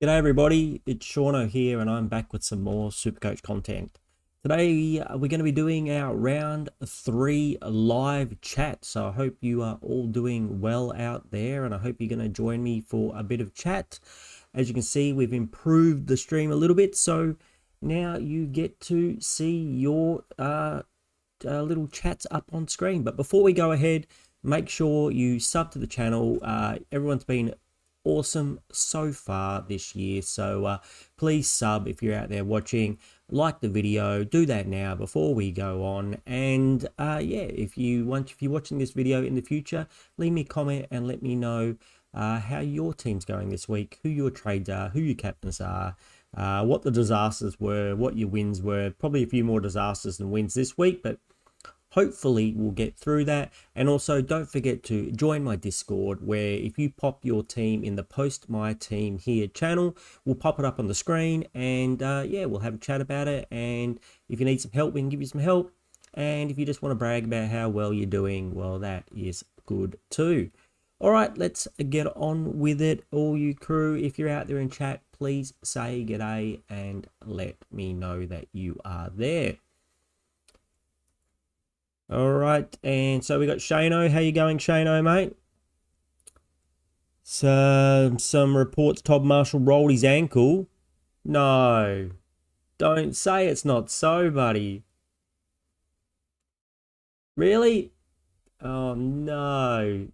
G'day everybody, it's Seano here and I'm back with some more Supercoach content. Today we're going to be doing our round 3 live chat, so I hope you are all doing well out there and I hope you're going to join me for a bit of chat. As you can see, we've improved the stream a little bit, so now you get to see your little chats up on screen. But before we go ahead, make sure you sub to the channel. Everyone's been awesome so far this year, so please sub if you're out there watching, like the video, do that now before we go on. And yeah, if you're watching this video in the future, leave me a comment and let me know how your team's going this week, who your trades are, who your captains are, what the disasters were, what your wins were. Probably a few more disasters than wins this week, but hopefully we'll get through that. And also don't forget to join my Discord, where if you pop your team in the post my team here channel, we'll pop it up on the screen and yeah, we'll have a chat about it. And if you need some help, we can give you some help. And if you just want to brag about how well you're doing, well, that is good too. All right, let's get on with it. All you crew, if you're out there in chat, please say g'day and let me know that you are there. All right, and so we got Seano. How you going, Seano, mate? Some reports Todd Marshall rolled his ankle. No, don't say it's not so, buddy. Really? Oh no.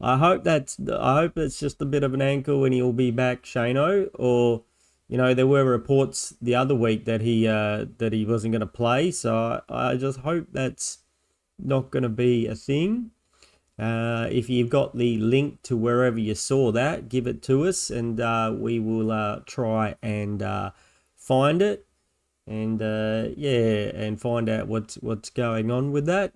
I hope it's just a bit of an ankle and he'll be back, Seano. Or, you know, there were reports the other week that he wasn't going to play, so I just hope that's not going to be a thing. If you've got the link to wherever you saw that, give it to us, and we will try and find it, and yeah, and find out what's going on with that.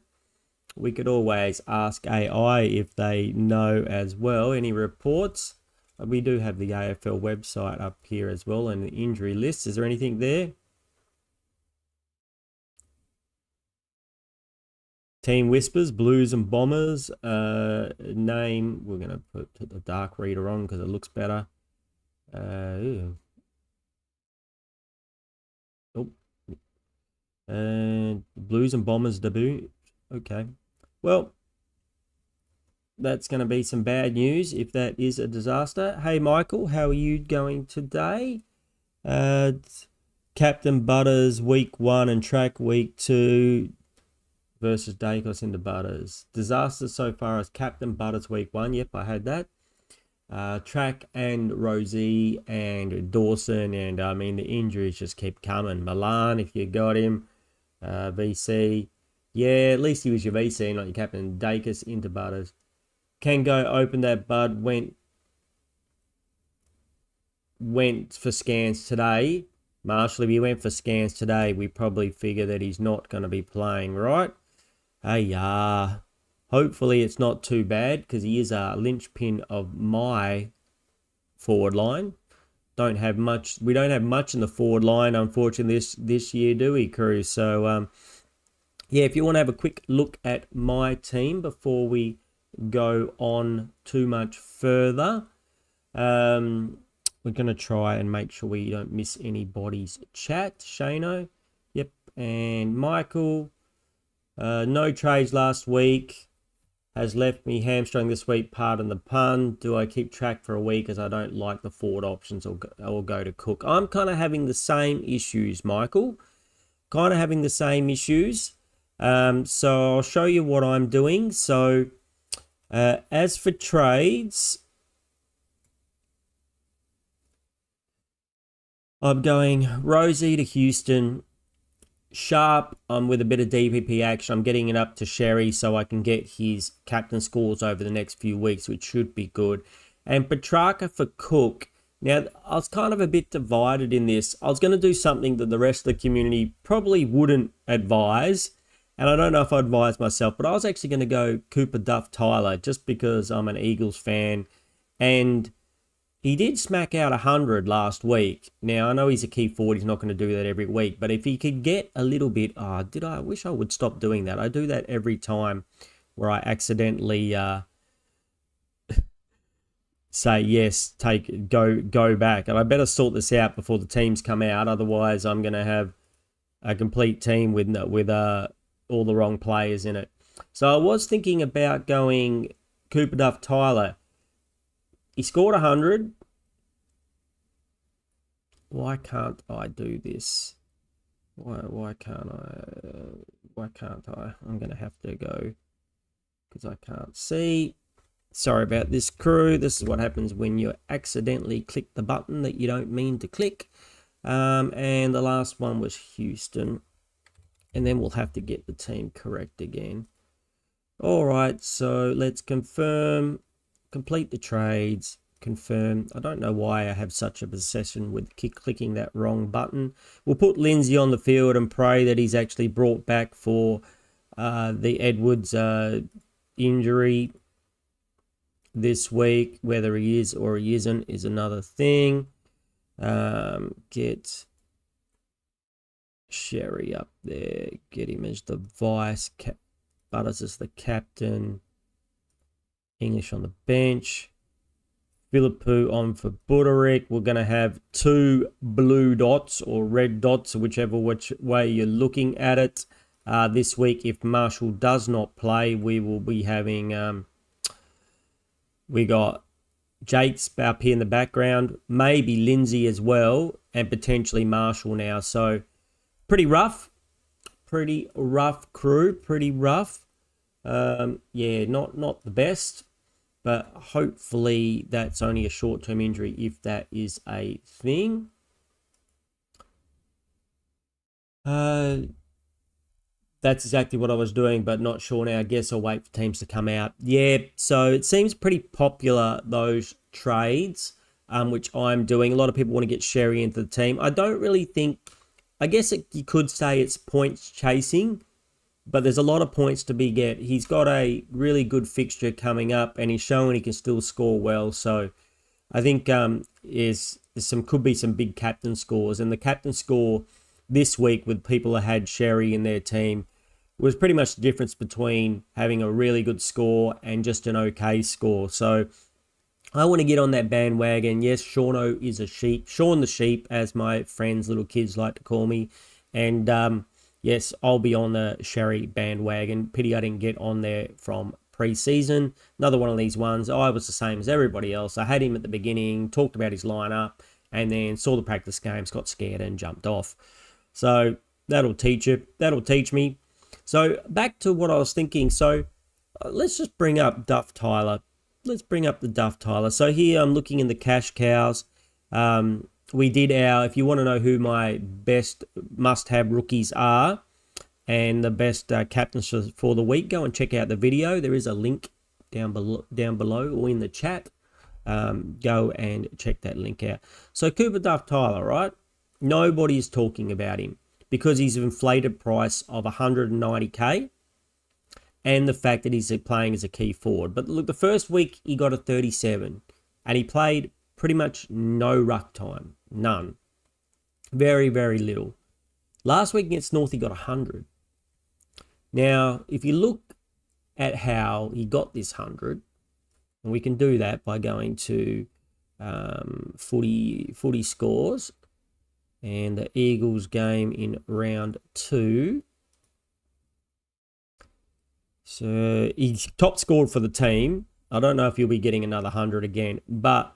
We could always ask AI if they know as well any reports. We do have the AFL website up here as well, and the injury list. Is there anything there? Team Whispers, Blues and Bombers. Name, we're going to put the dark reader on because it looks better. Oh. And Blues and Bombers debut. Okay. Well, that's going to be some bad news if that is a disaster. Hey, Michael, how are you going today? Captain Butters week 1 and track week 2 versus Dacos into Butters. Disasters so far as Captain Butters week 1. Yep, I had that. Track and Rosie and Dawson, and I mean the injuries just keep coming. Milan, if you got him. VC. Yeah, at least he was your VC, not your captain. Dacos into Butters. Can go open that bud. Went for scans today. Marshall, if he went for scans today, we probably figure that he's not going to be playing, right? Hey, hopefully it's not too bad, because he is a linchpin of my forward line. We don't have much in the forward line, unfortunately, this year, do we, crew? So yeah, if you want to have a quick look at my team before we go on too much further, we're going to try and make sure we don't miss anybody's chat. Shano, yep, and Michael, no trades last week, has left me hamstrung this week, pardon the pun. Do I keep track for a week as I don't like the forward options, or go to Cook? I'm kind of having the same issues, Michael, kind of having the same issues. So I'll show you what I'm doing. So as for trades, I'm going Rosie to Houston. Sharp, I'm with a bit of DPP action. I'm getting it up to Sherry so I can get his captain scores over the next few weeks, which should be good. And Petrarca for Cook. Now, I was kind of a bit divided in this. I was going to do something that the rest of the community probably wouldn't advise, and I don't know if I advise myself, but I was actually going to go Cooper Duff Tyler just because I'm an Eagles fan, and he did smack out 100 last week. Now, I know he's a key forward. He's not going to do that every week. But if he could get a little bit... I wish I would stop doing that. I do that every time where I accidentally say yes, go back. And I better sort this out before the teams come out. Otherwise, I'm going to have a complete team with all the wrong players in it. So I was thinking about going Cooper Duff Tyler. He scored 100. Why can't I do this? Why can't I? I'm going to have to go because I can't see. Sorry about this, crew. This is what happens when you accidentally click the button that you don't mean to click. And the last one was Houston. And then we'll have to get the team correct again. All right, so let's confirm, complete the trades, confirm. I don't know why I have such a obsession with clicking that wrong button. We'll put Lindsay on the field and pray that he's actually brought back for the Edwards injury this week. Whether he is or he isn't is another thing. Get Sherry up there, get him as the vice, Butters as the captain, English on the bench, Philippou on for Buderick. We're going to have 2 blue dots or red dots, whichever which way you're looking at it. This week, if Marshall does not play, we will be having, we got Jake's up here in the background, maybe Lindsay as well, and potentially Marshall now. So pretty rough crew, pretty rough. Yeah, not the best, but hopefully that's only a short-term injury if that is a thing. That's exactly what I was doing, but not sure now. I guess I'll wait for teams to come out. Yeah, so it seems pretty popular, those trades, which I'm doing. A lot of people want to get Sherry into the team. I don't really think, I guess you could say it's points chasing, but there's a lot of points to be get. He's got a really good fixture coming up, and he's showing he can still score well. So I think could be some big captain scores, and the captain score this week with people that had Sherry in their team was pretty much the difference between having a really good score and just an okay score. So I want to get on that bandwagon. Yes, Seano is a sheep. Sean the sheep, as my friends, little kids like to call me. And yes, I'll be on the Sherry bandwagon. Pity I didn't get on there from pre-season. Another one of these ones. I was the same as everybody else. I had him at the beginning, talked about his lineup, and then saw the practice games, got scared and jumped off. So that'll teach you. That'll teach me. So back to what I was thinking. So let's just bring up Duff Tyler. Let's bring up the Duff Tyler. So here I'm looking in the cash cows. We did if you want to know who my best must-have rookies are and the best captains for the week, go and check out the video. There is a link down below or in the chat. Go and check that link out. So Cooper Duff Tyler, right? Nobody's talking about him because he's an inflated price of 190k and the fact that he's playing as a key forward. But look, the first week he got a 37 and he played pretty much no ruck time. None. Very, very little. Last week against North, he got 100. Now, if you look at how he got this 100, and we can do that by going to footy scores and the Eagles game in round 2. So he's top scored for the team. I don't know if he'll be getting another 100 again, but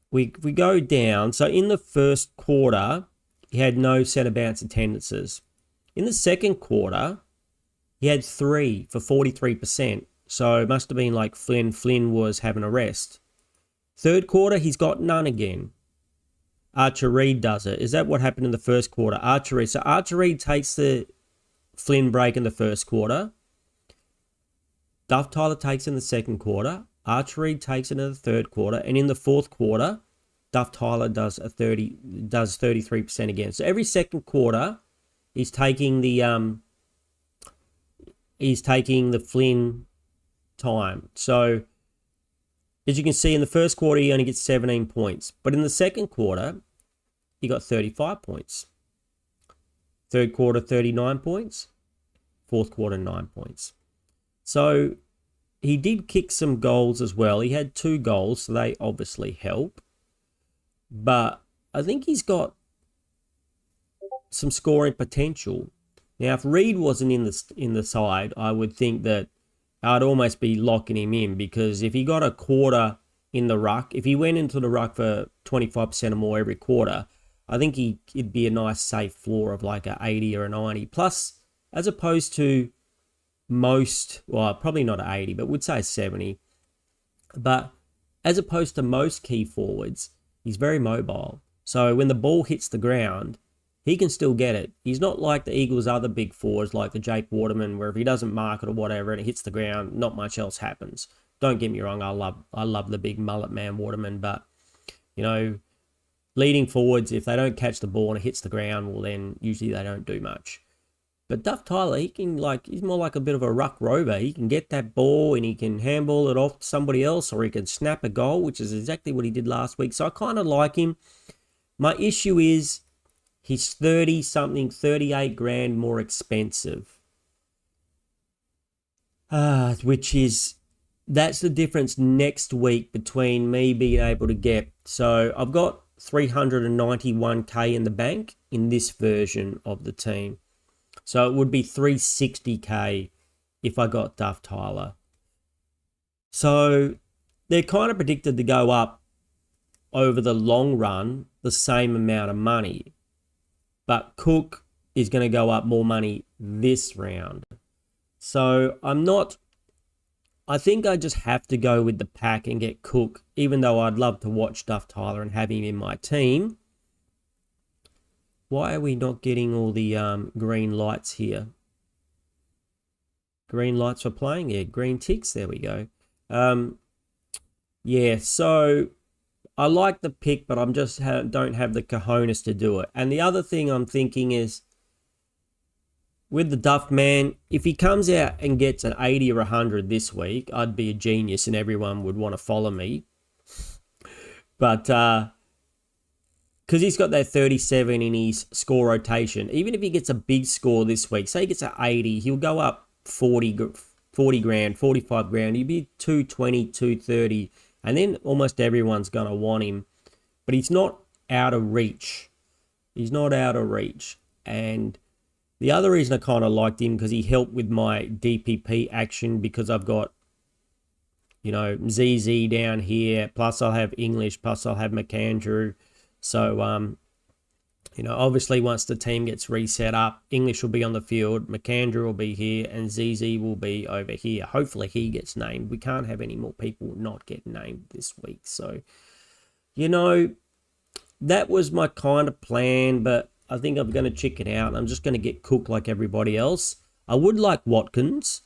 we go down. So in the first quarter, he had no centre bounce attendances. In the second quarter, he had 3 for 43%. So it must have been like Flynn. Flynn was having a rest. Third quarter, he's got none again. Archer Reed does it. Is that what happened in the first quarter? Archer Reed. So Archer Reed takes the Flynn break in the first quarter. Duff Tyler takes in the second quarter. Archer Reed takes it in the third quarter. And in the fourth quarter, Duff Tyler does 33% again. So every second quarter, he's taking the Flynn time. So as you can see, in the first quarter, he only gets 17 points. But in the second quarter, he got 35 points. Third quarter, 39 points. Fourth quarter, 9 points. So he did kick some goals as well. He had 2 goals, so they obviously help. But I think he's got some scoring potential. Now, if Reed wasn't in the side, I would think that I'd almost be locking him in, because if he got a quarter in the ruck, if he went into the ruck for 25% or more every quarter, I think it'd be a nice safe floor of like a 80 or a 90. Plus, as opposed to most, well, probably not an 80, but would say 70. But as opposed to most key forwards, he's very mobile. So when the ball hits the ground, he can still get it. He's not like the Eagles' other big forwards, like the Jake Waterman, where if he doesn't mark it or whatever and it hits the ground, not much else happens. Don't get me wrong, I love the big mullet man Waterman, but you know, leading forwards, if they don't catch the ball and it hits the ground, well then usually they don't do much. But Duff Tyler, he's more like a bit of a ruck rover. He can get that ball and he can handball it off to somebody else, or he can snap a goal, which is exactly what he did last week. So I kind of like him. My issue is he's 30-something, 38 grand more expensive. That's the difference next week between me being able to get. So I've got 391k in the bank in this version of the team. So it would be 360k if I got Duff Tyler. So they're kind of predicted to go up over the long run the same amount of money. But Cook is going to go up more money this round. So I think I just have to go with the pack and get Cook, even though I'd love to watch Duff Tyler and have him in my team. Why are we not getting all the green lights here? Green lights for playing? Yeah, green ticks. There we go. Yeah, so I like the pick, but I'm just don't have the cojones to do it. And the other thing I'm thinking is, with the Duff man, if he comes out and gets an 80 or 100 this week, I'd be a genius and everyone would want to follow me. But because he's got that 37 in his score rotation, even if he gets a big score this week, say he gets an 80, he'll go up 40 grand, 45 grand. He'll be 220, 230, and then almost everyone's going to want him. But he's not out of reach. He's not out of reach. And the other reason I kind of liked him, because he helped with my DPP action, because I've got, ZZ down here, plus I'll have English, plus I'll have McAndrew. So, obviously once the team gets reset up, English will be on the field, McAndrew will be here, and ZZ will be over here. Hopefully he gets named. We can't have any more people not get named this week. So, that was my kind of plan, but I think I'm going to check it out. I'm just going to get Cook like everybody else. I would like Watkins,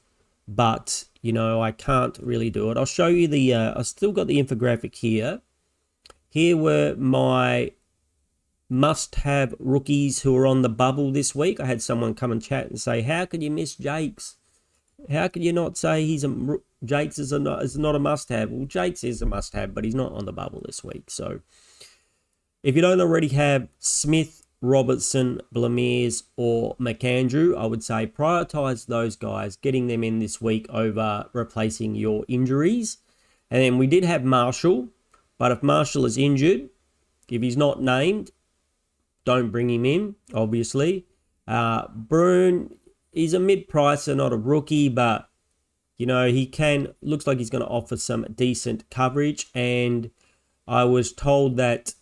but, I can't really do it. I'll show you I still got the infographic here. Here were my must-have rookies who are on the bubble this week. I had someone come and chat and say, how could you miss Jakes? How could you not say Jakes is not a must-have? Well, Jakes is a must-have, but he's not on the bubble this week. So if you don't already have Smith, Robertson, Blamiers, or McAndrew, I would say prioritize those guys, getting them in this week over replacing your injuries. And then we did have Marshall, but if Marshall is injured, if he's not named, don't bring him in, obviously. Bruin, he's a mid-pricer, not a rookie, but, looks like he's going to offer some decent coverage. And I was told that,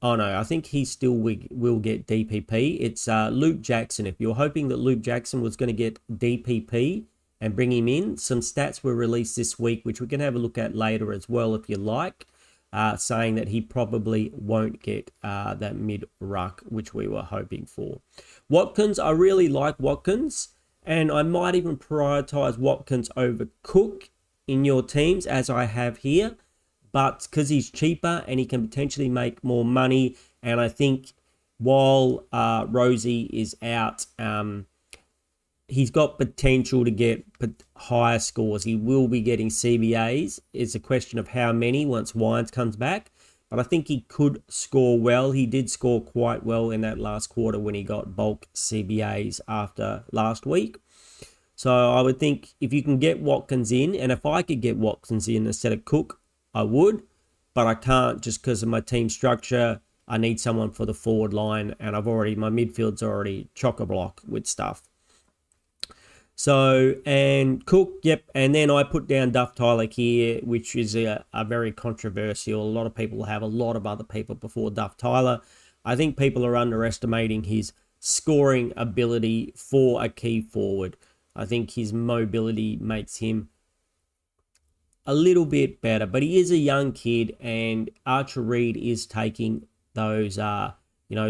I think he still will get DPP. It's Luke Jackson. If you're hoping that Luke Jackson was going to get DPP and bring him in, some stats were released this week, which we can have a look at later as well if you like, saying that he probably won't get that mid-ruck, which we were hoping for. Watkins, I really like Watkins, and I might even prioritize Watkins over Cook in your teams, as I have here. But because he's cheaper and he can potentially make more money, and I think while Rosie is out, he's got potential to get higher scores. He will be getting CBAs. It's a question of how many once Wines comes back. But I think he could score well. He did score quite well in that last quarter when he got bulk CBAs after last week. So I would think if you can get Watkins in, and if I could get Watkins in instead of Cook, I would, but I can't just because of my team structure. I need someone for the forward line, and my midfield's already chock-a-block with stuff. So, and Cook, yep, and then I put down Duff Tyler here, which is a very controversial. A lot of people have a lot of other people before Duff Tyler. I think people are underestimating his scoring ability for a key forward. I think his mobility makes him a little bit better, but he is a young kid, and Archer Reed is taking those,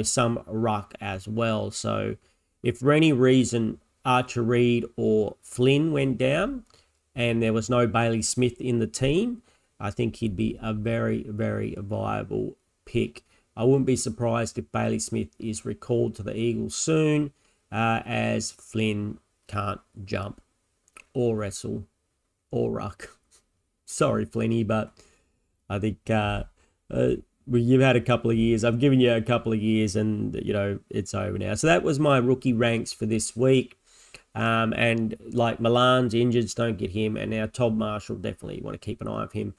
some ruck as well. So if for any reason Archer Reed or Flynn went down and there was no Bailey Smith in the team, I think he'd be a very, very viable pick. I wouldn't be surprised if Bailey Smith is recalled to the Eagles soon, as Flynn can't jump or wrestle or ruck. Sorry, Flinny, but I think you've had a couple of years. I've given you a couple of years, and it's over now. So that was my rookie ranks for this week. And like Milan's injured, don't get him. And now Todd Marshall, definitely want to keep an eye on him.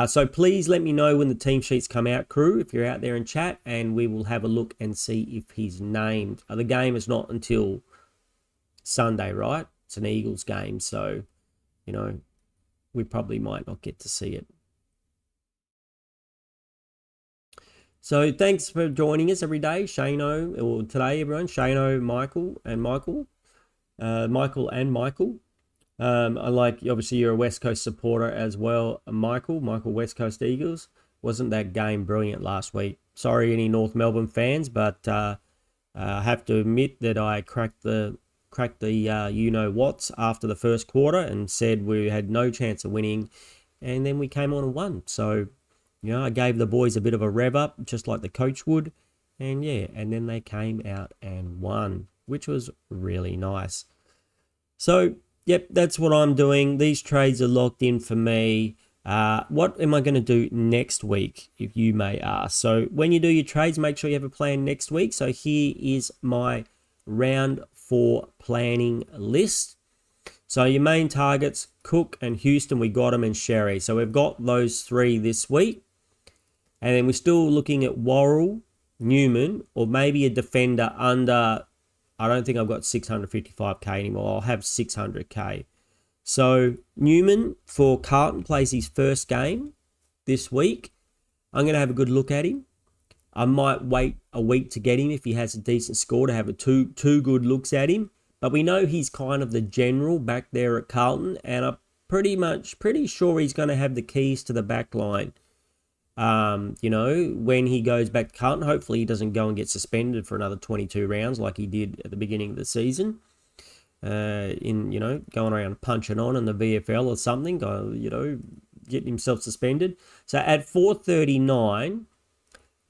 So please let me know when the team sheets come out, crew, if you're out there in chat, and we will have a look and see if he's named. The game is not until Sunday, right? It's an Eagles game, so, we probably might not get to see it. So thanks for joining us every day, Seano, or today, everyone, Seano, Michael. I like, obviously, you're a West Coast supporter as well, Michael, West Coast Eagles. Wasn't that game brilliant last week? Sorry, any North Melbourne fans, but I have to admit that I cracked the you-know-whats after the first quarter and said we had no chance of winning, and then we came on and won. So, I gave the boys a bit of a rev up, just like the coach would, and then they came out and won, which was really nice. So, yep, that's what I'm doing. These trades are locked in for me. What am I going to do next week, if you may ask? So when you do your trades, make sure you have a plan next week. So here is my round 4 planning list. So your main targets, Cook and Houston, we got them, and Sherry. So we've got those 3 this week. And then we're still looking at Worrell, Newman, or maybe a defender under... I don't think I've got 655k anymore. I'll have 600k. So Newman for Carlton plays his first game this week. I'm going to have a good look at him. I might wait a week to get him if he has a decent score, to have a two good looks at him. But we know he's kind of the general back there at Carlton, and I'm pretty sure he's going to have the keys to the back line. When he goes back to Carlton, hopefully he doesn't go and get suspended for another 22 rounds like he did at the beginning of the season. Going around punching on in the VFL or something, getting himself suspended. So at 439,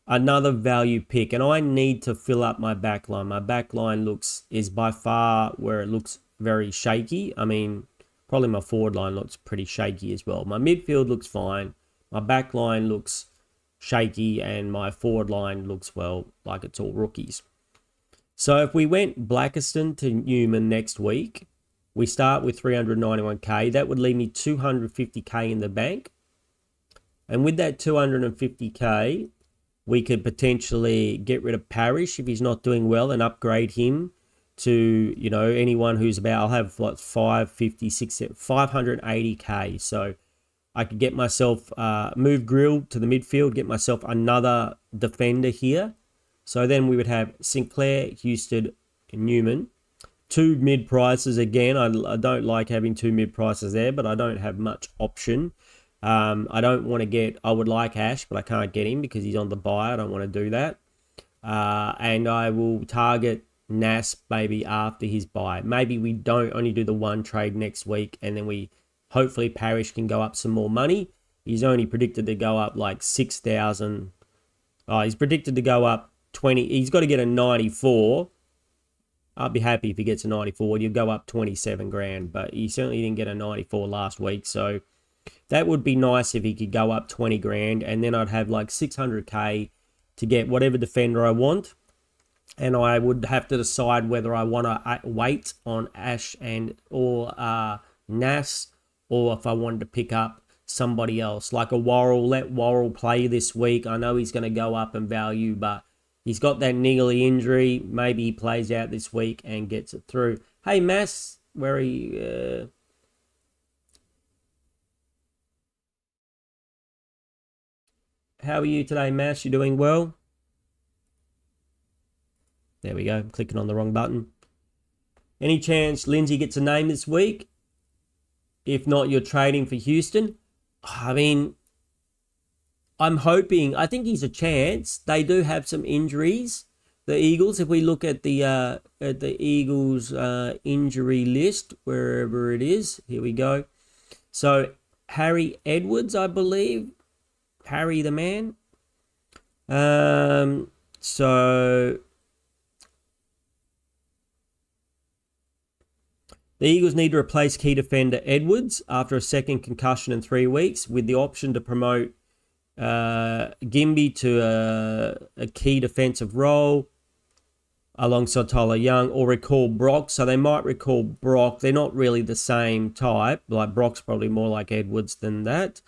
another value pick, and I need to fill up my back line. My back line is by far where it looks very shaky. I mean, probably my forward line looks pretty shaky as well. My midfield looks fine. My back line looks shaky, and my forward line looks, well, like it's all rookies. So if we went Blackiston to Newman next week, we start with 391k. That would leave me 250k in the bank. And with that 250k, we could potentially get rid of Parrish if he's not doing well and upgrade him to, anyone who's about, I'll have like 580k. So I could get myself, move Grill to the midfield, get myself another defender here. So then we would have Sinclair, Houston, and Newman. 2 mid prices again. I don't like having 2 mid prices there, but I don't have much option. I don't want to get, I would like Ash, but I can't get him because he's on the buy. I don't want to do that. And I will target Nas maybe after his buy. Maybe we don't only do the 1 trade next week, and then hopefully Parrish can go up some more money. He's only predicted to go up like 6,000. He's predicted to go up 20. He's got to get a 94. I'd be happy if he gets a 94. You'll go up 27 grand, but he certainly didn't get a 94 last week. So that would be nice if he could go up 20 grand, and then I'd have like 600k to get whatever defender I want. and I would have to decide whether I want to wait on Ash or Nas, or if I wanted to pick up somebody else like a Worrell. Let Worrell play this week. I know he's going to go up in value, but he's got that niggly injury. Maybe he plays out this week and gets it through. Hey, Mass, where are you? How are you today, Mass? You doing well? There we go. I'm clicking on the wrong button. Any chance Lindsay gets a name this week? If not, you're trading for Houston. I mean, I'm hoping. I think he's a chance. They do have some injuries. The Eagles, if we look at the Eagles injury list, wherever it is, here we go. So Harry Edwards, I believe, Harry the man. So the Eagles need to replace key defender Edwards after a second concussion in 3 weeks, with the option to promote Gimby to a key defensive role alongside Tyler Young, or recall Brock. So they might recall Brock. They're not really the same type. Like Brock's probably more like Edwards than that.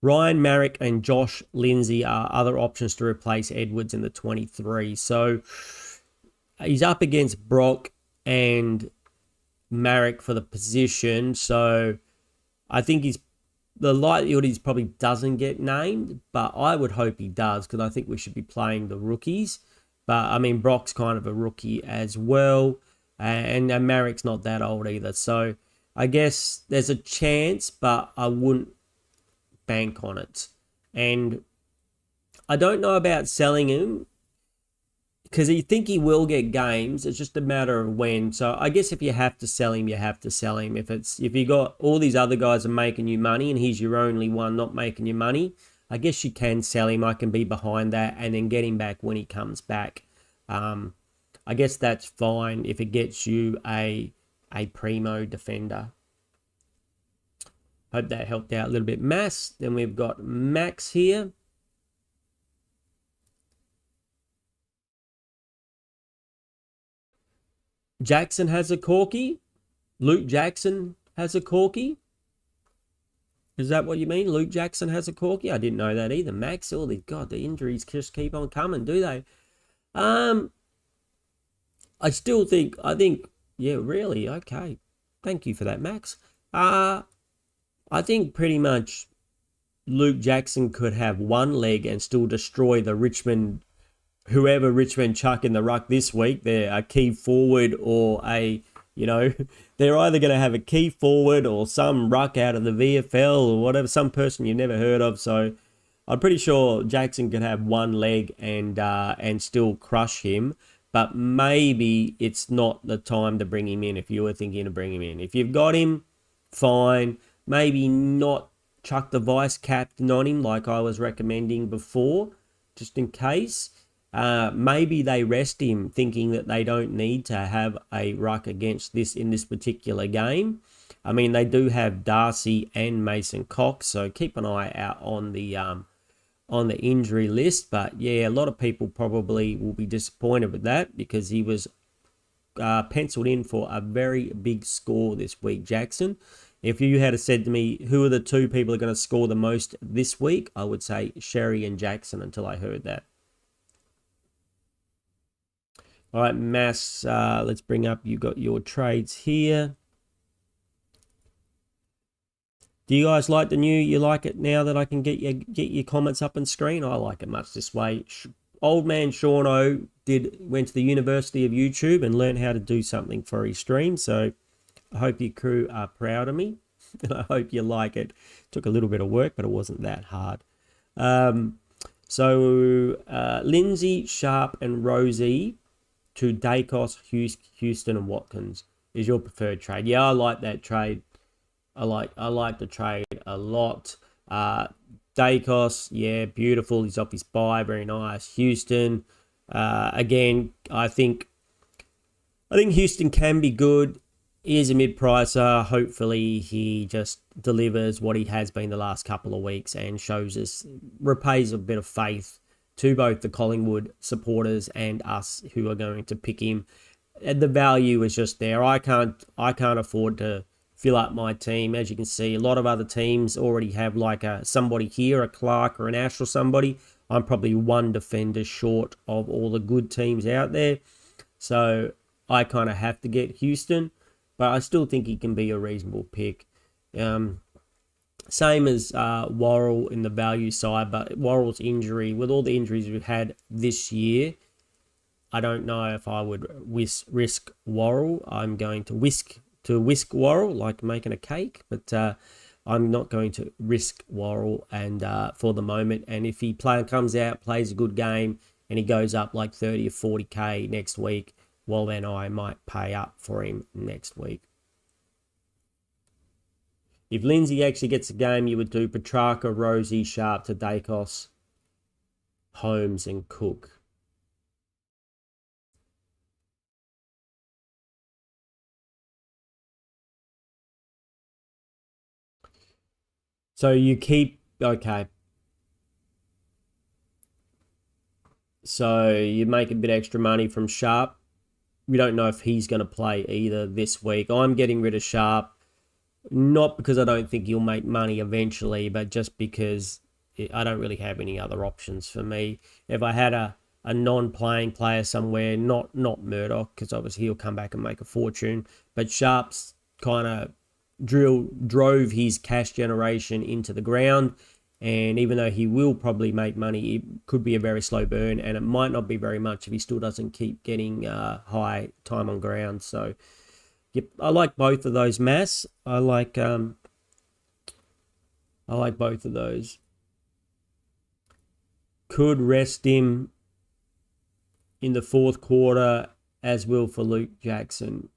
Ryan Marrick and Josh Lindsay are other options to replace Edwards in the 23. So he's up against Brock and Marrick for the position. So I think the likelihood he probably doesn't get named, but I would hope he does, because I think we should be playing the rookies. But I mean, Brock's kind of a rookie as well, and Marrick's not that old either. So I guess there's a chance, but I wouldn't bank on it. And I don't know about selling him, because you think he will get games. It's just a matter of when. So I guess if you have to sell him, you have to sell him. If you got all these other guys are making you money and he's your only one not making you money, I guess you can sell him. I can be behind that and then get him back when he comes back. I guess that's fine if it gets you a primo defender. Hope that helped out a little bit. Mass. Then we've got Max here. Jackson has a corky. Luke Jackson has a corky. Is that what you mean? Luke Jackson has a corky? I didn't know that either. Max, the injuries just keep on coming, do they? I think, yeah, really, okay. Thank you for that, Max. I think pretty much Luke Jackson could have one leg and still destroy the whoever Richmond chuck in the ruck this week. They're a key forward or they're either going to have a key forward or some ruck out of the VFL or whatever, some person you've never heard of. So I'm pretty sure Jackson could have one leg and still crush him. But maybe it's not the time to bring him in if you were thinking to bring him in. If you've got him, fine. Maybe not chuck the vice captain on him like I was recommending before, just in case. Maybe they rest him thinking that they don't need to have a ruck against in this particular game. I mean, they do have Darcy and Mason Cox, so keep an eye out on the injury list. But yeah, a lot of people probably will be disappointed with that, because he was penciled in for a very big score this week, Jackson. If you had said to me, who are the two people who are going to score the most this week, I would say Sherry and Jackson until I heard that. All right, Mass, let's bring up, you got your trades here. Do you guys like you like it now that I can get your comments up on screen? I like it much this way. Old man Seano went to the University of YouTube and learned how to do something for his stream. So I hope your crew are proud of me, and I hope you like it. Took a little bit of work, but it wasn't that hard. So Lindsay, Sharp, and Rosie to Dacos, Houston, and Watkins is your preferred trade. Yeah, I like that trade. I like the trade a lot. Dacos, yeah, beautiful. He's off his bye, very nice. Houston, again, I think Houston can be good. He is a mid-pricer. Hopefully he just delivers what he has been the last couple of weeks and shows us, repays a bit of faith to both the Collingwood supporters and us who are going to pick him. And the value is just there. I can't afford to fill up my team. As you can see, a lot of other teams already have like somebody here, a Clark or an Ash or somebody. I'm probably one defender short of all the good teams out there. So I kind of have to get Houston, but I still think he can be a reasonable pick. Same as Worrell in the value side, but Worrell's injury, with all the injuries we've had this year, I don't know if I would risk Worrell. I'm going to whisk Worrell, like making a cake, but I'm not going to risk Worrell and for the moment. And if he comes out, plays a good game, and he goes up like 30 or 40k next week, well, then I might pay up for him next week. If Lindsay actually gets a game, you would do Petrarca, Rosie, Sharp, Tadakos, Holmes, and Cook. So you keep, okay. So you make a bit extra money from Sharp. We don't know if he's going to play either this week. I'm getting rid of Sharp, not because I don't think he'll make money eventually, but just because I don't really have any other options for me. If I had a non-playing player somewhere, not Murdoch, because obviously he'll come back and make a fortune, but Sharp's kind of drove his cash generation into the ground, and even though he will probably make money, it could be a very slow burn, and it might not be very much if he still doesn't keep getting high time on ground. So yep, I like both of those, Mass. I like both of those. Could rest him in the fourth quarter, as will for Luke Jackson.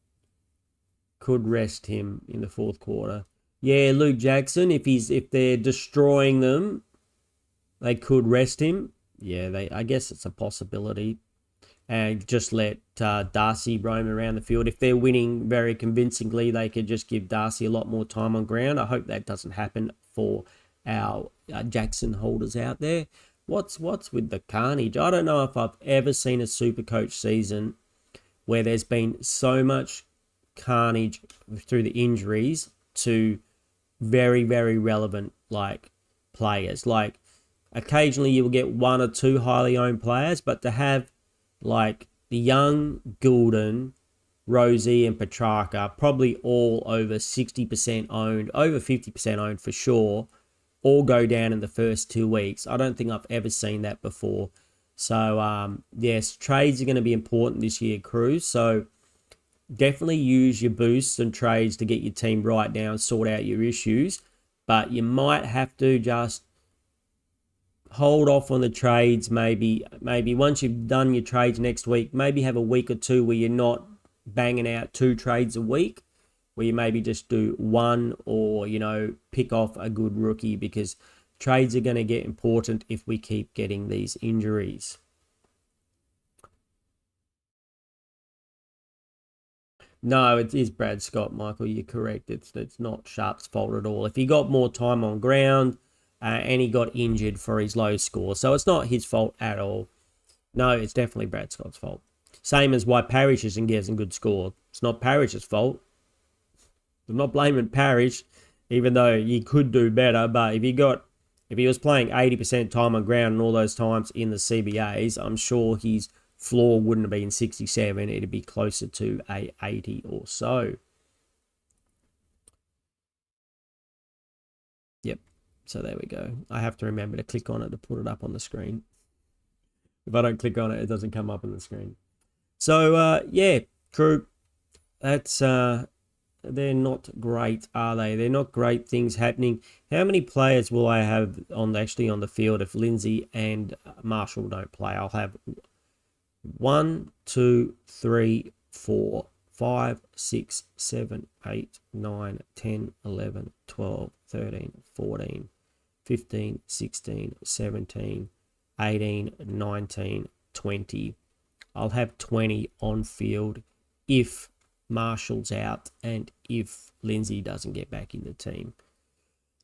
Could rest him in the fourth quarter. Yeah, Luke Jackson, if they're destroying them, they could rest him. Yeah, I guess it's a possibility. And just let Darcy roam around the field. If they're winning very convincingly, they could just give Darcy a lot more time on ground. I hope that doesn't happen for our Jackson holders out there. What's with the carnage? I don't know if I've ever seen a Supercoach season where there's been so much carnage through the injuries to very, very relevant like players. Like occasionally you will get one or two highly owned players, but to have like the Young, Goulden, Rosie, and Petrarca, probably all over 60% owned, over 50% owned for sure, all go down in the first 2 weeks. I don't think I've ever seen that before. So yes, trades are going to be important this year, Cruz. So definitely use your boosts and trades to get your team right now and sort out your issues. But you might have to just hold off on the trades. Maybe once you've done your trades next week, maybe have a week or two where you're not banging out 2 trades a week, where you maybe just do one, or, pick off a good rookie, because trades are going to get important if we keep getting these injuries. No, it is Brad Scott, Michael. You're correct. It's not Sharp's fault at all. If he got more time on ground and he got injured for his low score, so it's not his fault at all. No, it's definitely Brad Scott's fault. Same as why Parrish isn't getting a good score. It's not Parrish's fault. I'm not blaming Parrish, even though he could do better. But if he was playing 80% time on ground and all those times in the CBAs, I'm sure his floor wouldn't have been 67. It'd be closer to a 80 or so. Yep. So there we go. I have to remember to click on it to put it up on the screen. If I don't click on it, it doesn't come up on the screen. So yeah, crew, that's they're not great, are they? They're not great things happening. How many players will I have on the field if Lindsay and Marshall don't play? I'll have 1, 2, 3, 4, 5, 6, 7, 8, 9, 10, 11, 12, 13, 14, 15, 16, 17, 18, 19, 20. I'll have 20 on field if Marshall's out and if Lindsay doesn't get back in the team.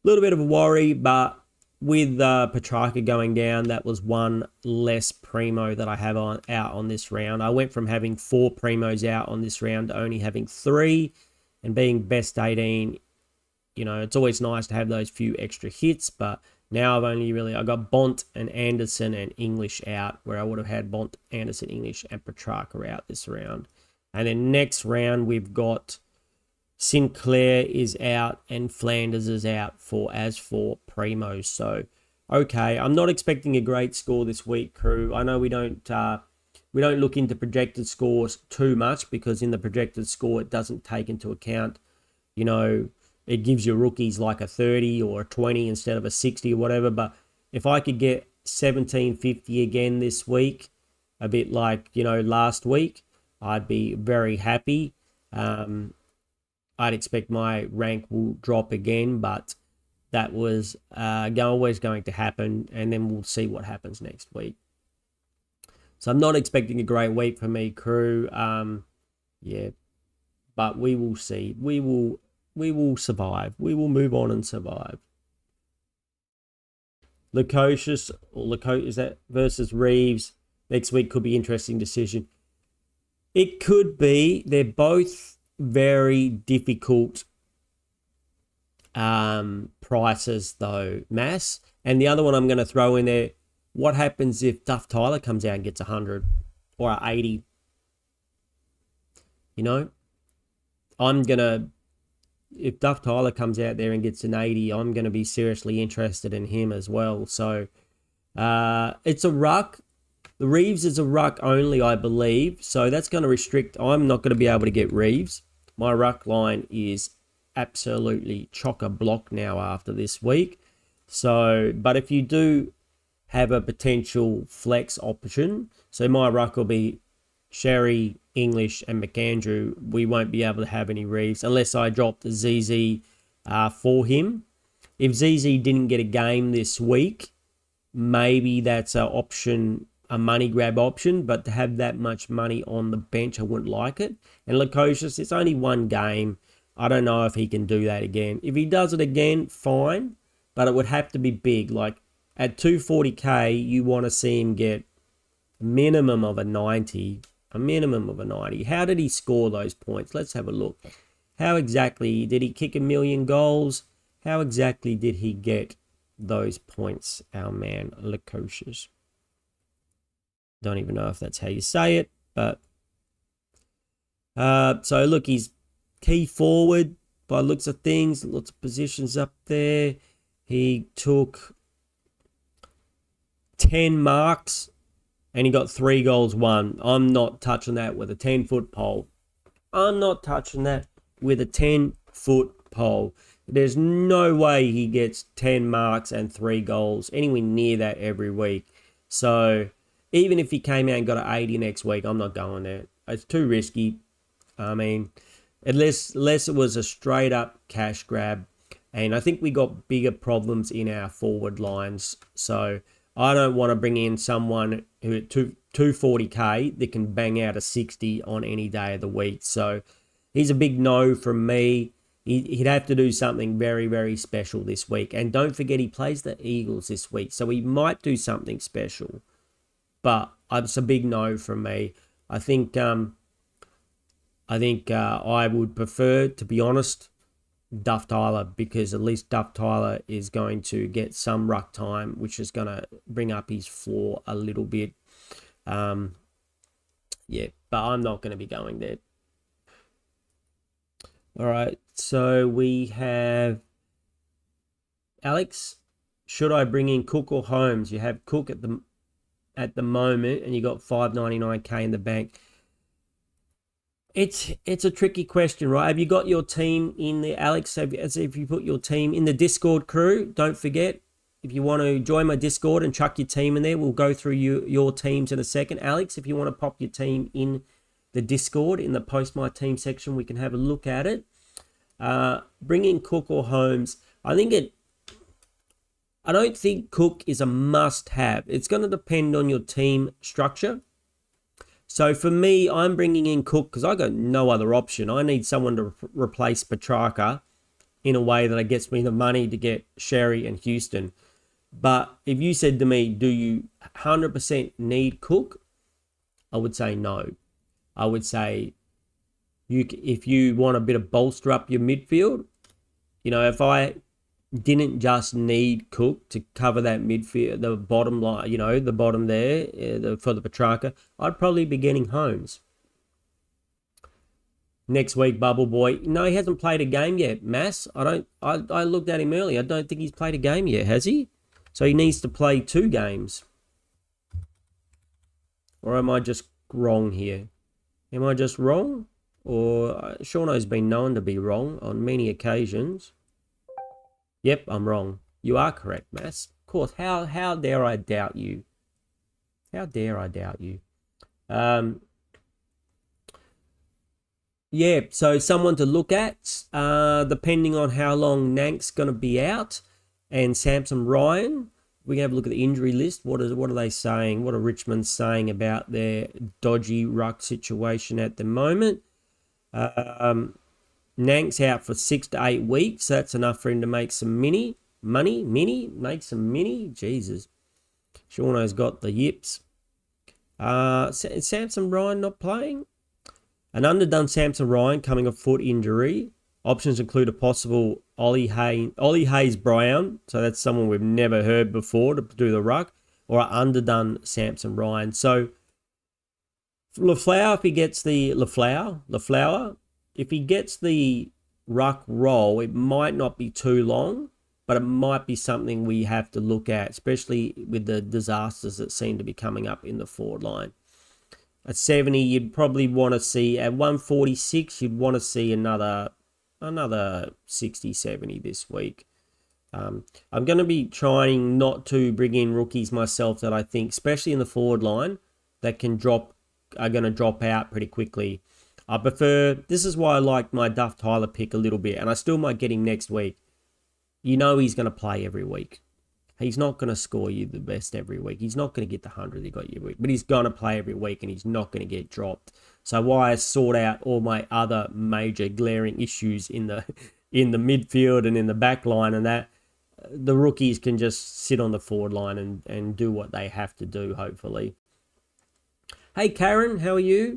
A little bit of a worry, but with Petrarca going down, that was one less primo that I have out on this round. I went from having 4 primos out on this round to only having 3, and being best 18, you know, it's always nice to have those few extra hits, but now I got Bont and Anderson and English out, where I would have had Bont, Anderson, English, and Petrarca out this round. And then next round, we've got Sinclair is out and Flanders is out for primos. So, okay, I'm not expecting a great score this week, crew. I know we don't look into projected scores too much, because in the projected score it doesn't take into account, you know, it gives your rookies like a 30 or a 20 instead of a 60 or whatever. But if I could get 1750 again this week, a bit like, you know, last week, I'd be very happy. I'd expect my rank will drop again, but that was always going to happen, and then we'll see what happens next week. So I'm not expecting a great week for me, crew. Yeah, but we will see. We will survive. We will move on and survive. Lukosius is that versus Reeves next week could be interesting decision. It could be. They're both very difficult prices though, Mass. And the other one I'm going to throw in there, what happens if Duff Tyler comes out and gets 100 or 80? You know, if Duff Tyler comes out there and gets an 80, I'm going to be seriously interested in him as well. So it's a ruck. The Reeves is a ruck only, I believe. So that's going to restrict. I'm not going to be able to get Reeves. My ruck line is absolutely chock-a-block now after this week. So, but if you do have a potential flex option, so my ruck will be Sherry, English, and McAndrew. We won't be able to have any Reeves unless I drop the ZZ for him. If ZZ didn't get a game this week, maybe that's an option, a money grab option, but to have that much money on the bench, I wouldn't like it. And Lukosius, it's only one game. I don't know if he can do that again. If he does it again, fine, but it would have to be big. Like at 240k, you want to see him get a minimum of a 90. A minimum of a 90. How did he score those points? Let's have a look. How exactly did he kick 1,000,000 goals? How exactly did he get those points, our man Lukosius? Don't even know if that's how you say it, but so look, he's key forward by looks of things, lots of positions up there. He took 10 marks and he got 3 goals, 1. I'm not touching that with a 10-foot pole. I'm not touching that with a 10-foot pole. There's no way he gets 10 marks and 3 goals, anywhere near that every week. So even if he came out and got an 80 next week, I'm not going there. It's too risky. I mean, unless it was a straight up cash grab. And I think we got bigger problems in our forward lines. So I don't want to bring in someone who at 240k that can bang out a 60 on any day of the week. So he's a big no from me. He'd have to do something very, very special this week. And don't forget, he plays the Eagles this week. So he might do something special. But it's a big no from me. I think I would prefer, to be honest, Duff Tyler, because at least Duff Tyler is going to get some ruck time, which is going to bring up his floor a little bit. Yeah, but I'm not going to be going there. All right, so we have Alex. Should I bring in Cook or Holmes? You have Cook at the moment, and you got 599k in the bank. It's a tricky question, right? Have you got your team in there, Alex? If you put your team in the Discord, crew, don't forget, if you want to join my Discord and chuck your team in there, we'll go through your teams in a second. Alex, if you want to pop your team in the Discord, in the Post My Team section, we can have a look at it. Bring in Cook or Holmes. I don't think Cook is a must-have. It's going to depend on your team structure. So for me, I'm bringing in Cook because I got no other option. I need someone to replace Petrarca in a way that gets me the money to get Sherry and Houston. But if you said to me, do you 100% need Cook? I would say no. I would say if you want a bit of bolster up your midfield, if I didn't just need Cook to cover that midfield, the bottom line, the bottom there for the Petrarca, I'd probably be getting Holmes. Next week, Bubble Boy. No, he hasn't played a game yet, Mass. I looked at him earlier. I don't think he's played a game yet, has he? So he needs to play 2 games. Or am I just wrong here? Am I just wrong? Or Seano's been known to be wrong on many occasions. Yep, I'm wrong. You are correct, Mass. Of course, how dare I doubt you? How dare I doubt you? Yeah, so someone to look at, depending on how long Nank's going to be out, and Samson Ryan. We can have a look at the injury list. What are they saying? What are Richmond saying about their dodgy ruck situation at the moment? Nank's out for 6 to 8 weeks. That's enough for him to make some make some mini. Jesus. Seano's got the yips. Samson Ryan not playing? An underdone Samson Ryan coming off foot injury. Options include a possible Ollie Hayes Brown, so that's someone we've never heard before to do the ruck, or an underdone Samson Ryan. So Lafleur, if he gets the Lafleur, if he gets the ruck role, it might not be too long, but it might be something we have to look at, especially with the disasters that seem to be coming up in the forward line. At 70, you'd probably want to see, at 146, you'd want to see another 60, 70 this week. I'm going to be trying not to bring in rookies myself that I think, especially in the forward line, that are going to drop out pretty quickly. I prefer, this is why I like my Duff Tyler pick a little bit, and I still might get him next week. He's going to play every week. He's not going to score you the best every week. He's not going to get the 100 he got you week, but he's going to play every week and he's not going to get dropped. So why I sort out all my other major glaring issues in the midfield and in the back line, and that the rookies can just sit on the forward line and do what they have to do, hopefully. Hey, Karen, how are you?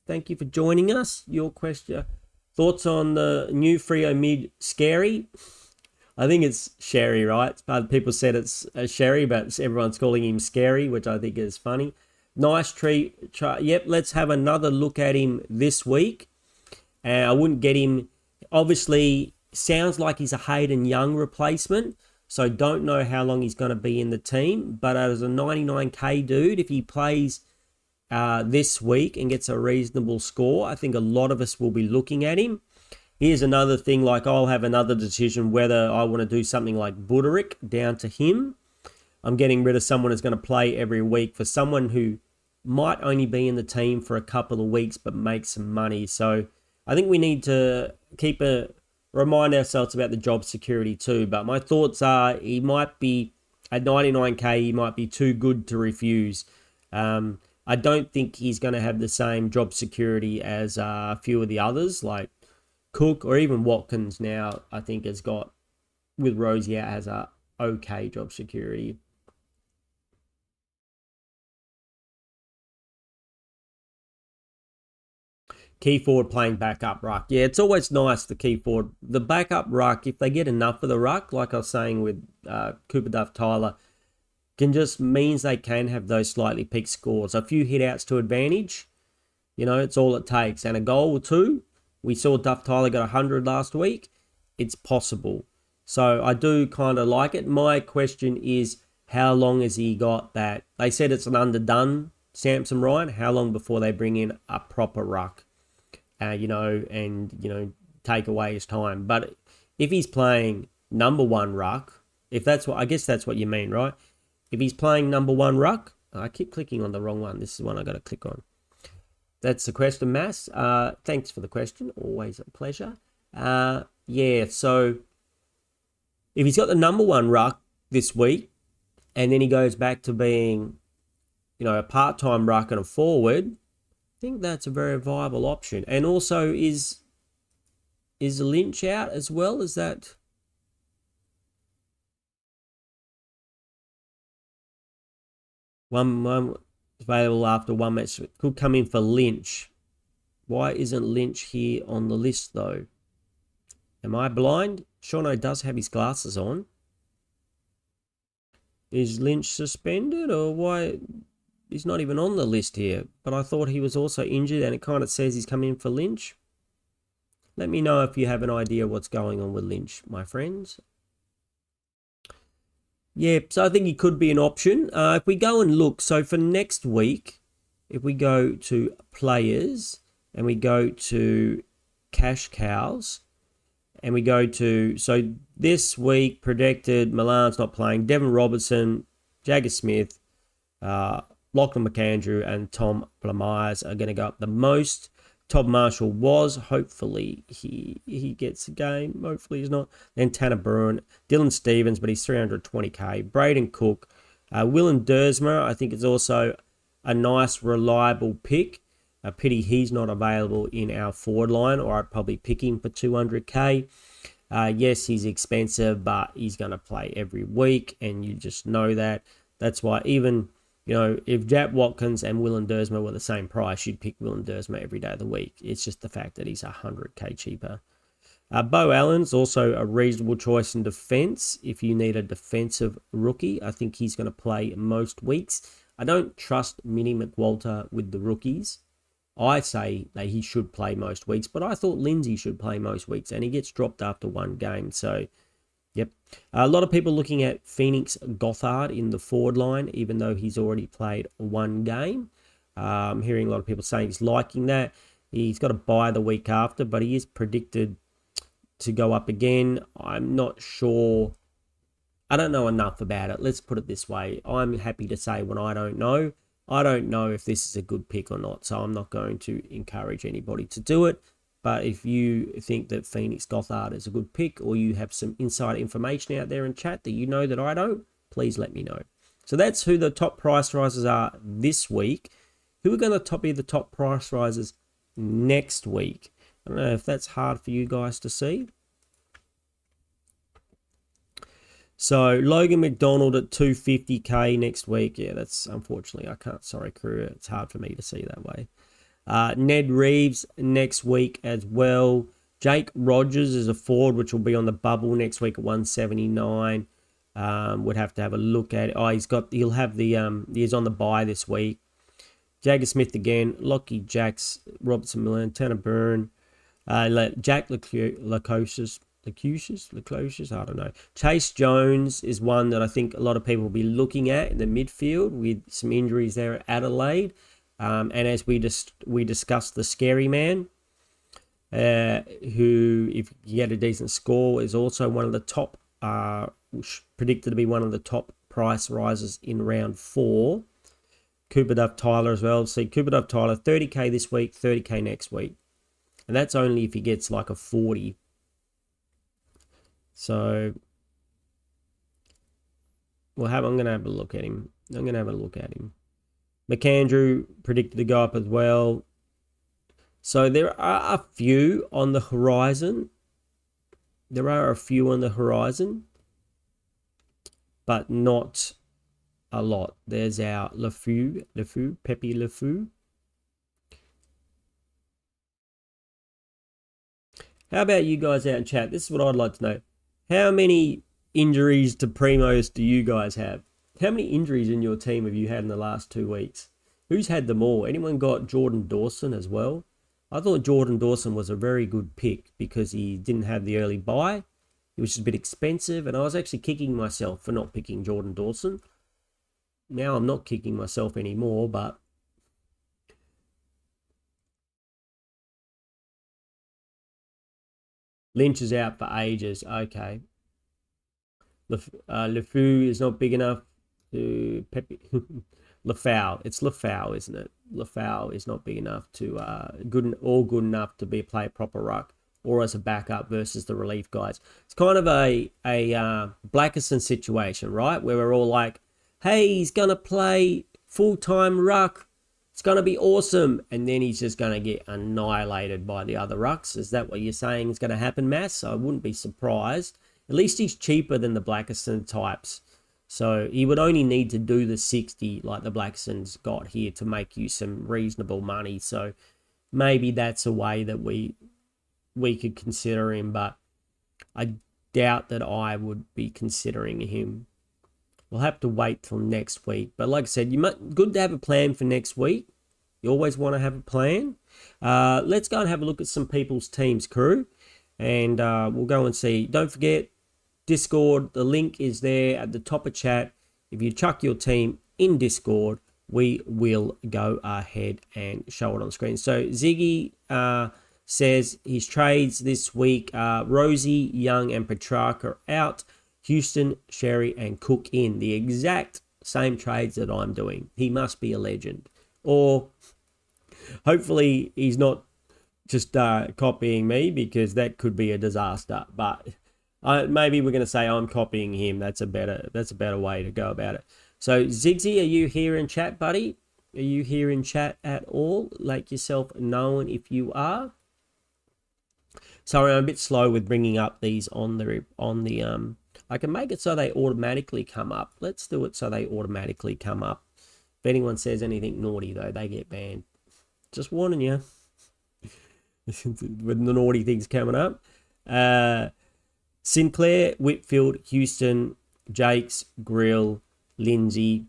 Thank you for joining us. Your question, thoughts on the new Freo mid Scary? I think it's Sherry, right? People said it's Sherry, but everyone's calling him Scary, which I think is funny. Nice treat. Yep, let's have another look at him this week. I wouldn't get him. Obviously, sounds like he's a Hayden Young replacement, so don't know how long he's going to be in the team. But as a 99k dude, if he plays this week and gets a reasonable score, I think a lot of us will be looking at him. Here's another thing, like I'll have another decision whether I want to do something like Buderick down to him. I'm getting rid of someone who's going to play every week for someone who might only be in the team for a couple of weeks but make some money. So I think we need to remind ourselves about the job security too. But my thoughts are he might be, at 99k, he might be too good to refuse. I don't think he's going to have the same job security as a few of the others, like Cook or even Watkins now, I think has got, with Rosie out, has a okay job security. Key forward playing backup ruck. Yeah, it's always nice, the key forward. The backup ruck, if they get enough of the ruck, like I was saying with Cooper Duff Tyler, can just means they can have those slightly peaked scores. A few hit outs to advantage, it's all it takes. And a goal or two. We saw Duff Tyler got 100 last week. It's possible. So I do kind of like it. My question is, how long has he got that? They said it's an underdone Samson Ryan. How long before they bring in a proper ruck? Take away his time. But if he's playing number one ruck, I guess that's what you mean, right? If he's playing number one ruck, I keep clicking on the wrong one. This is the one I got to click on. That's the question, Mass. Thanks for the question. Always a pleasure. So if he's got the number one ruck this week, and then he goes back to being, a part-time ruck and a forward, I think that's a very viable option. And also, is Lynch out as well? Is that? One available after one match. Could come in for Lynch. Why isn't Lynch here on the list, though? Am I blind? Seano does have his glasses on. Is Lynch suspended, or why? He's not even on the list here. But I thought he was also injured, and it kind of says he's coming in for Lynch. Let me know if you have an idea what's going on with Lynch, my friends. Yeah, so I think he could be an option. If we go and look, so for next week, if we go to players and we go to cash cows and we go to, so this week predicted Milan's not playing, Devon Robertson, Jagger Smith, Lachlan McAndrew and Tom Blamires are going to go up the most. Todd Marshall was. Hopefully he gets a game. Hopefully he's not. Then Tanner Bruin, Dylan Stevens, but he's 320k. Braden Cook, Willem Dersmer, I think is also a nice, reliable pick. A pity he's not available in our forward line, or I'd probably pick him for 200k. Yes, he's expensive, but he's going to play every week, and you just know that. That's why even, you know, if Jack Watkins and Willem Dersmer were the same price, you'd pick Willem Dersmer every day of the week. It's just the fact that he's 100k cheaper. Bo Allen's also a reasonable choice in defence. If you need a defensive rookie, I think he's going to play most weeks. I don't trust Minnie McWalter with the rookies. I say that he should play most weeks, but I thought Lindsay should play most weeks, and he gets dropped after one game. So, yep. A lot of people looking at Phoenix Gothard in the forward line, even though he's already played one game. I'm hearing a lot of people saying he's liking that. He's got to bye the week after, but he is predicted to go up again. I'm not sure. I don't know enough about it. Let's put it this way. I'm happy to say when I don't know. I don't know if this is a good pick or not, so I'm not going to encourage anybody to do it. But if you think that Phoenix Gothard is a good pick, or you have some inside information out there in chat that you know that I don't, please let me know. So that's who the top price risers are this week. Who are going to be the top price risers next week? I don't know if that's hard for you guys to see. So Logan McDonald at 250k next week. Yeah, that's unfortunately, I can't. Sorry, crew. It's hard for me to see that way. Ned Reeves next week as well. Jake Rogers is a forward, which will be on the bubble next week at 179. Would have to have a look at it. Oh, he'll have the, he's on the bye this week. Jagger Smith again. Lockie Jacks, Robertson Millen, Tanner Byrne, Jack Lacocious, I don't know. Chase Jones is one that I think a lot of people will be looking at in the midfield with some injuries there at Adelaide. And as we discussed, the scary man, who, if you get a decent score, is also one of the top, predicted to be one of the top price rises in round 4. Cooper Duff Tyler as well. See, Cooper Duff Tyler, 30k this week, 30k next week. And that's only if he gets like a 40. So, I'm going to have a look at him. McAndrew predicted to go up as well. So there are a few on the horizon. But not a lot. There's our Pepe LeFou. How about you guys out in chat? This is what I'd like to know. How many injuries to primos do you guys have? How many injuries in your team have you had in the last 2 weeks? Who's had them all? Anyone got Jordan Dawson as well? I thought Jordan Dawson was a very good pick because he didn't have the early buy. He was just a bit expensive, and I was actually kicking myself for not picking Jordan Dawson. Now I'm not kicking myself anymore, but Lynch is out for ages. Okay. LeFou is not big enough to Pepe. Lafau. It's Lafau, isn't it? Lafau is not big enough to good enough to be a play proper ruck or as a backup versus the relief guys. It's kind of a Blackerson situation, right? Where we're all like, hey, he's gonna play full-time ruck. It's going to be awesome. And then he's just going to get annihilated by the other rucks. Is that what you're saying is going to happen, Mass? I wouldn't be surprised. At least he's cheaper than the Blackerson types. So he would only need to do the 60 like the Blackstone's got here to make you some reasonable money. So maybe that's a way that we could consider him, but I doubt that I would be considering him. We'll have to wait till next week. But like I said, good to have a plan for next week. You always want to have a plan. Let's go and have a look at some people's teams, crew. And we'll go and see. Don't forget, Discord, the link is there at the top of chat. If you chuck your team in Discord, we will go ahead and show it on screen. So Ziggy says his trades this week are Rosie, Young, and Petrarca out. Houston, Sherry, and Cook in. The exact same trades that I'm doing. He must be a legend. Or hopefully he's not just copying me, because that could be a disaster. But maybe we're going to say I'm copying him. That's a better way to go about it. So Ziggy, are you here in chat, buddy? Are you here in chat at all? Make yourself known if you are. Sorry, I'm a bit slow with bringing up these on the I can make it so they automatically come up. Let's do it so they automatically come up. If anyone says anything naughty, though, they get banned. Just warning you. With the naughty things coming up. Sinclair, Whitfield, Houston, Jakes, Grill, Lindsay,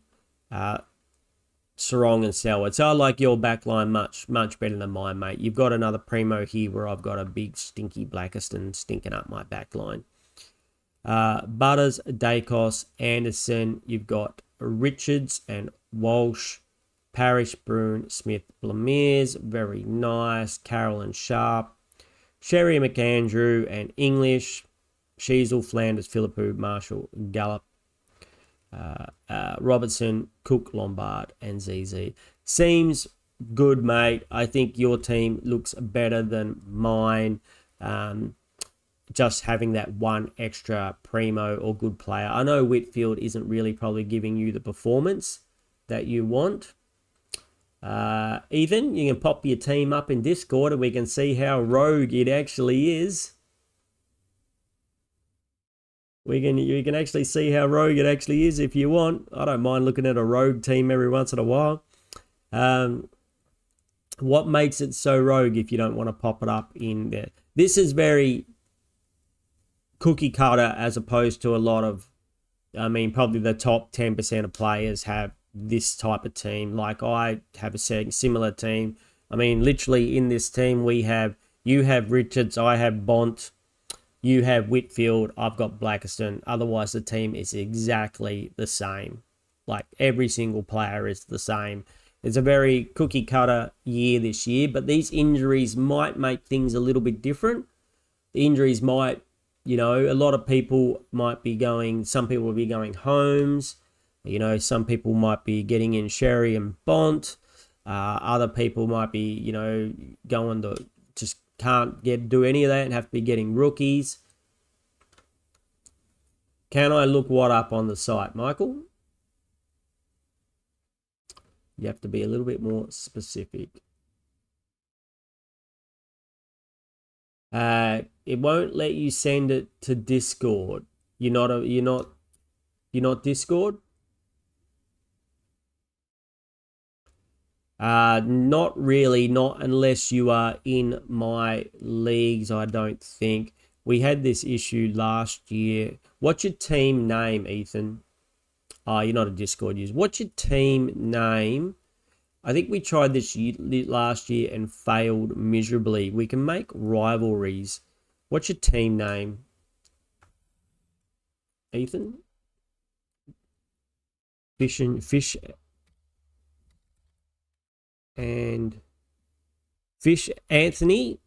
Sarong and Selwood. So I like your backline much better than mine, mate. You've got another primo here where I've got a big stinky Blackiston stinking up my backline. Butters, Dacos, Anderson. You've got Richards and Walsh, Parrish, Bruin, Smith, Blamiers. Very nice. Carroll and Sharp. Sherry, McAndrew and English. Sheasel, Flanders, Philippou, Marshall, Gallup. Robertson, Cook, Lombard, and ZZ. Seems good, mate. I think your team looks better than mine. Just having that one extra primo or good player. I know Whitfield isn't really probably giving you the performance that you want. Ethan, you can pop your team up in Discord and we can see how rogue it actually is. You can actually see how rogue it actually is if you want. I don't mind looking at a rogue team every once in a while. What makes it so rogue if you don't want to pop it up in there? This is very cookie cutter as opposed to a lot of, I mean, probably the top 10% of players have this type of team. Like I have a similar team. I mean, literally in this team, you have Richards, I have Bont, you have Whitfield, I've got Blackiston. Otherwise, the team is exactly the same. Like every single player is the same. It's a very cookie cutter year this year, but these injuries might make things a little bit different. The injuries might, you know, a lot of people might be going, some people will be going Holmes. You know, some people might be getting in Sherry and Bont. Other people might be, you know, going to just can't do any of that and have to be getting rookies. Can I look what up on the site, Michael? You have to be a little bit more specific. It won't let you send it to Discord. You're not Discord? Not really, not unless you are in my leagues, I don't think. We had this issue last year. What's your team name, Ethan? Oh, you're not a Discord user. What's your team name? I think we tried this last year and failed miserably. We can make rivalries. What's your team name, Ethan? Fish Anthony,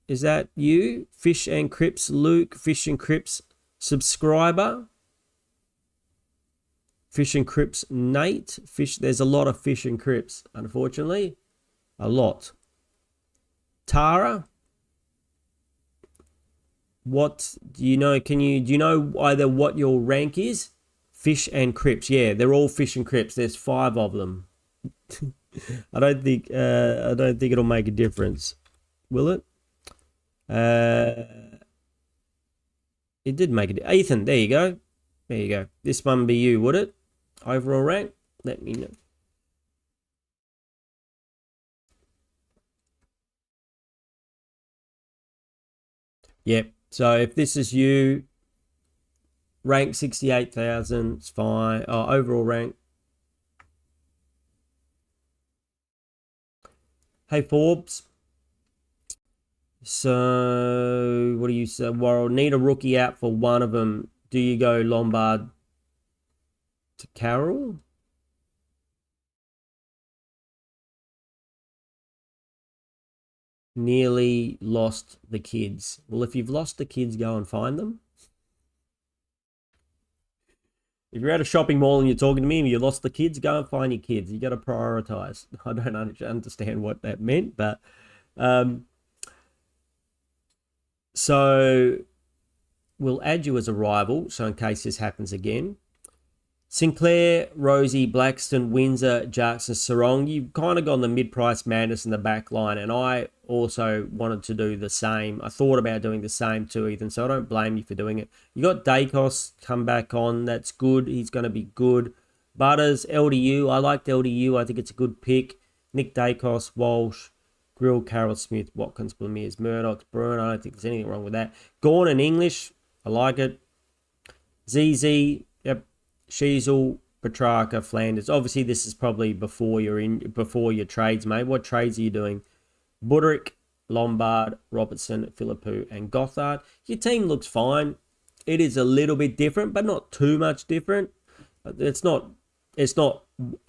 is that you? Fish and Crips Luke, Fish and Crips subscriber, Fish and Crips Nate. There's a lot of Fish and Crips, unfortunately, a lot. Tara, what do you know? Do you know either what your rank is? Fish and Crips, yeah, they're all Fish and Crips. There's 5 of them. I don't think it'll make a difference, will it? It did make it. Ethan, there you go. There you go. This one be you, would it? Overall rank? Let me know. Yep. So if this is you, rank 68,000, it's fine. Oh, overall rank. Hey, Forbes. So, what do you say? Well, need a rookie out for one of them. Do you go Lombard to Carroll? Nearly lost the kids. Well, if you've lost the kids, go and find them. If you're at a shopping mall and you're talking to me and you lost the kids, go and find your kids. You got to prioritize. I don't understand what that meant, but so we'll add you as a rival. So in case this happens again, Sinclair, Rosie, Blackstone, Windsor, Jackson, Sarong. You've kind of gone the mid-price madness in the back line, and I also wanted to do the same. I thought about doing the same too, Ethan, so I don't blame you for doing it. You got Dacos come back on. That's good. He's going to be good. Butters, LDU. I liked LDU. I think it's a good pick. Nick Dacos, Walsh, Grill, Carroll Smith, Watkins, Blamiers, Murdoch, Bruin. I don't think there's anything wrong with that. Gorn and English. I like it. ZZ. Yep. Sheasel, Petrarca, Flanders. Obviously, this is probably before your trades, mate. What trades are you doing? Budrick, Lombard, Robertson, Philippou, and Gothard. Your team looks fine. It is a little bit different, but not too much different. It's not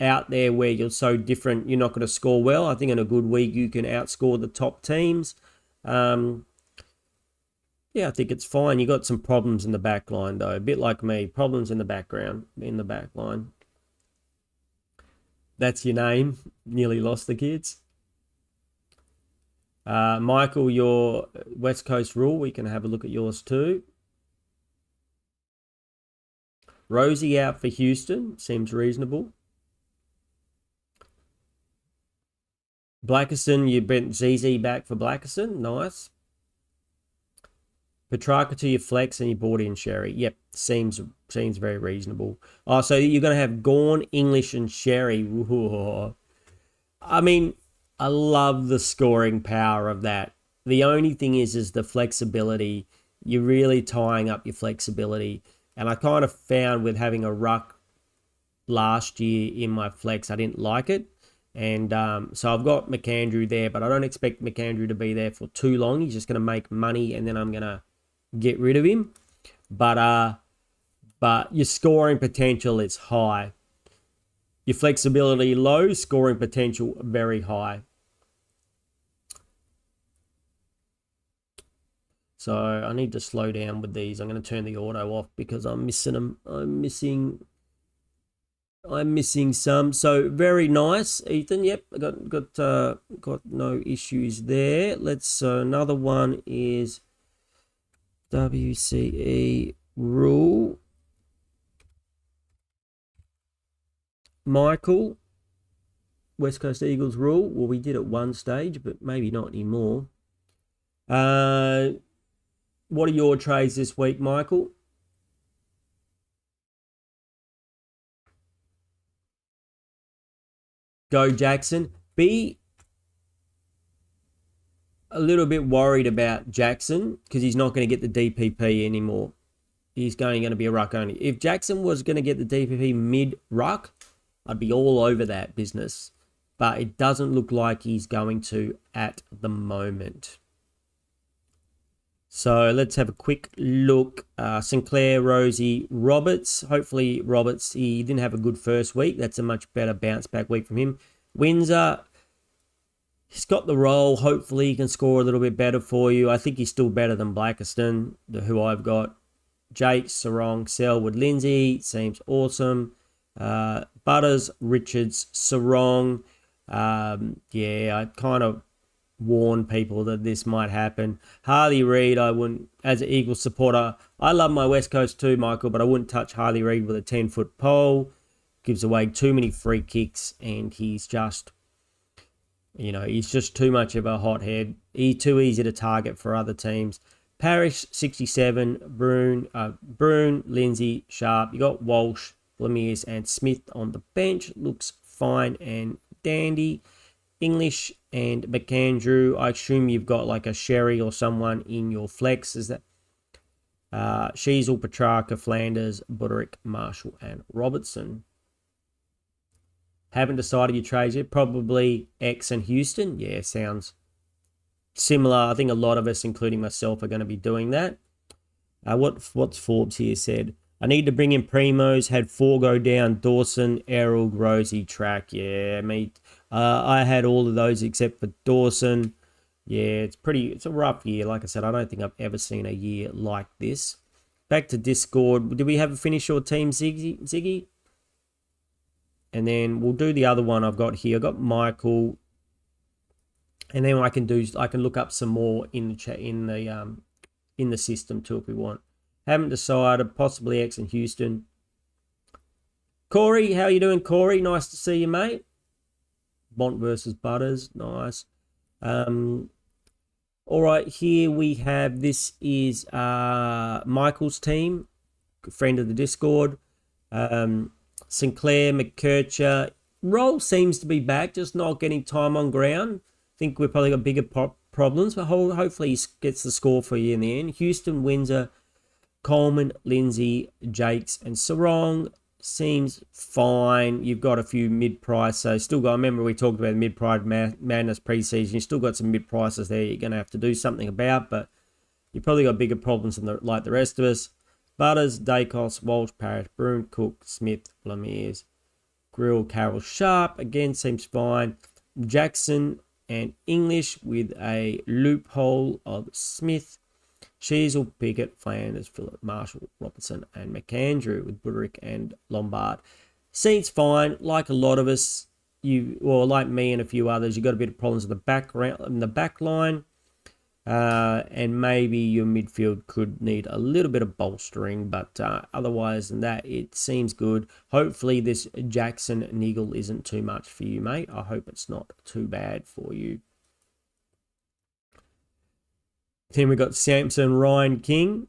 out there where you're so different you're not going to score well. I think in a good week you can outscore the top teams. Yeah, I think it's fine. You got some problems in the back line, though. A bit like me. Problems in the background, in the back line. That's your name. Nearly lost the kids. Michael, your West Coast rule. We can have a look at yours too. Rosie out for Houston. Seems reasonable. Blackerson, you bent ZZ back for Blackerson. Nice. Petrarca to your flex and you bought in Sherry. Yep, seems very reasonable. Oh, so you're going to have Gorn, English, and Sherry. Whoa. I mean, I love the scoring power of that. The only thing is the flexibility. You're really tying up your flexibility. And I kind of found with having a ruck last year in my flex, I didn't like it. And so I've got McAndrew there, but I don't expect McAndrew to be there for too long. He's just going to make money and then I'm going to get rid of him. But your scoring potential is high. Your flexibility low, scoring potential very high. So I need to slow down with these. I'm going to turn the auto off because I'm missing them. I'm missing some. So very nice, Ethan. Yep, I got no issues there. Let's another one is WCE rule. Michael, West Coast Eagles rule. Well, we did at one stage, but maybe not anymore. What are your trades this week, Michael? Go Jackson. Be a little bit worried about Jackson because he's not going to get the DPP anymore. He's going to be a ruck only. If Jackson was going to get the DPP mid-ruck, I'd be all over that business. But it doesn't look like he's going to at the moment. So let's have a quick look. Sinclair, Rosie, Roberts. Hopefully Roberts, he didn't have a good first week. That's a much better bounce back week from him. Windsor, he's got the role. Hopefully he can score a little bit better for you. I think he's still better than Blackiston, who I've got. Jake, Sarong, Selwood, Lindsay. Seems awesome. Butters, Richards, Sarong. Yeah, I kind of warn people that this might happen. Harley Reid, I wouldn't, as an Eagles supporter, I love my West Coast too, Michael, but I wouldn't touch Harley Reid with a 10-foot pole. Gives away too many free kicks, and he's just, he's just too much of a hothead. He's too easy to target for other teams. Parrish, 67. Broon, Lindsay, Sharp. You got Walsh, Lemieux, and Smith on the bench. Looks fine and dandy. English and McAndrew. I assume you've got like a Sherry or someone in your flex. Is that Sheasel, Petrarca, Flanders, Buderick, Marshall, and Robertson? Haven't decided your trades yet. Probably X and Houston. Yeah, sounds similar. I think a lot of us, including myself, are going to be doing that. What's Forbes here said? I need to bring in Primos. Had 4 go down. Dawson, Errol, Rosie, Track. Yeah, I had all of those except for Dawson. Yeah, it's a rough year. Like I said, I don't think I've ever seen a year like this. Back to Discord. Did we have a finish your team, Ziggy? And then we'll do the other one I've got here. I've got Michael. And then I can look up some more in the chat in the system too if we want. Haven't decided. Possibly X in Houston. Corey, how you doing, Corey? Nice to see you, mate. Bont versus Butters. Nice. All right, here we have, this is Michael's team, friend of the Discord. Sinclair, McKercher. Roll seems to be back, just not getting time on ground. I think we've probably got bigger problems, but hopefully he gets the score for you in the end. Houston, Windsor, Coleman, Lindsay, Jakes, and Sarong. Seems fine. You've got a few mid-price, so still got, I remember we talked about mid-price madness pre-season. You've still got some mid-prices there you're going to have to do something about, but you've probably got bigger problems than like the rest of us. Butters, Dacos, Walsh, Parrish, Broom, Cook, Smith, Lemieux, Grill, Carroll, Sharp. Again, seems fine. Jackson and English with a loophole of Smith. Sheasel, Pickett, Flanders, Phillip, Marshall, Robertson, and McAndrew with Buderick and Lombard. Seems fine. Like a lot of us, like me and a few others, you've got a bit of problems in the back line. And maybe your midfield could need a little bit of bolstering, but otherwise than that, it seems good. Hopefully this Jackson niggle isn't too much for you, mate. I hope it's not too bad for you. Then we got Samson, Ryan King.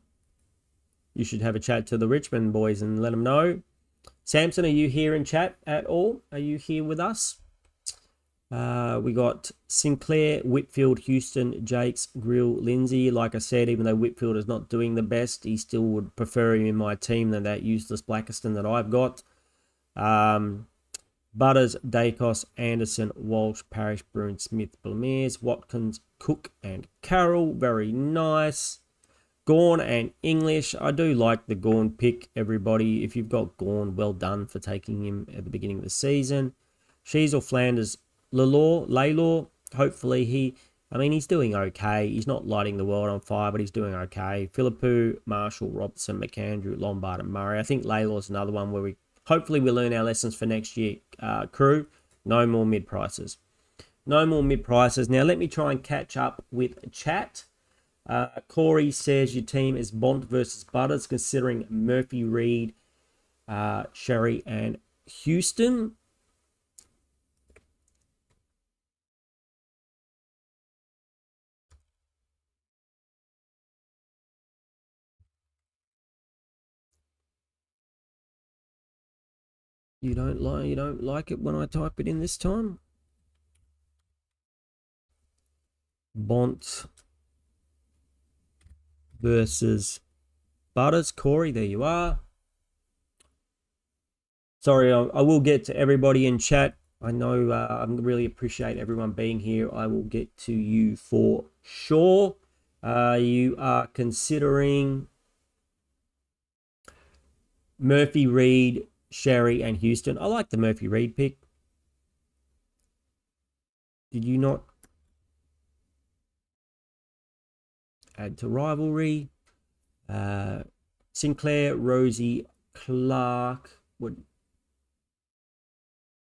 You should have a chat to the Richmond boys and let them know. Samson, are you here in chat at all? Are you here with us? We got Sinclair, Whitfield, Houston, Jakes, Grill, Lindsay. Like I said, even though Whitfield is not doing the best, he still would prefer him in my team than that useless Blackiston that I've got. Butters, Dacos, Anderson, Walsh, Parrish, Bruin, Smith, Blemires, Watkins, Cook, and Carroll. Very nice. Gawn and English. I do like the Gawn pick, everybody. If you've got Gawn, well done for taking him at the beginning of the season. Sheasel, Flanders, Laylor. Hopefully he's doing okay. He's not lighting the world on fire, but he's doing okay. Philippou, Marshall, Robertson, McAndrew, Lombard, and Murray. I think Laylor's another one where hopefully we learn our lessons for next year. Crew, no more mid-prices. No more mid-prices. Now let me try and catch up with chat. Corey says your team is Bont versus Butters, considering Murphy, Reed, Sherry, and Houston. You don't like it when I type it in this time? Bont versus Butters. Corey, there you are. Sorry, I will get to everybody in chat. I know I really appreciate everyone being here. I will get to you for sure. You are considering Murphy, Reed, Sherry, and Houston. I like the Murphy Reed pick. Did you not add to rivalry? Sinclair, Rosie, Clark,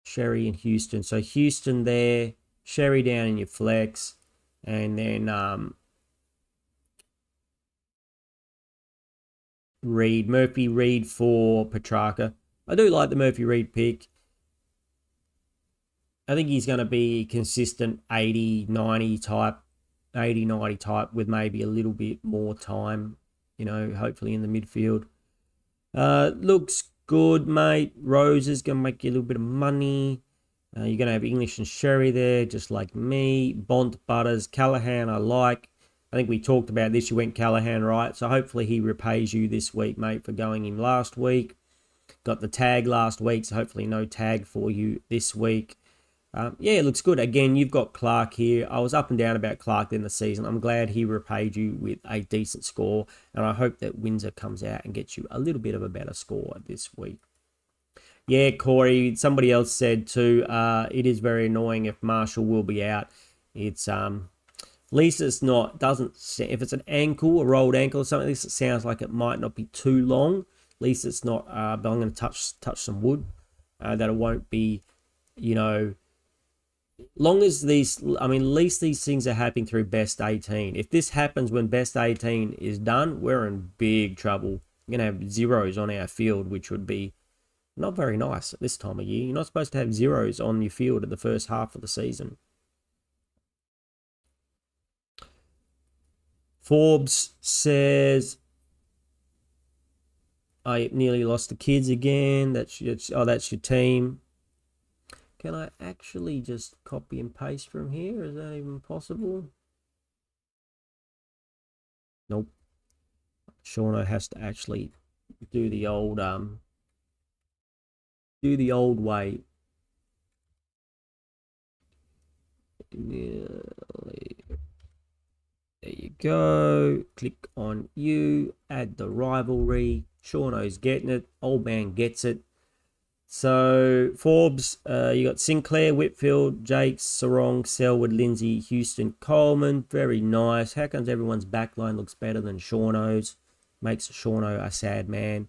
Sherry, and Houston. So Houston there, Sherry down in your flex, and then Reed, Murphy Reed for Petrarca. I do like the Murphy Reed pick. I think he's going to be consistent 80, 90 type 80, 90 type with maybe a little bit more time, hopefully in the midfield. Looks good, mate. Rose is going to make you a little bit of money. You're going to have English and Sherry there, just like me. Bont, Butters, Callahan, I like. I think we talked about this. You went Callahan, right? So hopefully he repays you this week, mate, for going in last week. Got the tag last week, so hopefully no tag for you this week. Yeah, it looks good. Again, you've got Clark here. I was up and down about Clark in the season. I'm glad he repaid you with a decent score, and I hope that Windsor comes out and gets you a little bit of a better score this week. Yeah, Corey, somebody else said too, it is very annoying if Marshall will be out. It's at least it's not, if it's an ankle, a rolled ankle or something, at least it sounds like it might not be too long. At least it's not, but I'm going to touch some wood, that it won't be, long as at least these things are happening through best 18. If this happens when best 18 is done, we're in big trouble. We're going to have zeros on our field, which would be not very nice at this time of year. You're not supposed to have zeros on your field at the first half of the season. Forbes says, I nearly lost the kids again. That's your team. Can I actually just copy and paste from here? Is that even possible? Nope. Seano has to actually do the old way. There you go. Click on you. Add the rivalry. Seano's getting it. Old man gets it. So, Forbes, you got Sinclair, Whitfield, Jakes, Sarong, Selwood, Lindsay, Houston, Coleman. Very nice. How comes everyone's backline looks better than Seano's? Makes Seano a sad man.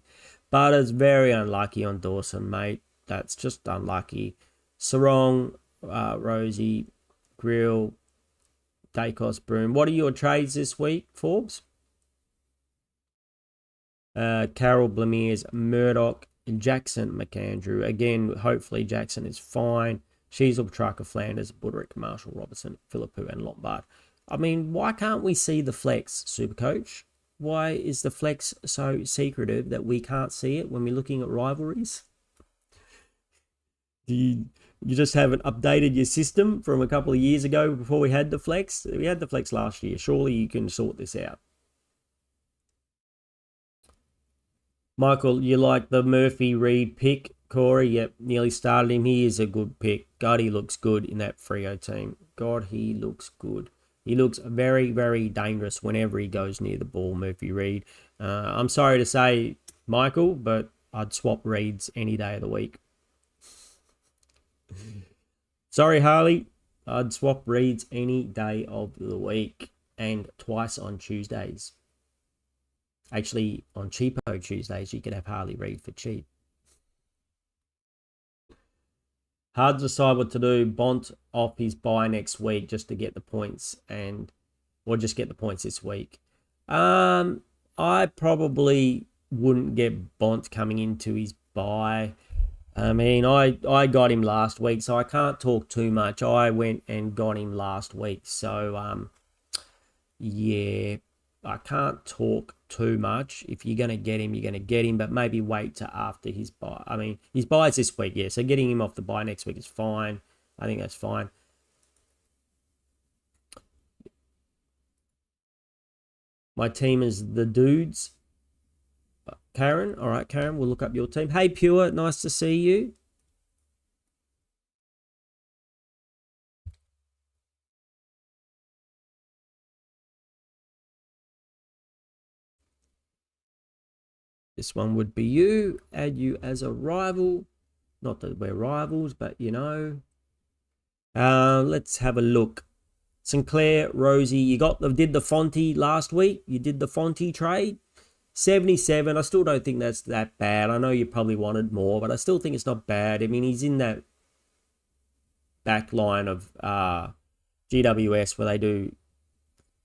Butters, very unlucky on Dawson, mate. That's just unlucky. Sarong, Rosie, Grill, Dacos, Broom. What are your trades this week, Forbes? Carol, Blamiers, Murdoch, Jackson, McAndrew. Again, hopefully Jackson is fine. Sheasel, Petrarca, Flanders, Buderick, Marshall, Robertson, Philippou, and Lombard. I mean, why can't we see the flex, Supercoach? Why is the flex so secretive that we can't see it when we're looking at rivalries? Do you just haven't updated your system from a couple of years ago before we had the flex? We had the flex last year. Surely you can sort this out. Michael, you like the Murphy Reed pick? Corey, yep, nearly started him. He is a good pick. God, he looks good in that Freo team. God, he looks good. He looks very, very dangerous whenever he goes near the ball, Murphy Reed. I'm sorry to say, Michael, but I'd swap Reeds any day of the week. Sorry, Harley. I'd swap Reeds any day of the week and twice on Tuesdays. Actually, on cheapo Tuesdays, you could have Harley Reid for cheap. Hard to decide what to do. Bont off his bye next week just to get the points, or just get the points this week. I probably wouldn't get Bont coming into his bye. I mean, I got him last week, so I can't talk too much. I went and got him last week, so yeah, I can't talk too much. If you're going to get him, you're going to get him, but maybe wait till after his bye. I mean, his bye is this week, yeah, so getting him off the bye next week is fine. I think that's fine. My team is the Dudes. Karen, all right, Karen, we'll look up your team. Hey, Pure, nice to see you. This one would be you. Add you as a rival. Not that we're rivals, but you know. Let's have a look. Sinclair, Rosie, you did the Fonty last week. You did the Fonty trade. 77. I still don't think that's that bad. I know you probably wanted more, but I still think it's not bad. I mean, he's in that back line of GWS where they do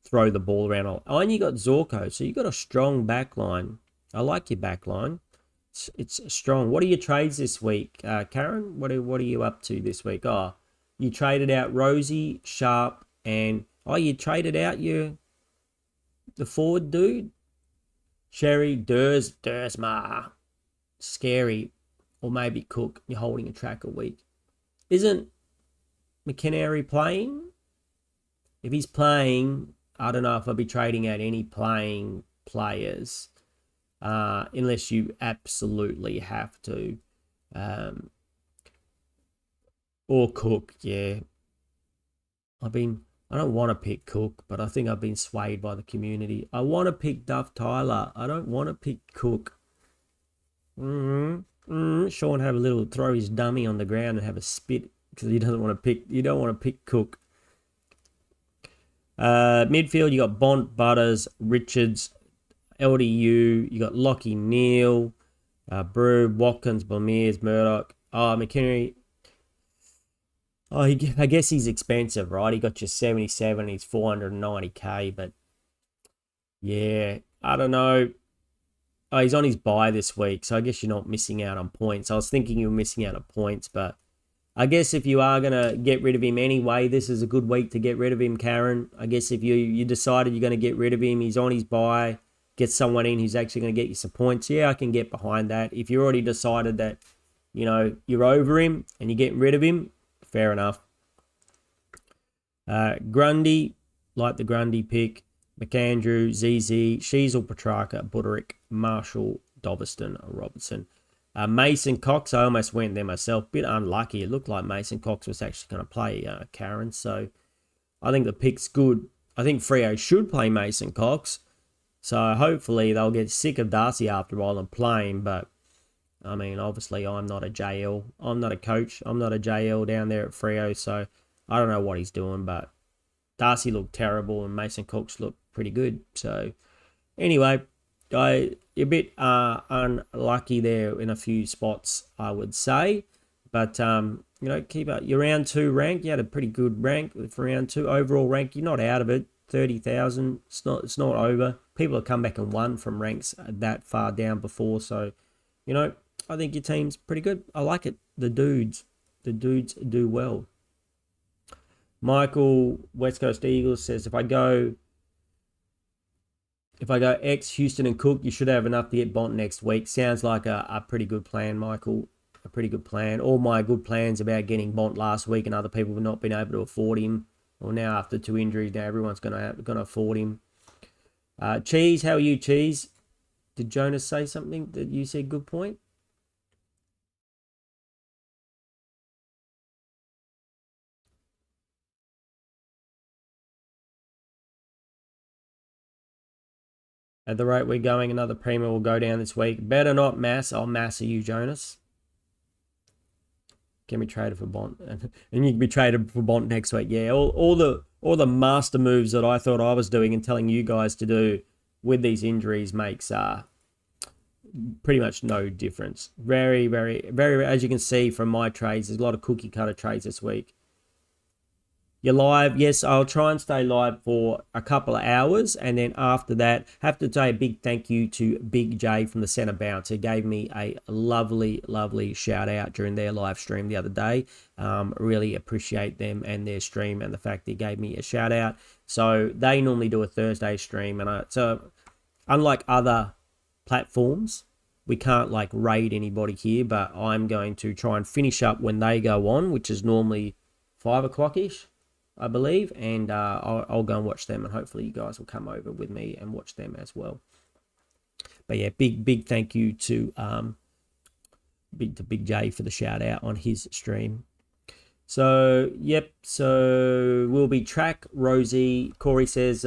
throw the ball around. Oh, and you got Zorko, so you got a strong back line. I like your back line. It's strong. What are your trades this week, Karen? What are you up to this week? Oh, you traded out Rosie, Sharp, and Oh, you traded out the forward dude? Sherry, Dersma. Scary. Or maybe Cook. You're holding a track a week. Isn't McInerney playing? If he's playing, I don't know if I'll be trading out any playing players, unless you absolutely have to. Or Cook, yeah. I don't want to pick Cook, but I think I've been swayed by the community. I want to pick Duff Tyler. I don't want to pick Cook. Sean have a little, throw his dummy on the ground and have a spit because he doesn't want to pick. You don't want to pick Cook. Midfield, you got Bont, Butters, Richards, LDU. You got Lockie Neal, Brew, Watkins, Bamiers, Murdoch. Oh, McInerney. Oh, I guess he's expensive, right? He got you 77. He's 490k, but yeah, I don't know. Oh, he's on his bye this week, so I guess you're not missing out on points. I was thinking you were missing out on points, but I guess if you are going to get rid of him anyway, this is a good week to get rid of him, Karen. I guess if you decided you're going to get rid of him, he's on his bye, get someone in who's actually going to get you some points. Yeah, I can get behind that. If you already decided that, you're over him and you're getting rid of him, fair enough. Grundy, like the Grundy pick. McAndrew, ZZ, Sheasel, Petrarca, Buderick, Marshall, Doveston, Robertson. Mason Cox, I almost went there myself. Bit unlucky. It looked like Mason Cox was actually going to play Karen. So I think the pick's good. I think Freo should play Mason Cox. So hopefully they'll get sick of Darcy after a while and play him. But, I mean, obviously I'm not a JL. I'm not a coach. I'm not a JL down there at Freo. So I don't know what he's doing. But Darcy looked terrible and Mason Cox looked pretty good. So anyway, a bit unlucky there in a few spots, I would say. But, keep up your round 2 rank. You had a pretty good rank for round 2. Overall rank, you're not out of it. 30,000. It's not over. People have come back and won from ranks that far down before. So, I think your team's pretty good. I like it. The dudes do well. Michael, West Coast Eagles, says, if I go X, Houston and Cook, you should have enough to get Bont next week. Sounds like a pretty good plan, Michael. A pretty good plan. All my good plans about getting Bont last week and other people have not been able to afford him. Well, now after 2 injuries, now everyone's gonna afford him. Cheese, how are you, Cheese? Did Jonas say something that you said good point? At the rate we're going, another Primo will go down this week. Better not mass. I'll mass you, Jonas. Can be traded for Bont. And you can be traded for Bont next week. Yeah, all the master moves that I thought I was doing and telling you guys to do with these injuries makes pretty much no difference. Very, very, very, as you can see from my trades, there's a lot of cookie cutter trades this week. You're live. Yes, I'll try and stay live for a couple of hours. And then after that, have to say a big thank you to Big J from the Centre Bounce, who gave me a lovely, lovely shout out during their live stream the other day. Really appreciate them and their stream and the fact they gave me a shout out. So they normally do a Thursday stream. And so unlike other platforms, we can't like raid anybody here, but I'm going to try and finish up when they go on, which is normally 5 o'clock-ish. I believe, and I'll go and watch them, and hopefully you guys will come over with me and watch them as well. But yeah, big thank you to Big J for the shout out on his stream. So yep, so we'll be Track Rosie. Corey says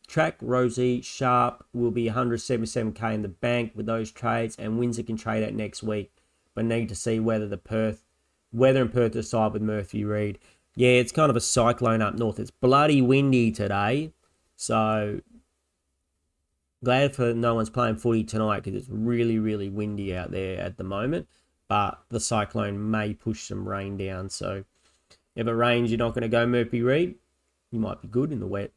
Track Rosie Sharp will be 177k in the bank with those trades, and Windsor can trade out next week, but need to see whether in Perth decide with Murphy Reid. Yeah, it's kind of a cyclone up north. It's bloody windy today. So, glad for no one's playing footy tonight because it's really, really windy out there at the moment. But the cyclone may push some rain down. So, if it rains, you're not going to go Murphy Reid. You might be good in the wet.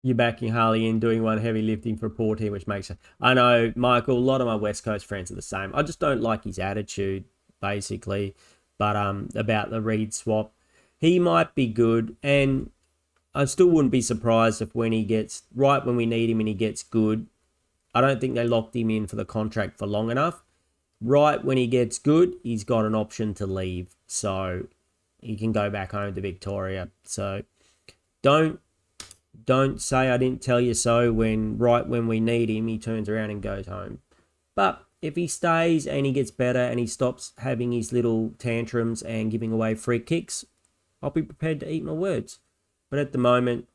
You're backing Harley in doing one heavy lifting for a poor team, which makes sense. I know, Michael, a lot of my West Coast friends are the same. I just don't like his attitude, basically. But about the Reid swap, he might be good, and I still wouldn't be surprised if when he gets right when we need him and he gets good. I don't think they locked him in for the contract for long enough. Right when he gets good, he's got an option to leave, so he can go back home to Victoria. So don't say I didn't tell you so when right when we need him, he turns around and goes home. But if he stays and he gets better and he stops having his little tantrums and giving away free kicks, I'll be prepared to eat my words. But at the moment,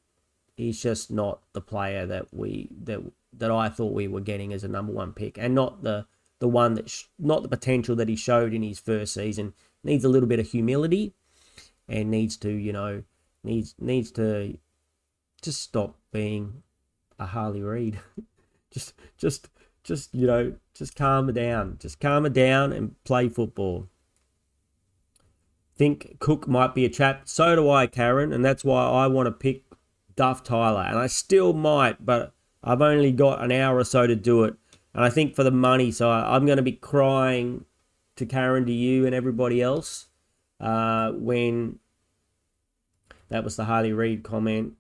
he's just not the player that I thought we were getting as a number one pick, and not the one not the potential that he showed in his first season. Needs a little bit of humility, and needs to needs to just stop being a Harley Reid. just calm it down. Just calm it down and play football. Think Cook might be a trap. So do I, Karen, and that's why I want to pick Duff Tyler, and I still might, but I've only got an hour or so to do it, and I think for the money, so I'm going to be crying to Karen, to you, and everybody else when that was the Harley Reid comment,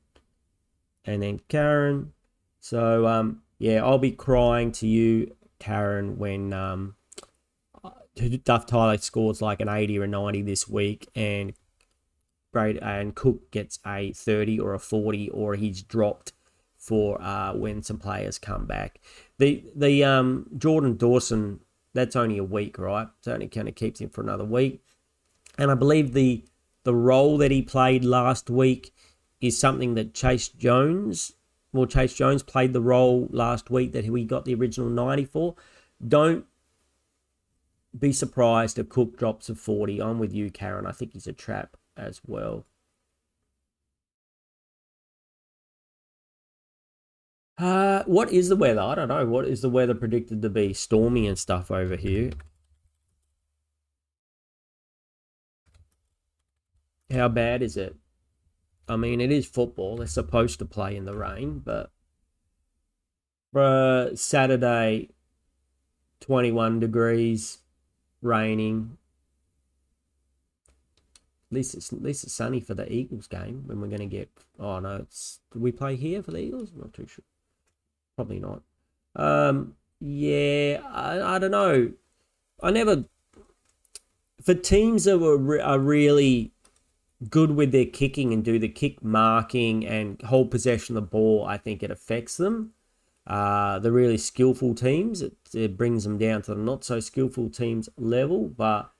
and then Karen. So yeah, I'll be crying to you, Karen, when Duff Tyler scores like an 80 or a 90 this week, and Cook gets a 30 or a 40, or he's dropped for when some players come back. The Jordan Dawson, that's only a week, right? It only kind of keeps him for another week. And I believe the role that he played last week is something that Chase Jones played the role last week that we got the original 90 for. Don't be surprised if Cook drops a 40. I'm with you, Karen. I think he's a trap as well. What is the weather? I don't know. What is the weather predicted to be? Stormy and stuff over here. How bad is it? I mean, it is football. They're supposed to play in the rain, but Saturday, 21 degrees, raining. At least it's sunny for the Eagles game when we're going to get... Oh, no. Do we play here for the Eagles? I'm not too sure. Probably not. Yeah, I don't know. For teams that are really good with their kicking and do the kick marking and hold possession of the ball, I think it affects them. The really skillful teams, it brings them down to the not so skillful teams level, but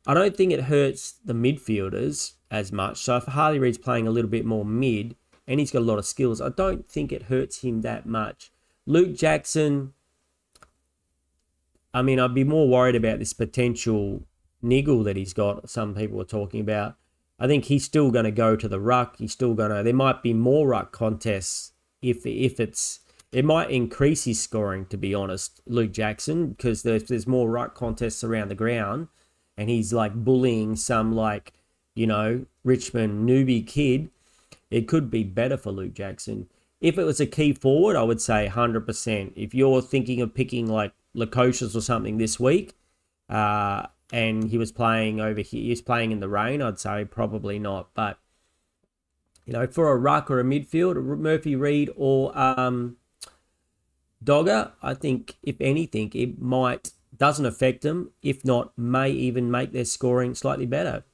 I don't think it hurts the midfielders as much. So if Harley Reid's playing a little bit more mid and he's got a lot of skills, I don't think it hurts him that much. Luke Jackson, I mean, I'd be more worried about this potential niggle that he's got, some people are talking about. I think he's still going to go to the ruck. There might be more ruck contests if it might increase his scoring, to be honest, Luke Jackson, because there's more ruck contests around the ground, and he's like bullying some Richmond newbie kid. It could be better for Luke Jackson. If it was a key forward, I would say 100%. If you're thinking of picking like Lukosius or something this week, and he was playing over here, he was playing in the rain, I'd say probably not. But, for a ruck or a midfield, Murphy Reid or Dogger, I think, if anything, it doesn't affect them. If not, may even make their scoring slightly better.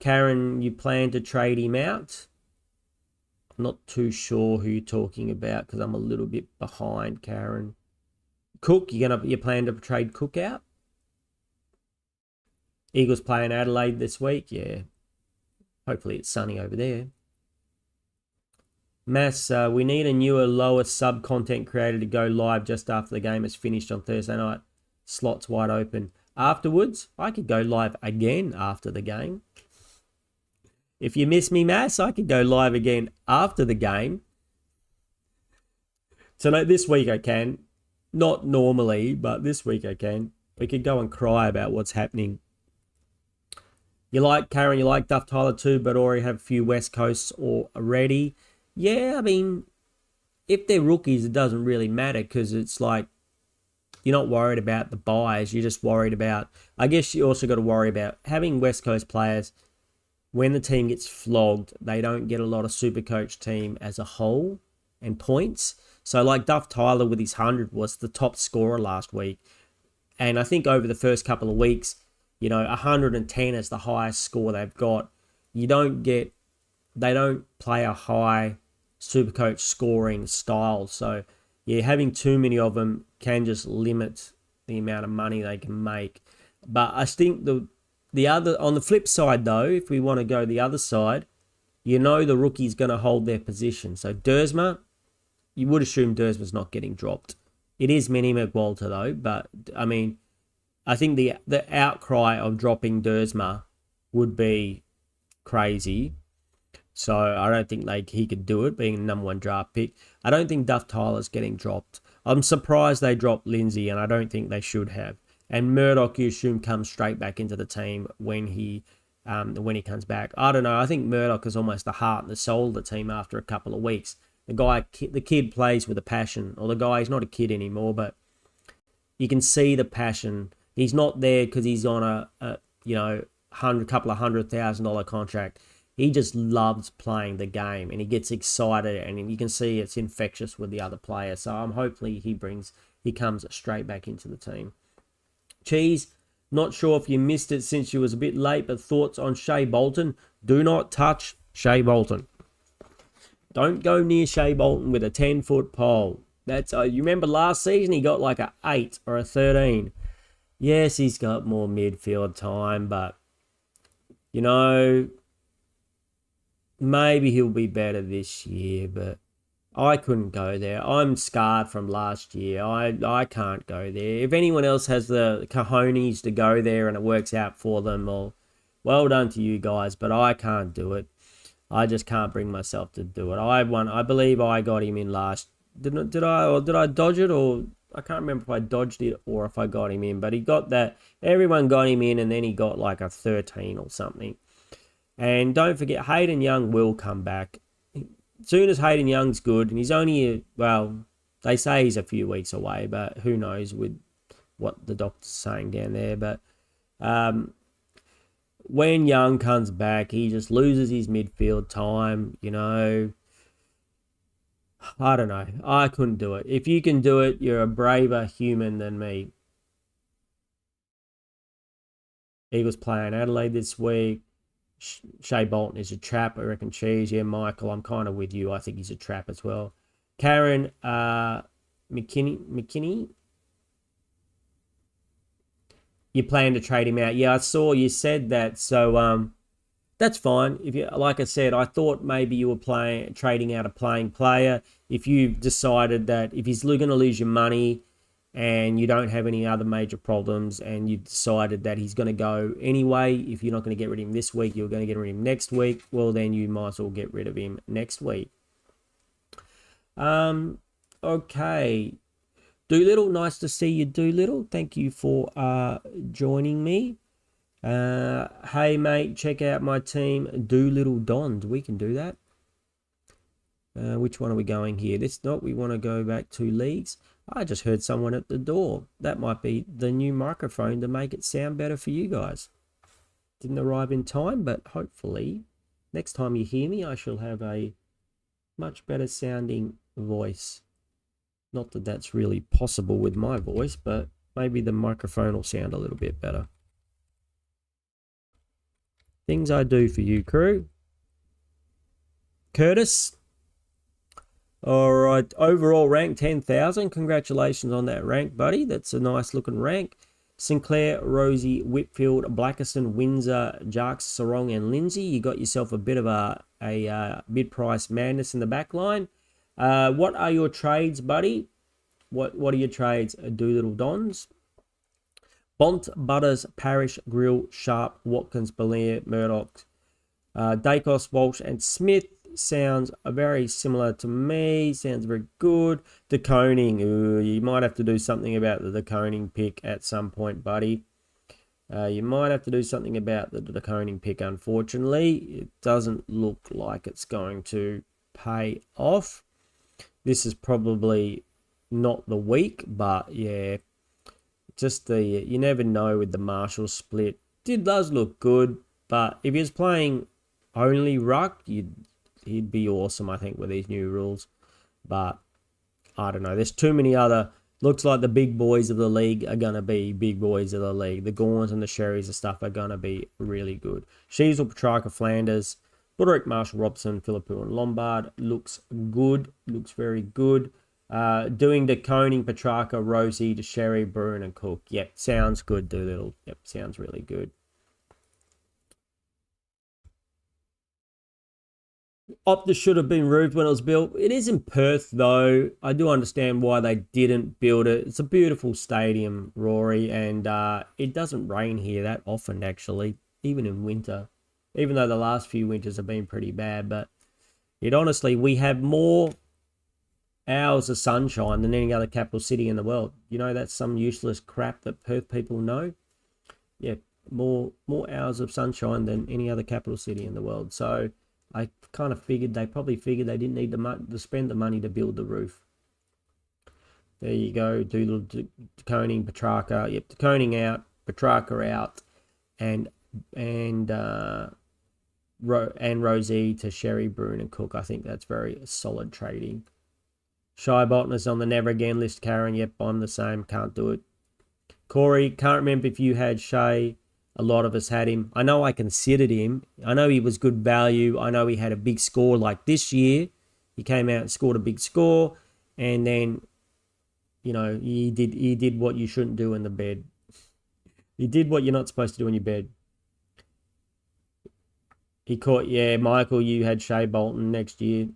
Karen, you plan to trade him out? I'm not too sure who you're talking about because I'm a little bit behind, Karen. Cook, you plan to trade Cook out? Eagles playing Adelaide this week, yeah. Hopefully it's sunny over there. Mass, we need a newer, lower sub content creator to go live just after the game is finished on Thursday night. Slots wide open. Afterwards, I could go live again after the game. If you miss me, Mass, I could go live again after the game. So no, this week I can. Not normally, but this week I can. We could go and cry about what's happening. Karen, you like Duff Tyler too, but already have a few West Coasts already. Yeah, I mean, if they're rookies, it doesn't really matter because it's like you're not worried about the buys. You're just worried about, I guess you also got to worry about having West Coast players when the team gets flogged, they don't get a lot of Supercoach team as a whole and points. So like Duff Tyler with his 100 was the top scorer last week. And I think over the first couple of weeks, 110 is the highest score they've got. They don't play a high Supercoach scoring style. So yeah, having too many of them can just limit the amount of money they can make. But I think the other, on the flip side though, if we want to go the other side, the rookie's going to hold their position. So Dersma, you would assume Dersma's not getting dropped. It is Manny McWalter though, but I mean, I think the outcry of dropping Dersma would be crazy. So I don't think he could do it, being the number 1 draft pick. I don't think Duff Tyler's getting dropped. I'm surprised they dropped Lindsay, and I don't think they should have. And Murdoch, you assume, comes straight back into the team when he comes back. I don't know. I think Murdoch is almost the heart and the soul of the team after a couple of weeks. The kid plays with a passion, or he's not a kid anymore, but you can see the passion. He's not there because he's on a couple of $100,000 contract. He just loves playing the game, and he gets excited, and you can see it's infectious with the other players. So hopefully he comes straight back into the team. Cheese, not sure if you missed it since you was a bit late, but thoughts on Shea Bolton? Do not touch Shea Bolton. Don't go near Shea Bolton with a 10-foot pole. You remember last season he got like a 8 or a 13. Yes, he's got more midfield time, but maybe he'll be better this year, but I couldn't go there. I'm scarred from last year. I can't go there. If anyone else has the cojones to go there and it works out for them, well done to you guys, but I can't do it. I just can't bring myself to do it. I believe I got him in last. Did I dodge it, or I can't remember if I dodged it or if I got him in, but he got that. Everyone got him in, and then he got like a 13 or something. And don't forget, Hayden Young will come back. As soon as Hayden Young's good, and he's only, they say he's a few weeks away, but who knows with what the doctor's saying down there. But when Young comes back, he just loses his midfield time, I don't know. I couldn't do it. If you can do it, you're a braver human than me. Eagles playing Adelaide this week. Shea Bolton is a trap, I reckon. Cheese, yeah, Michael, I'm kind of with you. I think he's a trap as well. Karen McKinney, you plan to trade him out? Yeah, I saw you said that, so that's fine. If you, like I said, I thought maybe you were trading out a playing player. If you've decided that if he's going to lose your money and you don't have any other major problems, and you've decided that he's going to go anyway, if you're not going to get rid of him this week, you're going to get rid of him next week, well, then you might as well get rid of him next week. Okay. Doolittle, nice to see you, Doolittle. Thank you for joining me. Hey, mate, check out my team, Doolittle Dons. We can do that. Which one are we going here? We want to go back to leagues. I just heard someone at the door. That might be the new microphone to make it sound better for you guys. Didn't arrive in time, but hopefully next time you hear me, I shall have a much better sounding voice. Not that that's really possible with my voice, but maybe the microphone will sound a little bit better. Things I do for you, crew. Curtis. All right, overall rank 10,000. Congratulations on that rank, buddy. That's a nice looking rank. Sinclair, Rosie, Whitfield, Blackerson, Windsor, Jarks, Sarong, and Lindsay. You got yourself a bit of a mid-price madness in the back line. What are your trades, buddy? What are your trades? Doolittle Dons. Bont, Butters, Parrish, Grill, Sharp, Watkins, Belair, Murdoch, Dacos, Walsh, and Smith. Sounds very similar to me. Sounds very good. De Koning. You might have to do something about the De Koning pick at some point, buddy. You might have to do something about the De Koning pick, unfortunately. It doesn't look like it's going to pay off. This is probably not the week, but yeah. Just you never know with the Marshall split. It does look good, but if he was playing only ruck, he'd be awesome, I think, with these new rules. But I don't know. There's too many other. Looks like the big boys of the league are going to be big boys of the league. The Gorns and the Sherrys and stuff are going to be really good. Sheasel, Petrarca, Flanders, Broderick, Marshall, Robson, Philippou and Lombard. Looks good. Looks very good. Doing the Coning, Petrarca, Rosie, to Sherry, Bruin and Cook. Yep, sounds good, Doolittle. Yep, sounds really good. Optus should have been roofed when it was built. It is in Perth, though. I do understand why they didn't build it. It's a beautiful stadium, Rory, and it doesn't rain here that often, actually, even in winter. Even though the last few winters have been pretty bad, but honestly, we have more hours of sunshine than any other capital city in the world. You know, that's some useless crap that Perth people know. Yeah, more hours of sunshine than any other capital city in the world. So I kind of figured they didn't need to spend the money to build the roof. There you go, Doodle, Koning, Petrarca. Yep, Koning out, Petrarca out, and Rosie to Sherry, Bruin and Cook. I think that's very solid trading. Shy Bolton is on the never again list, Karen. Yep, I'm the same. Can't do it. Corey, can't remember if you had Shay. A lot of us had him. I know I considered him. I know he was good value. I know he had a big score like this year. He came out and scored a big score. And then, you know, he did what you shouldn't do in the bed. He did what you're not supposed to do in your bed. He caught, yeah, Michael, you had Shay Bolton next year.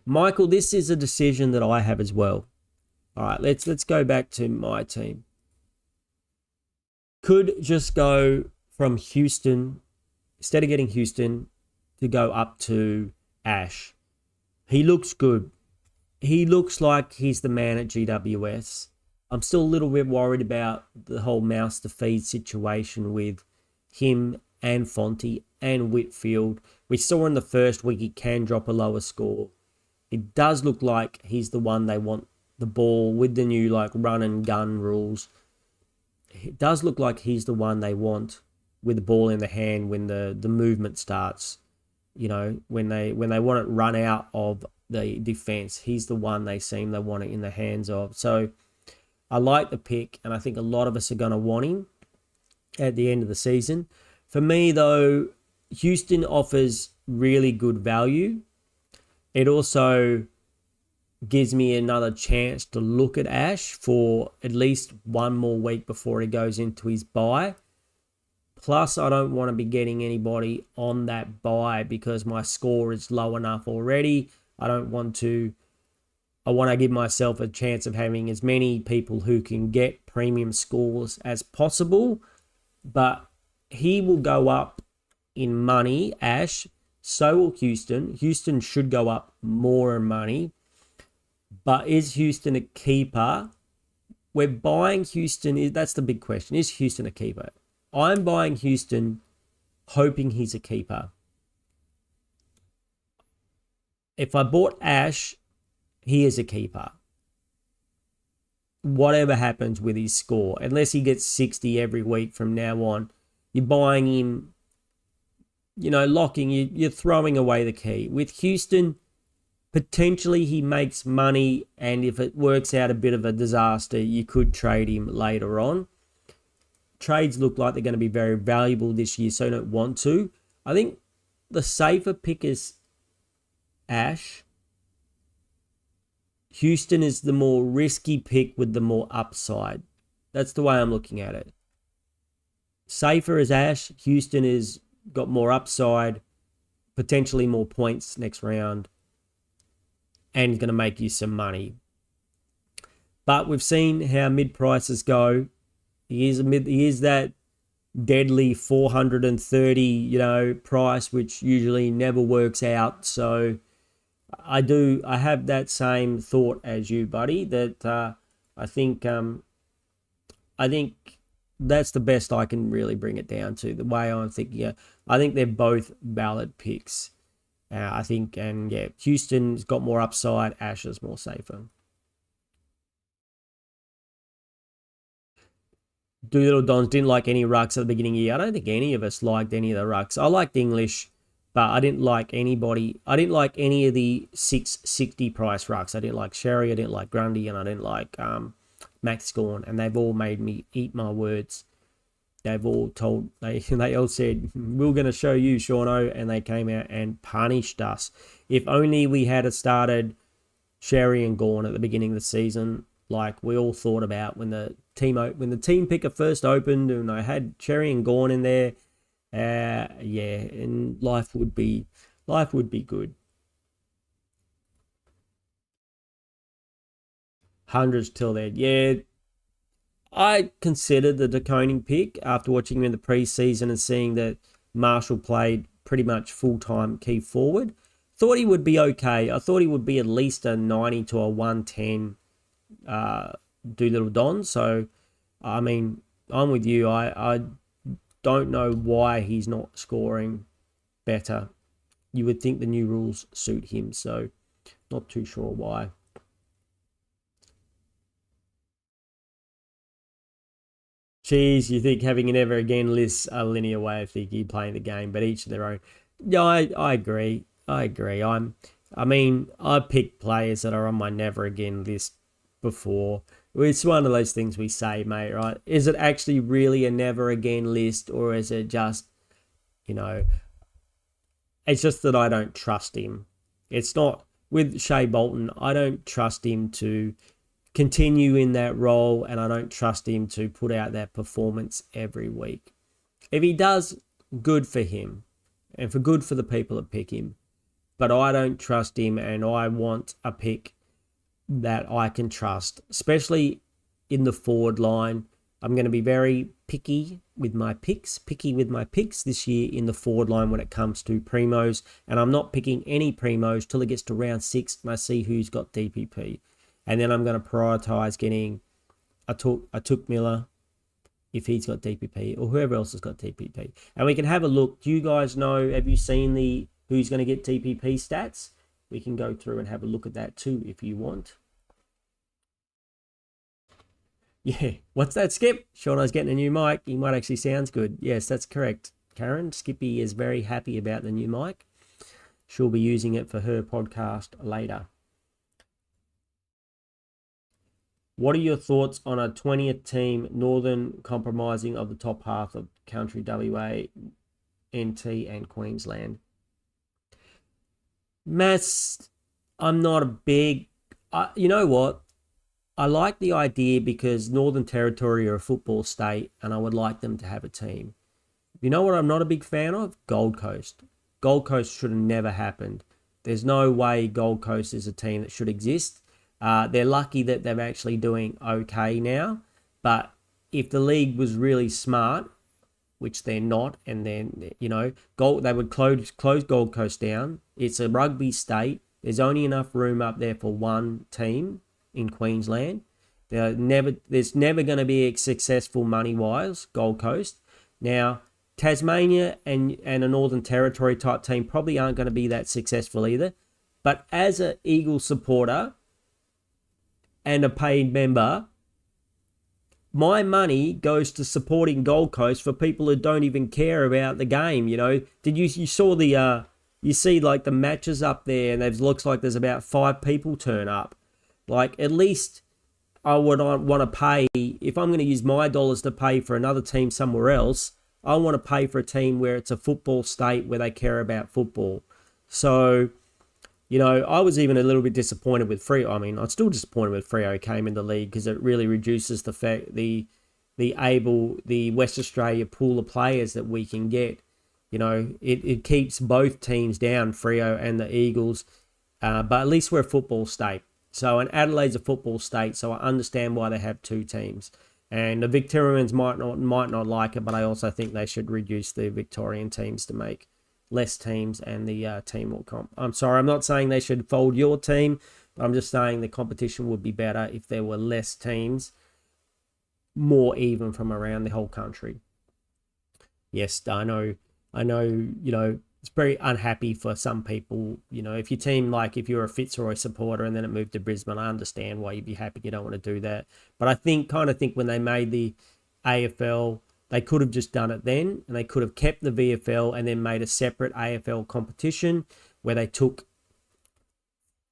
Michael, this is a decision that I have as well. All right, let's go back to my team. Could just go from Houston, instead of getting Houston, to go up to Ash. He looks good. He looks like he's the man at GWS. I'm still a little bit worried about the whole mouse to feed situation with him and Fonte and Whitfield. We saw in the first week he can drop a lower score. It does look like he's the one they want the ball with the new like run and gun rules. It does look like he's the one they want with the ball in the hand when the movement starts. You know, when they want it run out of the defense, he's the one they want it in the hands of. So I like the pick, and I think a lot of us are going to want him at the end of the season. For me, though, Houston offers really good value. It also gives me another chance to look at Ash for at least one more week before he goes into his bye. Plus, I don't want to be getting anybody on that bye because my score is low enough already. I want to give myself a chance of having as many people who can get premium scores as possible. But he will go up in money, Ash. So will Houston. Houston should go up more in money. But is Houston a keeper? We're buying Houston. That's the big question. Is Houston a keeper? I'm buying Houston hoping he's a keeper. If I bought Ash, he is a keeper. Whatever happens with his score, unless he gets 60 every week from now on, you're buying him, you know, you're throwing away the key. With Houston, potentially he makes money, and if it works out a bit of a disaster, you could trade him later on. Trades look like they're going to be very valuable this year, so I don't want to. I think the safer pick is Ash. Houston is the more risky pick with the more upside. That's the way I'm looking at it. Safer is Ash. Houston is got more upside, potentially more points next round, and going to make you some money. But we've seen how mid prices go. He is that deadly 430, you know, price, which usually never works out. So I have that same thought as you, buddy, that I think that's the best I can really bring it down to, the way I'm thinking. Yeah, I think they're both valid picks. I think, and yeah, Houston's got more upside, Ash is more safer. Doolittle Dons didn't like any rucks at the beginning of the year. I don't think any of us liked any of the rucks. I liked English, but I didn't like anybody. I didn't like any of the 660 price rucks. I didn't like Sherry, I didn't like Grundy, and I didn't like Max Gorn. And they've all made me eat my words. They've all told, they all said, we're going to show you, Seano, and they came out and punished us. If only we had started Sherry and Gorn at the beginning of the season, like we all thought about when the team picker first opened and I had Sherry and Gorn in there. Yeah, and life would be good. Hundreds till then. Yeah, I considered the DeConing pick after watching him in the preseason and seeing that Marshall played pretty much full-time key forward. Thought he would be okay. I thought he would be at least a 90 to a 110 Doolittle Don. So, I mean, I'm with you. I don't know why he's not scoring better. You would think the new rules suit him, so not too sure why. Geez, you think having an ever again list a linear way of thinking playing the game, but each of their own. Yeah, I agree. I agree. I mean, I picked players that are on my never again list before. It's one of those things we say, mate, right? Is it actually really a never again list, or is it just, you know, it's just that I don't trust him. It's not with Shea Bolton, I don't trust him to continue in that role, and I don't trust him to put out that performance every week. If he does, good for him and for good for the people that pick him. But I don't trust him, and I want a pick that I can trust, especially in the forward line. I'm going to be very picky with my picks this year in the forward line when it comes to primos, and I'm not picking any primos till it gets to round 6 and I see who's got DPP. And then I'm going to prioritize getting a Took Miller if he's got DPP or whoever else has got DPP. And we can have a look. Do you guys know, have you seen the who's going to get DPP stats? We can go through and have a look at that too if you want. Yeah, what's that, Skip? Shauno's getting a new mic. He might actually sounds good. Yes, that's correct. Karen, Skippy is very happy about the new mic. She'll be using it for her podcast later. What are your thoughts on a 20th team Northern compromising of the top half of country WA, NT and Queensland? Mass, I'm not a big... you know what? I like the idea because Northern Territory are a football state and I would like them to have a team. You know what I'm not a big fan of? Gold Coast. Gold Coast should have never happened. There's no way Gold Coast is a team that should exist. They're lucky that they're actually doing okay now. But if the league was really smart, which they're not, and then, you know, they would close Gold Coast down. It's a rugby state. There's only enough room up there for one team in Queensland. There's never going to be a successful money-wise Gold Coast. Now, Tasmania and a Northern Territory type team probably aren't going to be that successful either. But as an Eagles supporter and a paid member, my money goes to supporting Gold Coast for people who don't even care about the game. You know, you saw the you see like the matches up there, and it looks like there's about 5 people turn up. Like, at least I would want to pay, if I'm going to use my dollars to pay for another team somewhere else, I want to pay for a team where it's a football state where they care about football. So, you know, I was even a little bit disappointed with Freo. I mean, I'm still disappointed with Freo came in the league because it really reduces the West Australia pool of players that we can get. You know, it keeps both teams down, Freo and the Eagles, but at least we're a football state. So, and Adelaide's a football state, so I understand why they have 2 teams. And the Victorians might not like it, but I also think they should reduce the Victorian teams to make less teams and the team will comp. I'm sorry, I'm not saying they should fold your team, but I'm just saying the competition would be better if there were less teams, more even from around the whole country. Yes, I know, you know, it's very unhappy for some people. You know, if your team, like if you're a Fitzroy supporter and then it moved to Brisbane, I understand why you'd be happy. You don't want to do that. But I kind of think when they made the AFL. They could have just done it then, and they could have kept the VFL and then made a separate AFL competition where they took,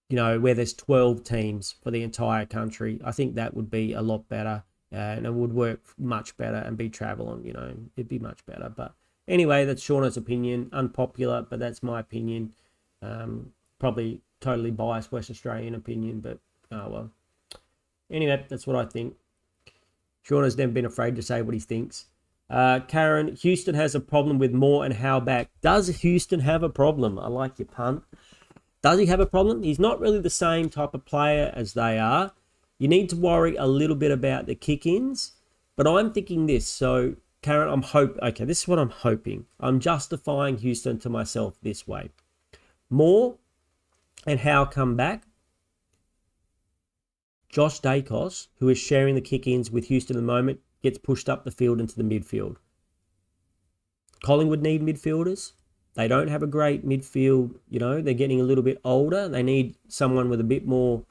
where there's 12 teams for the entire country. I think that would be a lot better, and it would work much better and be traveling, it'd be much better. But anyway, that's Seano's opinion. Unpopular, but that's my opinion. Probably totally biased West Australian opinion, but oh well. Anyway, that's what I think. Seano's never been afraid to say what he thinks. Karen, Houston has a problem with Moore and Howe back. Does Houston have a problem? I like your pun. Does he have a problem? He's not really the same type of player as they are. You need to worry a little bit about the kick-ins. But I'm thinking this. So, Karen, okay, this is what I'm hoping. I'm justifying Houston to myself this way. Moore and Howe come back. Josh Dacos, who is sharing the kick-ins with Houston at the moment, gets pushed up the field into the midfield. Collingwood need midfielders. They don't have a great midfield, they're getting a little bit older. They need someone with a bit more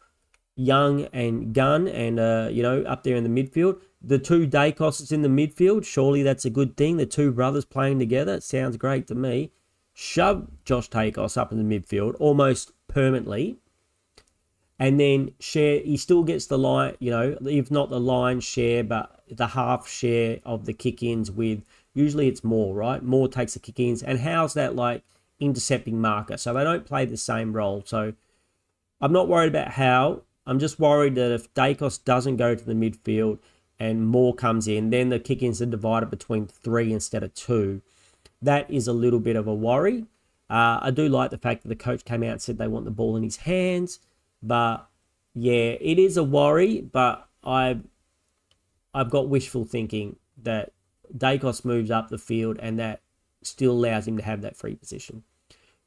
young and gun and, up there in the midfield. The two Dacoses in the midfield, surely that's a good thing. The two brothers playing together, it sounds great to me. Shove Josh Dacos up in the midfield almost permanently. And then he still gets the line, if not the line share, but the half share of the kick-ins with, usually it's Moore, right? Moore takes the kick-ins. And how's that like intercepting marker? So they don't play the same role. So I'm not worried about how. I'm just worried that if Dacos doesn't go to the midfield and Moore comes in, then the kick-ins are divided between 3 instead of 2. That is a little bit of a worry. I do like the fact that the coach came out and said they want the ball in his hands. But yeah, it is a worry, but I've got wishful thinking that Dacos moves up the field and that still allows him to have that free position.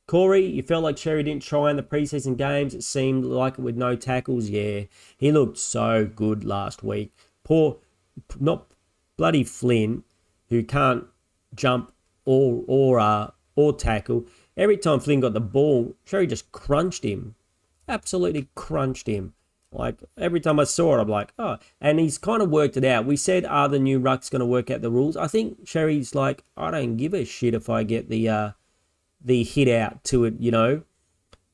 Corey, you felt like Cherry didn't try in the preseason games. It seemed like it with no tackles. Yeah, he looked so good last week. Not bloody Flynn, who can't jump or tackle. Every time Flynn got the ball, Cherry just crunched him. Absolutely crunched him. Like, every time I saw it, I'm like, oh. And he's kind of worked it out. We said, are the new rucks going to work out the rules? I think Cherry's like, I don't give a shit if I get the hit out to it,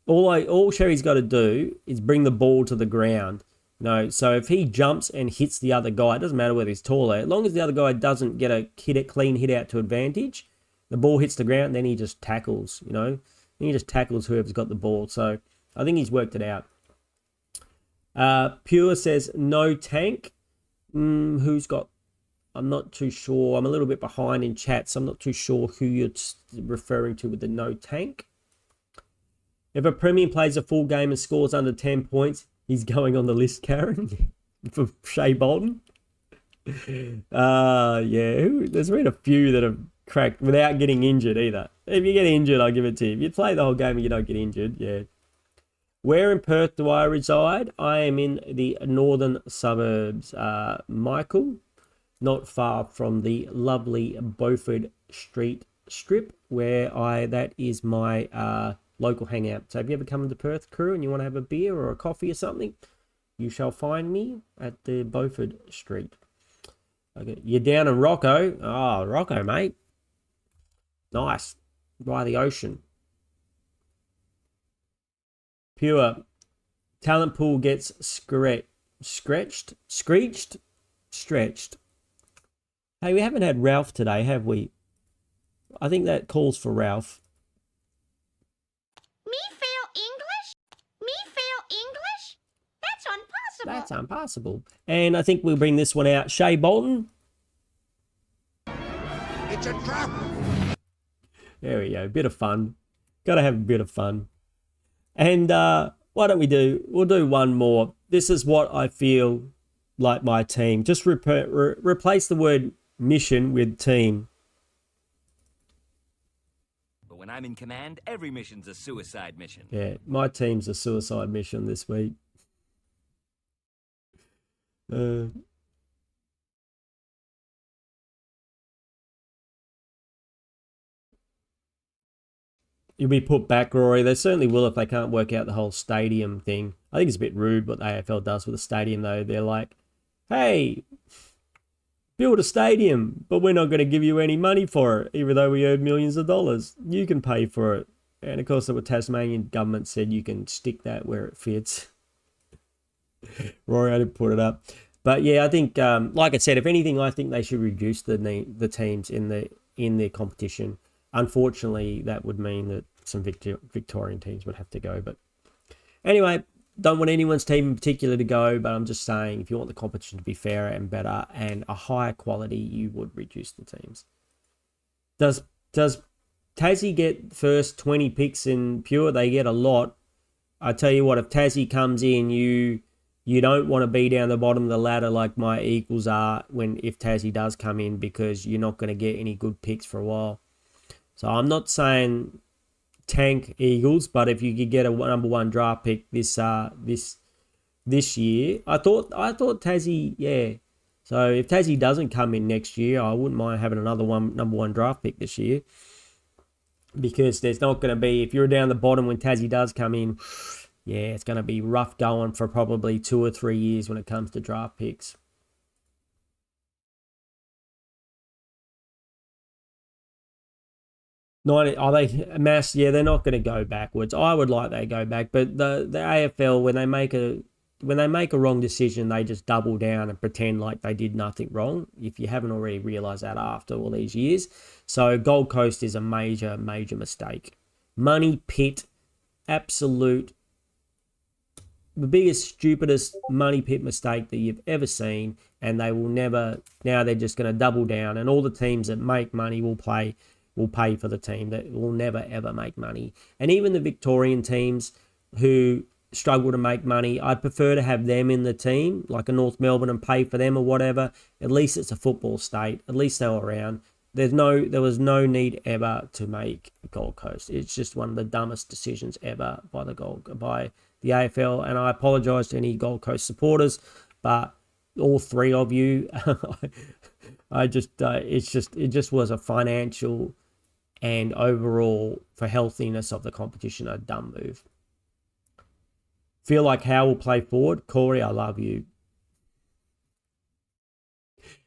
All Cherry's got to do is bring the ball to the ground. So if he jumps and hits the other guy, it doesn't matter whether he's taller. As long as the other guy doesn't get a clean hit out to advantage, the ball hits the ground, then he just tackles, Then he just tackles whoever's got the ball. So I think he's worked it out. Pure says no tank. Who's got? I'm not too sure. I'm a little bit behind in chat, so I'm not too sure who you're referring to with the no tank. If a Premium plays a full game and scores under 10 points, he's going on the list, Karen, for Shea Bolton. Yeah, there's been a few that have cracked without getting injured either. If you get injured, I'll give it to you. If you play the whole game and you don't get injured, yeah. Where in Perth do I reside? I am in the northern suburbs, Michael, not far from the lovely Beaufort Street strip, that is my local hangout. So if you ever come into Perth, crew, and you want to have a beer or a coffee or something, you shall find me at the Beaufort Street. Okay, you're down in Rocco. Oh, Rocco, mate. Nice. By the ocean. Pure. Talent pool gets screeched. Hey, we haven't had Ralph today, have we? I think that calls for Ralph. Me fail English? That's impossible. That's impossible. And I think we'll bring this one out. Shea Bolton. It's a trap. There we go. Bit of fun. Got to have a bit of fun. And why don't we'll do one more. This is what I feel like my team. Just replace the word mission with team. But when I'm in command, every mission's a suicide mission. Yeah, my team's a suicide mission this week. You'll be put back, Rory. They certainly will if they can't work out the whole stadium thing. I think it's a bit rude what the AFL does with the stadium, though. They're like, hey, build a stadium, but we're not going to give you any money for it, even though we earn millions of dollars. You can pay for it. And of course, the Tasmanian government said you can stick that where it fits. Rory, I didn't put it up. But yeah, I think, like I said, if anything, I think they should reduce the teams in the competition. Unfortunately, that would mean that some Victorian teams would have to go. But anyway, don't want anyone's team in particular to go, but I'm just saying if you want the competition to be fairer and better and a higher quality, you would reduce the teams. Does Tassie get first 20 picks in Pure? They get a lot. I tell you what, if Tassie comes in, you don't want to be down the bottom of the ladder like my Eagles are if Tassie does come in, because you're not going to get any good picks for a while. So I'm not saying tank Eagles, but if you could get a number one draft pick this year, I thought Tassie, yeah. So if Tassie doesn't come in next year, I wouldn't mind having another number one draft pick this year, because there's not going to be, if you're down the bottom when Tassie does come in, yeah, it's going to be rough going for probably 2 or 3 years when it comes to draft picks. Are they mass? Yeah, they're not going to go backwards. I would like they go back, but the AFL, when they make a wrong decision, they just double down and pretend like they did nothing wrong. If you haven't already realised that after all these years, so Gold Coast is a major mistake. Money pit, absolute, the biggest, stupidest money pit mistake that you've ever seen, and they will never. Now they're just going to double down, and all the teams that make money will pay for the team that will never ever make money. And even the Victorian teams who struggle to make money, I'd prefer to have them in the team, like a North Melbourne, and pay for them or whatever. At least it's a football state. At least they're around. There was no need ever to make Gold Coast. It's just one of the dumbest decisions ever by the AFL. And I apologise to any Gold Coast supporters, but all three of you, it just was a financial and overall for healthiness of the competition, a dumb move. Feel like Howe will play forward. Corey, I love you.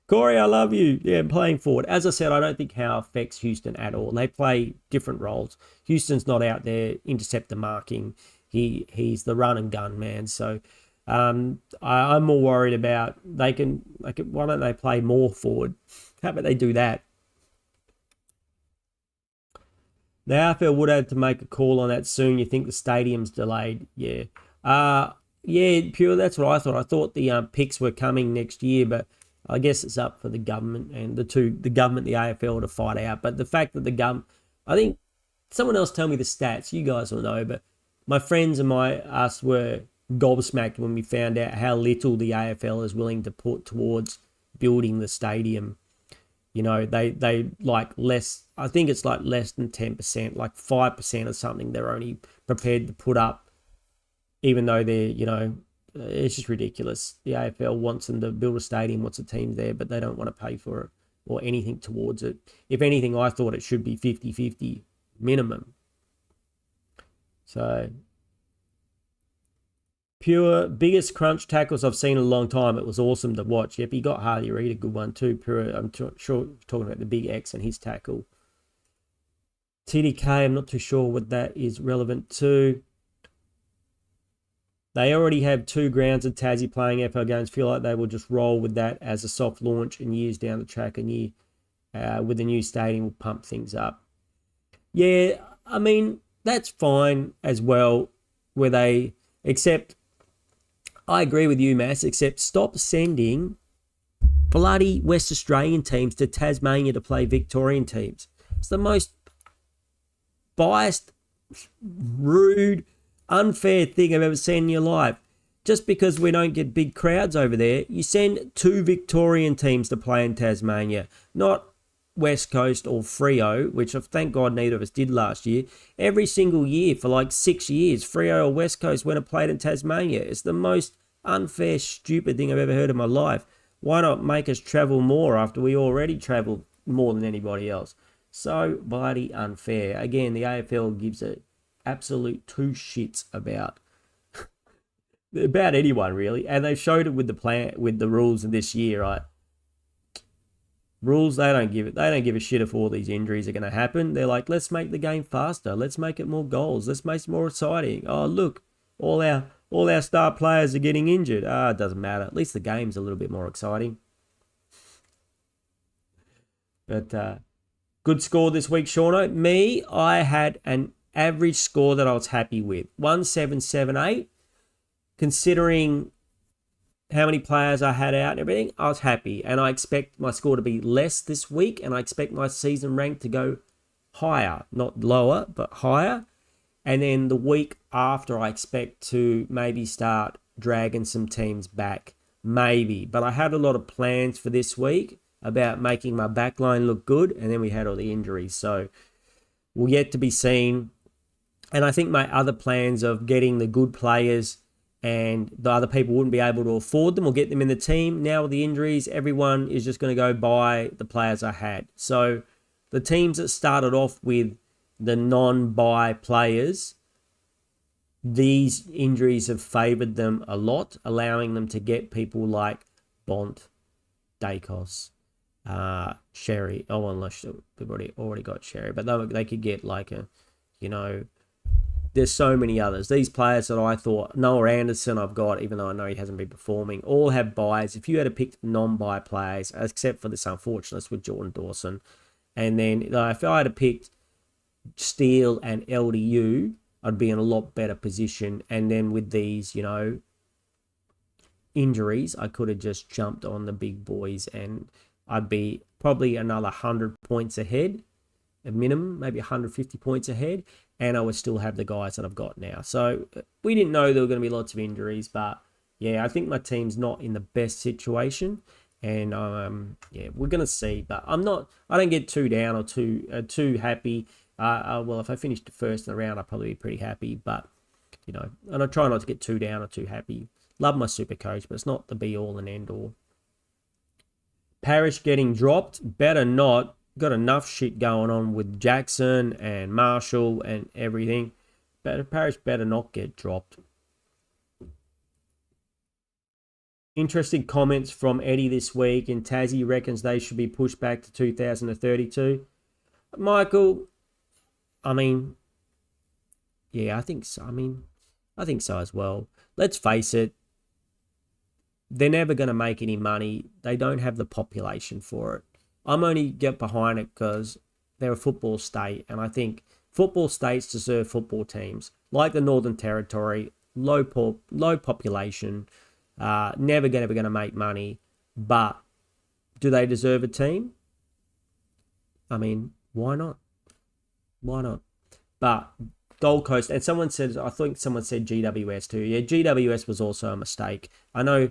Corey, I love you. Yeah, playing forward. As I said, I don't think Howe affects Houston at all. They play different roles. Houston's not out there interceptor marking. He's the run and gun man. So I'm more worried about why don't they play more forward? How about they do that? The AFL would have to make a call on that soon. You think the stadium's delayed? Yeah. Yeah, Pure, that's what I thought. I thought the picks were coming next year, but I guess it's up for the government and the government, the AFL, to fight out. But the fact that the government, I think someone else tell me the stats. You guys will know, but my friends and us were gobsmacked when we found out how little the AFL is willing to put towards building the stadium. You know, they like less, I think it's like less than 10%, like 5% or something they're only prepared to put up, even though they're, it's just ridiculous. The AFL wants them to build a stadium, wants a team there, but they don't want to pay for it or anything towards it. If anything, I thought it should be 50-50 minimum. So, Pure, biggest crunch tackles I've seen in a long time. It was awesome to watch. Yep, he got Harley Reid, a good one too. Pure, I'm sure talking about the big X and his tackle. TDK, I'm not too sure what that is relevant to. They already have 2 grounds of Tassie playing AFL games. Feel like they will just roll with that as a soft launch, and years down the track, with the new stadium will pump things up. Yeah, I mean, that's fine as well, except I agree with you, Mass, except stop sending bloody West Australian teams to Tasmania to play Victorian teams. It's the most biased, rude, unfair thing I've ever seen in your life. Just because we don't get big crowds over there, you send 2 Victorian teams to play in Tasmania, not West Coast or Freo, which thank God neither of us did last year. Every single year for like 6 years, Freo or West Coast went and played in Tasmania. It's the most unfair, stupid thing I've ever heard in my life. Why not make us travel more after we already travelled more than anybody else? So bloody unfair. Again, the AFL gives it absolute 2 shits about anyone really, and they showed it with the rules of this year, right? Rules, they don't give a shit if all these injuries are going to happen. They're like, let's make the game faster. Let's make it more goals. Let's make it more exciting. Oh, look, all our star players are getting injured. It doesn't matter. At least the game's a little bit more exciting. But good score this week, Seano. Me, I had an average score that I was happy with. 1778. Considering how many players I had out and everything, I was happy. And I expect my score to be less this week, and I expect my season rank to go higher. Not lower, but higher. And then the week after, I expect to maybe start dragging some teams back. Maybe. But I had a lot of plans for this week about making my backline look good, and then we had all the injuries. So we'll yet to be seen. And I think my other plans of getting the good players and the other people wouldn't be able to afford them or get them in the team. Now with the injuries, everyone is just going to go buy the players I had. So the teams that started off with the non-buy players, these injuries have favoured them a lot, allowing them to get people like Bont, Dacos, Sherry. Oh, unless they've already got Sherry, but they could get like a, there's so many others. These players that I thought, Noah Anderson I've got, even though I know he hasn't been performing, all have buys. If you had to pick non-buy players, except for this unfortunate with Jordan Dawson, and then if I had picked Steele and LDU, I'd be in a lot better position. And then with these, injuries, I could have just jumped on the big boys and I'd be probably another 100 points ahead, a minimum, maybe 150 points ahead, and I would still have the guys that I've got now. So we didn't know there were going to be lots of injuries, but yeah, I think my team's not in the best situation, and we're going to see. But I don't get too down or too happy. Well, if I finished first in the round, I'd probably be pretty happy, but and I try not to get too down or too happy. Love my super coach, but it's not the be all and end all. Parrish getting dropped, better not. Got enough shit going on with Jackson and Marshall and everything. But Parrish better not get dropped. Interesting comments from Eddie this week. And Tassie reckons they should be pushed back to 2032. Michael, I think so. I think so as well. Let's face it. They're never going to make any money. They don't have the population for it. I'm only get behind it because they're a football state, and I think football states deserve football teams like the Northern Territory, low population, never going to make money, but do they deserve a team? Why not? Why not? But Gold Coast, and I think someone said GWS too. Yeah, GWS was also a mistake. I know.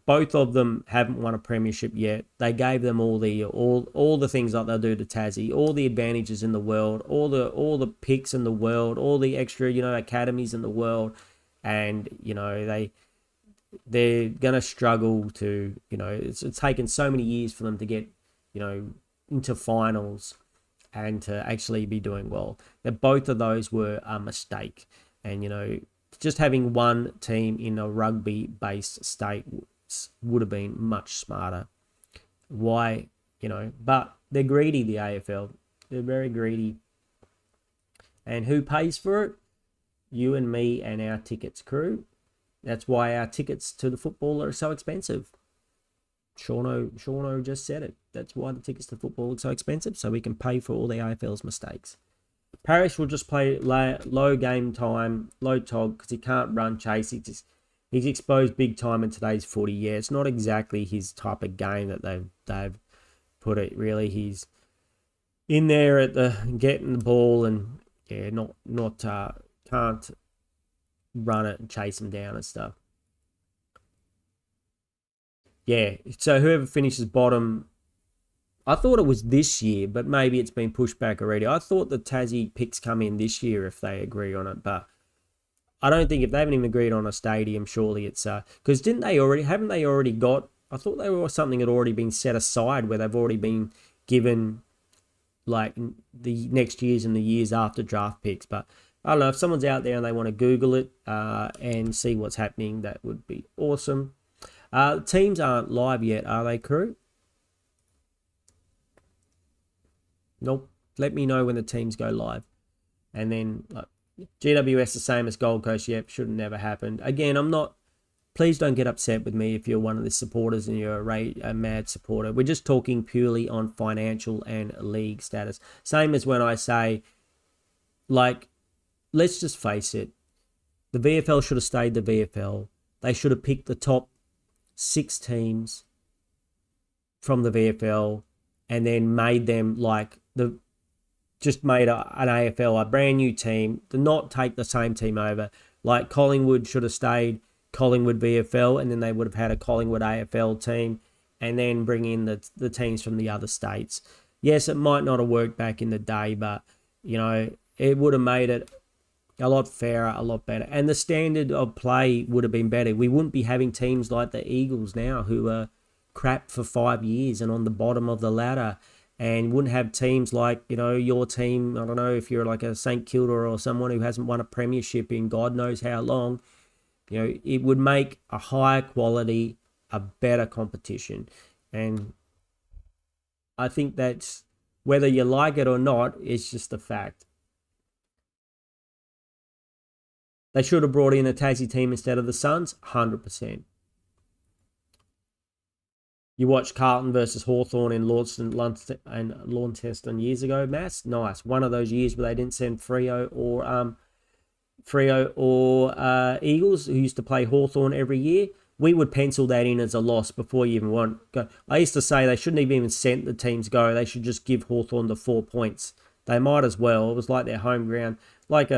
Both of them haven't won a premiership yet. They gave them all the things like they'll do to Tassie, all the advantages in the world, all the picks in the world, all the extra, academies in the world, and they're gonna struggle to, it's taken so many years for them to get, into finals and to actually be doing well. That both of those were a mistake, and just having one team in a rugby-based state would have been much smarter. Why, but they're greedy, the AFL. They're very greedy. And who pays for it? You and me and our tickets crew. That's why our tickets to the football are so expensive. Seano just said it. That's why the tickets to football are so expensive, so we can pay for all the AFL's mistakes. Parrish will just play low game time, low tog, because he can't run chase. He's exposed big time in today's footy. Yeah, it's not exactly his type of game that they've put it. Really, he's in there at the getting the ball and can't run it and chase him down and stuff. Yeah, so whoever finishes bottom. I thought it was this year, but maybe it's been pushed back already. I thought the Tassie picks come in this year if they agree on it, but I don't think if they haven't even agreed on a stadium, surely it's because haven't they already got? I thought they were something had already been set aside where they've already been given like the next years and the years after draft picks. But I don't know if someone's out there and they want to Google it and see what's happening. That would be awesome. Teams aren't live yet, are they, crew? Nope. Let me know when the teams go live. And then like GWS the same as Gold Coast. Yep, should have never happened. Again, I'm not. Please don't get upset with me if you're one of the supporters and you're a mad supporter. We're just talking purely on financial and league status. Same as when I say, like, let's just face it. The VFL should have stayed the VFL. They should have picked the top 6 teams from the VFL and then made them like just made an AFL, a brand new team, to not take the same team over. Like Collingwood should have stayed Collingwood VFL, and then they would have had a Collingwood AFL team, and then bring in the teams from the other states. Yes, it might not have worked back in the day, but, you know, it would have made it a lot fairer, a lot better. And the standard of play would have been better. We wouldn't be having teams like the Eagles now who are crap for 5 years and on the bottom of the ladder, and wouldn't have teams like, you know, your team. I don't know if you're like a St Kilda or someone who hasn't won a premiership in God knows how long. You know, it would make a higher quality, a better competition. And I think that's, whether you like it or not, it's just a fact. They should have brought in a Tassie team instead of the Suns, 100%. You watched Carlton versus Hawthorn in Launceston years ago, Mass. Nice. One of those years where they didn't send Freo or Eagles, who used to play Hawthorn every year. We would pencil that in as a loss before you even want go. I used to say they shouldn't have even sent the teams go. They should just give Hawthorn the 4 points. They might as well. It was like their home ground, like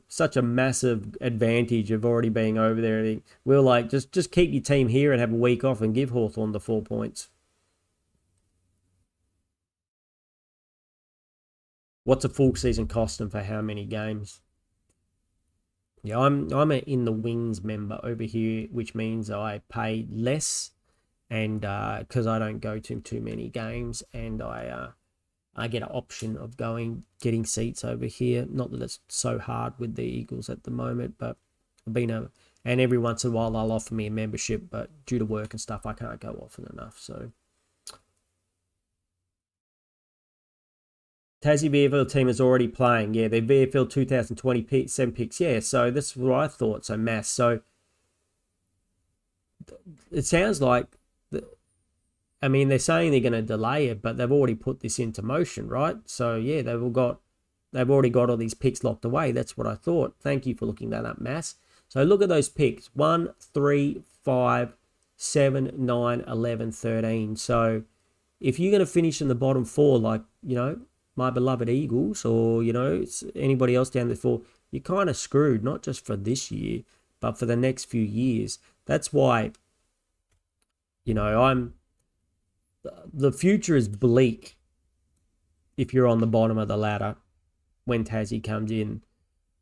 such a massive advantage of already being over there. We're like, just keep your team here and have a week off and give Hawthorn the 4 points. What's a full season cost them for how many games? Yeah, I'm an in the wings member over here, which means I pay less, and because I don't go to too many games, and I get an option of getting seats over here. Not that it's so hard with the Eagles at the moment, but and every once in a while they'll offer me a membership, but due to work and stuff, I can't go often enough. So Tassie VFL team is already playing. Yeah, their VFL 2027 picks. Yeah, so that's what I thought. So Mass. So it sounds like, I mean, they're saying they're going to delay it, but they've already put this into motion, right? So yeah, they've already got all these picks locked away. That's what I thought. Thank you for looking that up, Mass. So look at those picks: 1, 3, 5, 7, 9, 11, 13. So if you're going to finish in the bottom 4, like, you know, my beloved Eagles, or, you know, anybody else down there, you're kind of screwed, not just for this year, but for the next few years. That's why, you know, the future is bleak if you're on the bottom of the ladder when Tassie comes in,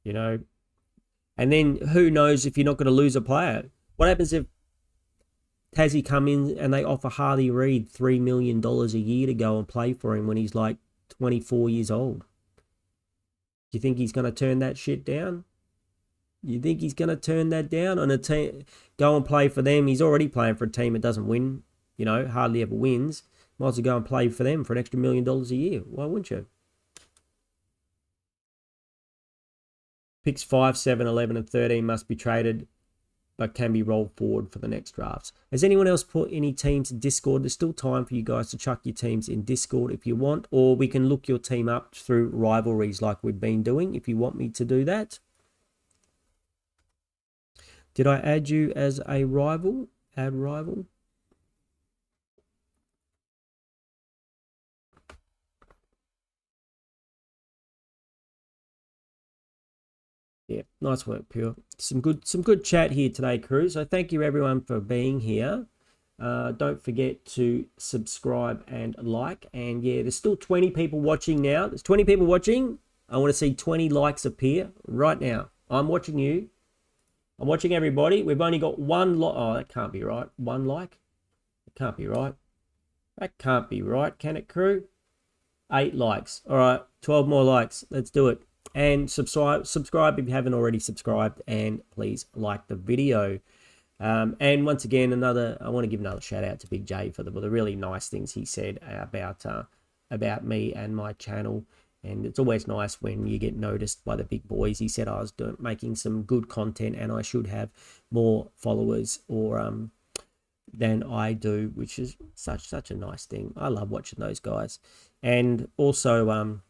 you know. And then who knows if you're not going to lose a player. What happens if Tassie come in and they offer Harley Reid $3 million a year to go and play for him when he's like 24 years old? Do you think he's going to turn that shit down? You think he's going to turn that down on a team, go and play for them? He's already playing for a team that doesn't win, you know, hardly ever wins. Might as well go and play for them for an extra $1 million a year. Why wouldn't you? Picks 5, 7, 11, and 13 must be traded, but can be rolled forward for the next drafts. Has anyone else put any teams in Discord? There's still time for you guys to chuck your teams in Discord if you want, or we can look your team up through rivalries like we've been doing if you want me to do that. Did I add you as a rival? Add rival? Yeah, nice work, Pure. Some good chat here today, crew. So thank you everyone for being here. Don't forget to subscribe and like. And yeah, there's still 20 people watching now. There's 20 people watching. I want to see 20 likes appear right now. I'm watching you. I'm watching everybody. We've only got one like. Oh, that can't be right. One like? It can't be right. That can't be right, can it, crew? 8 likes. All right, 12 more likes. Let's do it. And subscribe if you haven't already subscribed, and please like the video. And once again, I want to give another shout out to Big J for the really nice things he said about about me and my channel. And it's always nice when you get noticed by the big boys. He said I was making some good content and I should have more followers or than I do, which is such a nice thing. I love watching those guys. And also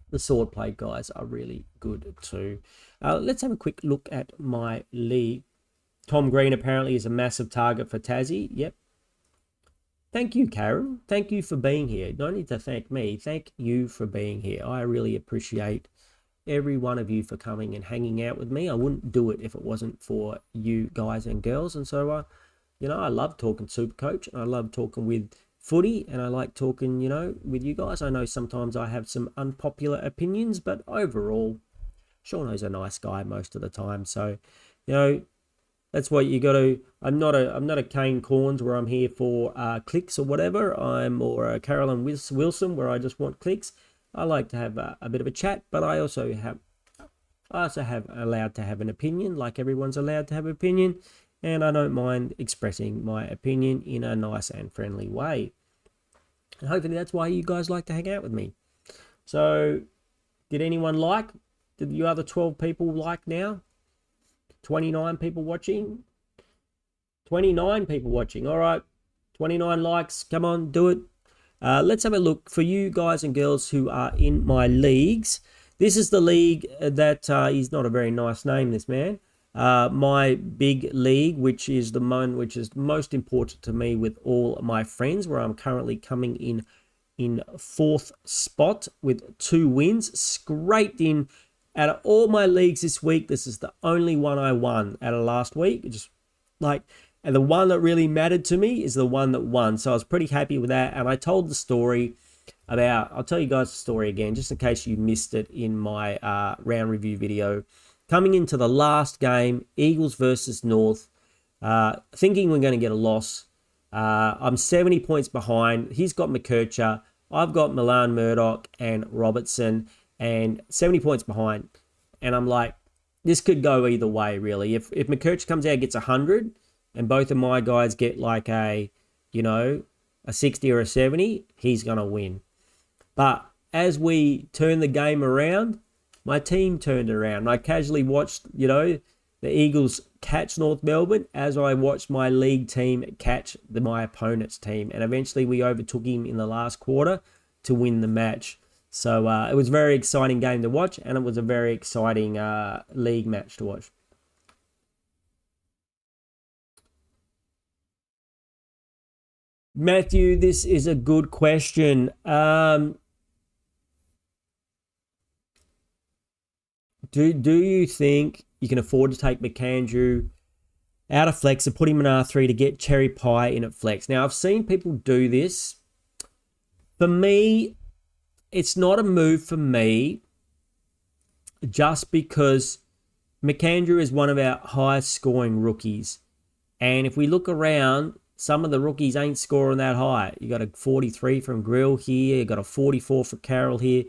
the sword play guys are really good too. Let's have a quick look at my league. Tom Green apparently is a massive target for Tassie. Yep. Thank you, Karen. Thank you for being here. No need to thank me. Thank you for being here. I really appreciate every one of you for coming and hanging out with me. I wouldn't do it if it wasn't for you guys and girls. And so, you know, I love talking Supercoach. I love talking with footy, and I like talking, you know, with you guys. I know sometimes I have some unpopular opinions, but overall, Seano's a nice guy most of the time. So, you know, that's what you got to. I'm not a Kane Corns where I'm here for clicks or whatever. I'm more a Carolyn Wilson where I just want clicks. I like to have a bit of a chat, but I also have allowed to have an opinion, like everyone's allowed to have an opinion, and I don't mind expressing my opinion in a nice and friendly way. And hopefully that's why you guys like to hang out with me. So, did anyone like? Did you other 12 people like now? 29 people watching. 29 people watching. All right. 29 likes. Come on, do it. Let's have a look for you guys and girls who are in my leagues. This is the league that is not a very nice name, this man. My big league, which is the one which is most important to me with all my friends, where I'm currently coming in fourth spot with 2 wins, scraped in. Out of all my leagues this week, this is the only one I won out of last week. Just like, and the one that really mattered to me is the one that won. So I was pretty happy with that. And I told the story about, I'll tell you guys the story again, just in case you missed it in my round review video. Coming into the last game, Eagles versus North, thinking we're going to get a loss. I'm 70 points behind. He's got McKercher. I've got Milan Murdoch and Robertson, and 70 points behind. And I'm like, this could go either way, really. If McKercher comes out and gets 100, and both of my guys get like a 60 or a 70, he's going to win. But as we turn the game around, my team turned around. I casually watched, the Eagles catch North Melbourne as I watched my league team catch my opponent's team. And eventually we overtook him in the last quarter to win the match. So it was a very exciting game to watch, and it was a very exciting league match to watch. Matthew, this is a good question. Do you think you can afford to take McAndrew out of flex and put him in R3 to get Cherry Pie in at flex? Now, I've seen people do this. For me, it's not a move for me just because McAndrew is one of our highest scoring rookies. And if we look around, some of the rookies ain't scoring that high. You got a 43 from Grill here. You got a 44 for Carroll here.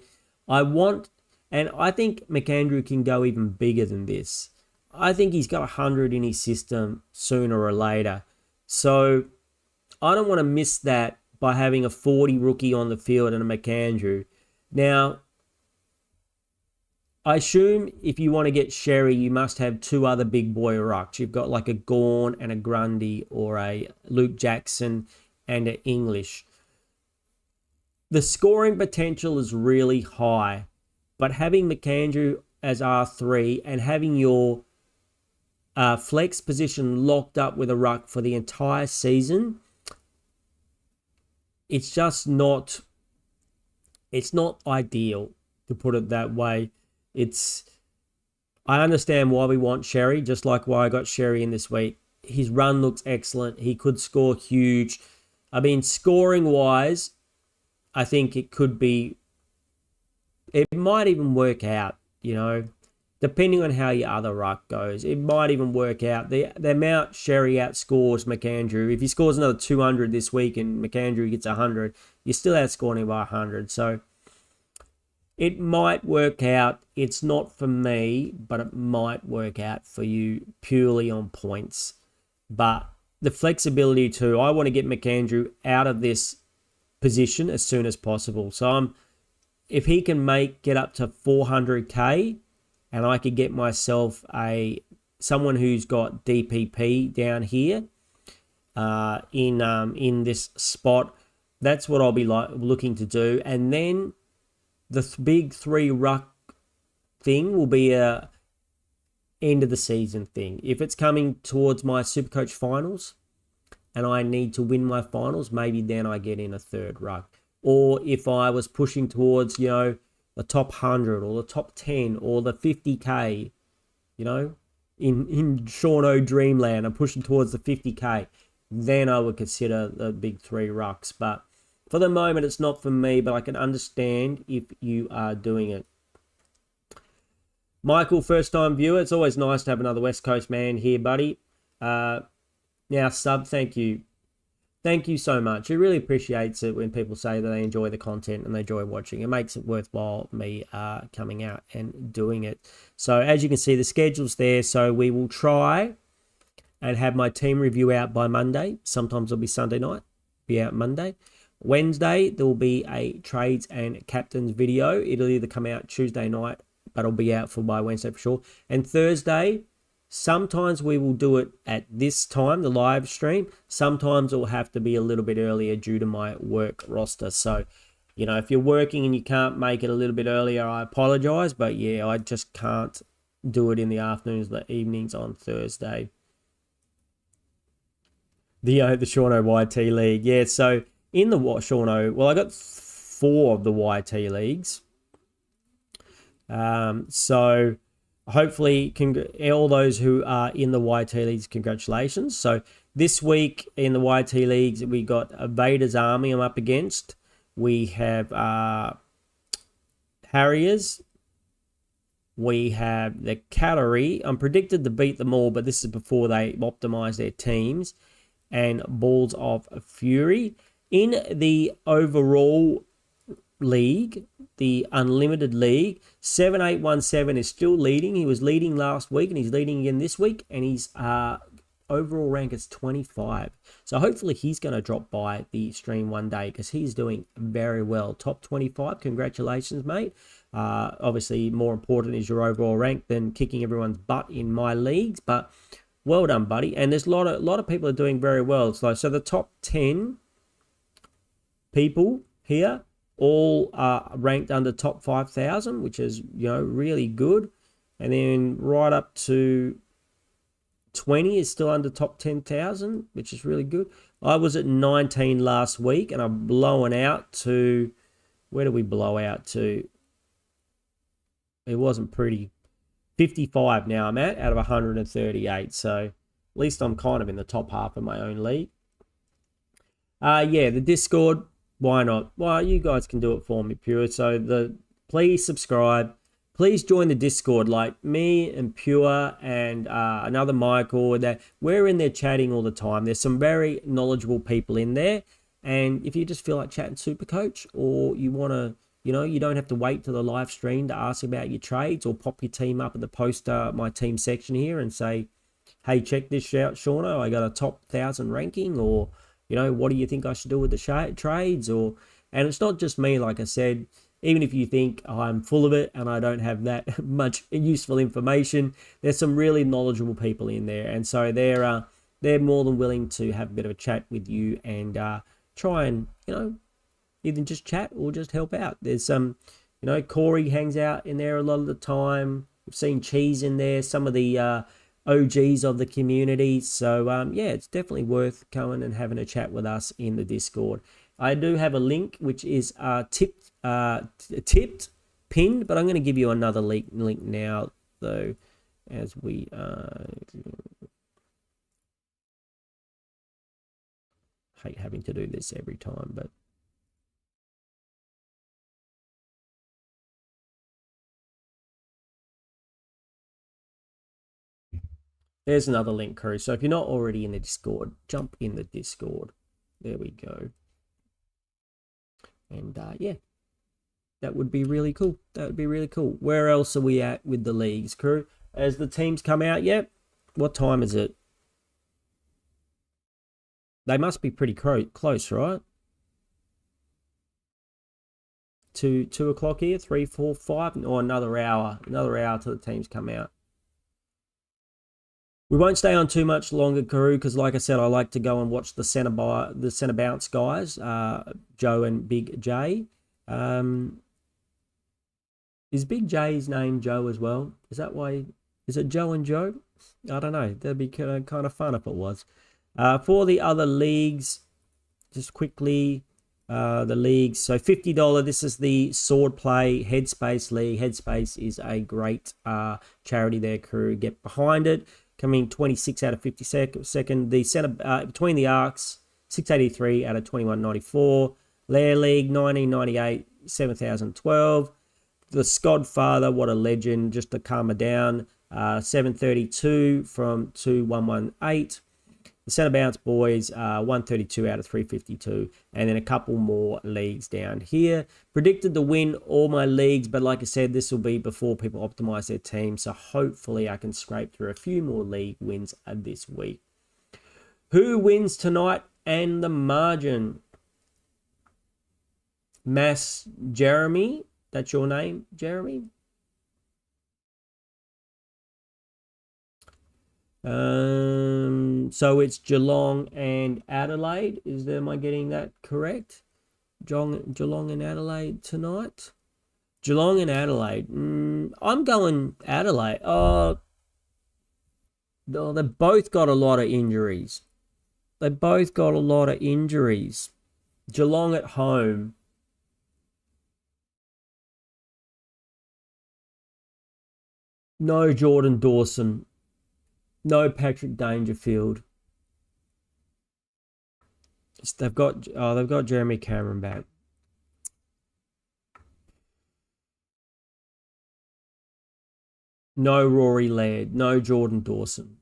And I think McAndrew can go even bigger than this. I think he's got 100 in his system sooner or later. So I don't want to miss that by having a 40 rookie on the field and a McAndrew. Now, I assume if you want to get Sherry, you must have 2 other big boy rucks. You've got like a Gawn and a Grundy, or a Luke Jackson and an English. The scoring potential is really high, but having McAndrew as R3 and having your flex position locked up with a ruck for the entire season, it's just not... It's not ideal, to put it that way. I understand why we want Sherry, just like why I got Sherry in this week. His run looks excellent. He could score huge. I mean, scoring-wise, I think it might even work out, depending on how your other ruck goes. It might even work out. The amount Sherry outscores McAndrew, if he scores another 200 this week and McAndrew gets 100, you're still outscoring him by 100. So it might work out. It's not for me, but it might work out for you purely on points. But the flexibility too, I want to get McAndrew out of this position as soon as possible. So if he can get up to 400k, and I could get myself someone who's got DPP down here in this spot, that's what I'll be looking to do. And then the big 3 ruck thing will be a end of the season thing. If it's coming towards my Supercoach finals and I need to win my finals, maybe then I get in a 3rd ruck. Or if I was pushing towards, the top 100 or the top 10 or the 50k, in Seano Dreamland, I'm pushing towards the 50k, then I would consider the big 3 rucks. But for the moment, it's not for me, but I can understand if you are doing it. Michael, first-time viewer. It's always nice to have another West Coast man here, buddy. Now, sub, thank you. Thank you so much. It really appreciates it when people say that they enjoy the content and they enjoy watching. It makes it worthwhile me coming out and doing it. So, as you can see, the schedule's there. So, we will try and have my team review out by Monday. Sometimes it'll be Sunday night. Be out Monday. Wednesday, there will be a trades and captains video. It'll either come out Tuesday night, but it'll be out by Wednesday for sure. And Thursday, sometimes we will do it at this time, the live stream. Sometimes it will have to be a little bit earlier due to my work roster. So, if you're working and you can't make it a little bit earlier, I apologize. But yeah, I just can't do it in the afternoons, the evenings on Thursday. The Seano YT League. Yeah, so in the Seano, well, I got 4 of the YT leagues. So hopefully all those who are in the YT leagues, congratulations. So this week in the YT leagues, we got Vader's Army I'm up against. We have Harriers. We have the Cavalry. I'm predicted to beat them all, but this is before they optimize their teams. And Balls of Fury. In the overall league, the Unlimited League, 7817 is still leading. He was leading last week and he's leading again this week, and his overall rank is 25. So hopefully he's going to drop by the stream one day because he's doing very well. Top 25, congratulations, mate. Obviously, more important is your overall rank than kicking everyone's butt in my leagues, but well done, buddy. And there's a lot of people are doing very well. So the top 10 people here all are ranked under top 5,000, which is, really good. And then right up to 20 is still under top 10,000, which is really good. I was at 19 last week, and I'm blowing out to, where do we blow out to? It wasn't pretty. 55 now I'm at out of 138. So at least I'm kind of in the top half of my own league. Yeah, the Discord. Why not? Well, you guys can do it for me, Pure. So please subscribe. Please join the Discord. Like me and Pure and another Michael, that we're in there chatting all the time. There's some very knowledgeable people in there. And if you just feel like chatting Supercoach, or you want to, you don't have to wait till the live stream to ask about your trades, or pop your team up at the poster, my team section here, and say, hey, check this out, Seano. I got a top 1,000 ranking, or what do you think I should do with the trades? And it's not just me, like I said. Even if you think I'm full of it and I don't have that much useful information, there's some really knowledgeable people in there, and so they're more than willing to have a bit of a chat with you and try and either just chat or just help out. There's some, Corey hangs out in there a lot of the time. We've seen Cheese in there, some of the OGs of the community. So yeah, it's definitely worth coming and having a chat with us in the Discord. I do have a link which is tipped, pinned, but I'm going to give you another link now though, as we hate having to do this every time, but there's another link, crew. So if you're not already in the Discord, jump in the Discord. There we go. And yeah, that would be really cool. That would be really cool. Where else are we at with the leagues, crew? Has the teams come out yet? What time is it? They must be pretty close, right? to 2 o'clock here, 3, 4, 5, or another hour till the teams come out. We won't stay on too much longer, Karoo, because like I said, I like to go and watch the centre bounce guys, Joe and Big J. Is Big J's name Joe as well? Is that why? Is it Joe and Joe? I don't know. That'd be kind of fun if it was. For the other leagues, just quickly, the leagues. So $50. This is the Sword Play Headspace League. Headspace is a great charity there, crew. Get behind it. Coming 26 out of 52nd. The center between the arcs, 683 out of 2194. Lair League, 1998, 7012. The Skodfather, what a legend, just to calm her down. 732 from 2118. The Centre Bounce Boys, 132 out of 352. And then a couple more leagues down here. Predicted to win all my leagues, but like I said, this will be before people optimize their team. So hopefully I can scrape through a few more league wins this week. Who wins tonight and the margin? Mass Jeremy. That's your name, Jeremy? So it's Geelong and Adelaide. Am I getting that correct? Geelong and Adelaide tonight? Geelong and Adelaide. I'm going Adelaide. Oh, they've both got a lot of injuries. Geelong at home. No Jordan Dawson. No Patrick Dangerfield. They've got Jeremy Cameron back. No Rory Laird. No Jordan Dawson.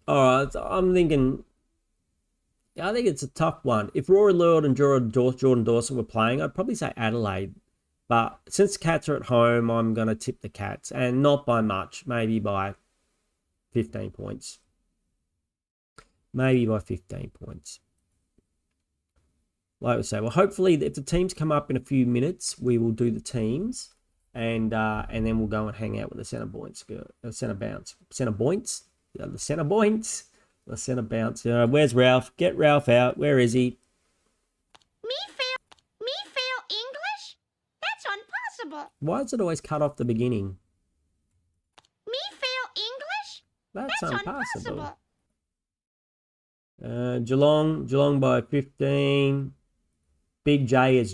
All right, I'm thinking. I think it's a tough one. If Rory Laird and Jordan Dawson were playing, I'd probably say Adelaide. But since Cats are at home, I'm going to tip the Cats. And not by much. Maybe by 15 points. Like we say, well, hopefully, if the teams come up in a few minutes, we will do the teams. And then we'll go and hang out with the centre bounce. Where's Ralph? Get Ralph out. Where is he? Me fail English? That's impossible. Why does it always cut off the beginning? Me fail English? That's impossible. Geelong by 15. Big J is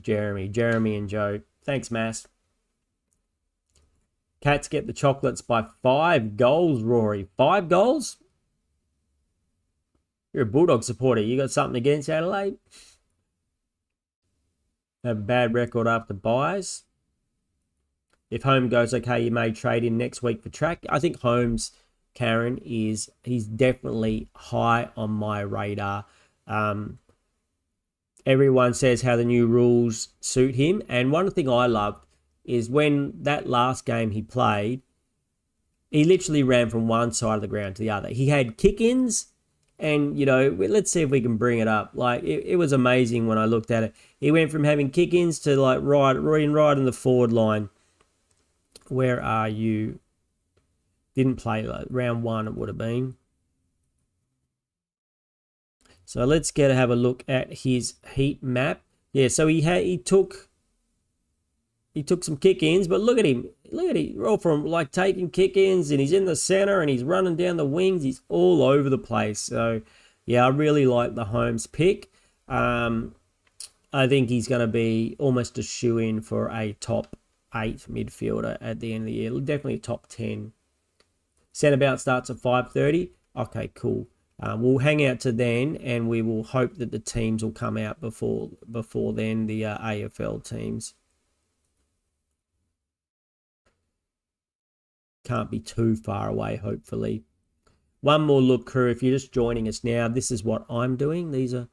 Jeremy. Jeremy and Joe. Thanks, Mass. Cats get the chocolates by 5 goals, Rory. 5 goals? You're a Bulldog supporter. You got something against Adelaide? Have a bad record after buys. If home goes okay, you may trade in next week for track. I think Holmes, Karen, he's definitely high on my radar. Everyone says how the new rules suit him. And one thing I loved is when that last game he played, he literally ran from one side of the ground to the other. He had kick-ins, and, let's see if we can bring it up. Like, it was amazing when I looked at it. He went from having kick-ins to, like, right in the forward line. Where are you? Didn't play round 1, it would have been. So let's have a look at his heat map. Yeah, so he took some kick-ins, but look at him. All from like taking kick-ins, and he's in the center and he's running down the wings. He's all over the place. So yeah, I really like the Holmes pick. I think he's going to be almost a shoe-in for a top 8 midfielder at the end of the year. Definitely a top 10. Centre bounce starts at 5:30. Okay, cool. We'll hang out to then, and we will hope that the teams will come out before then, the AFL teams. Can't be too far away, hopefully. One more look, crew. If you're just joining us now, this is what I'm doing. These are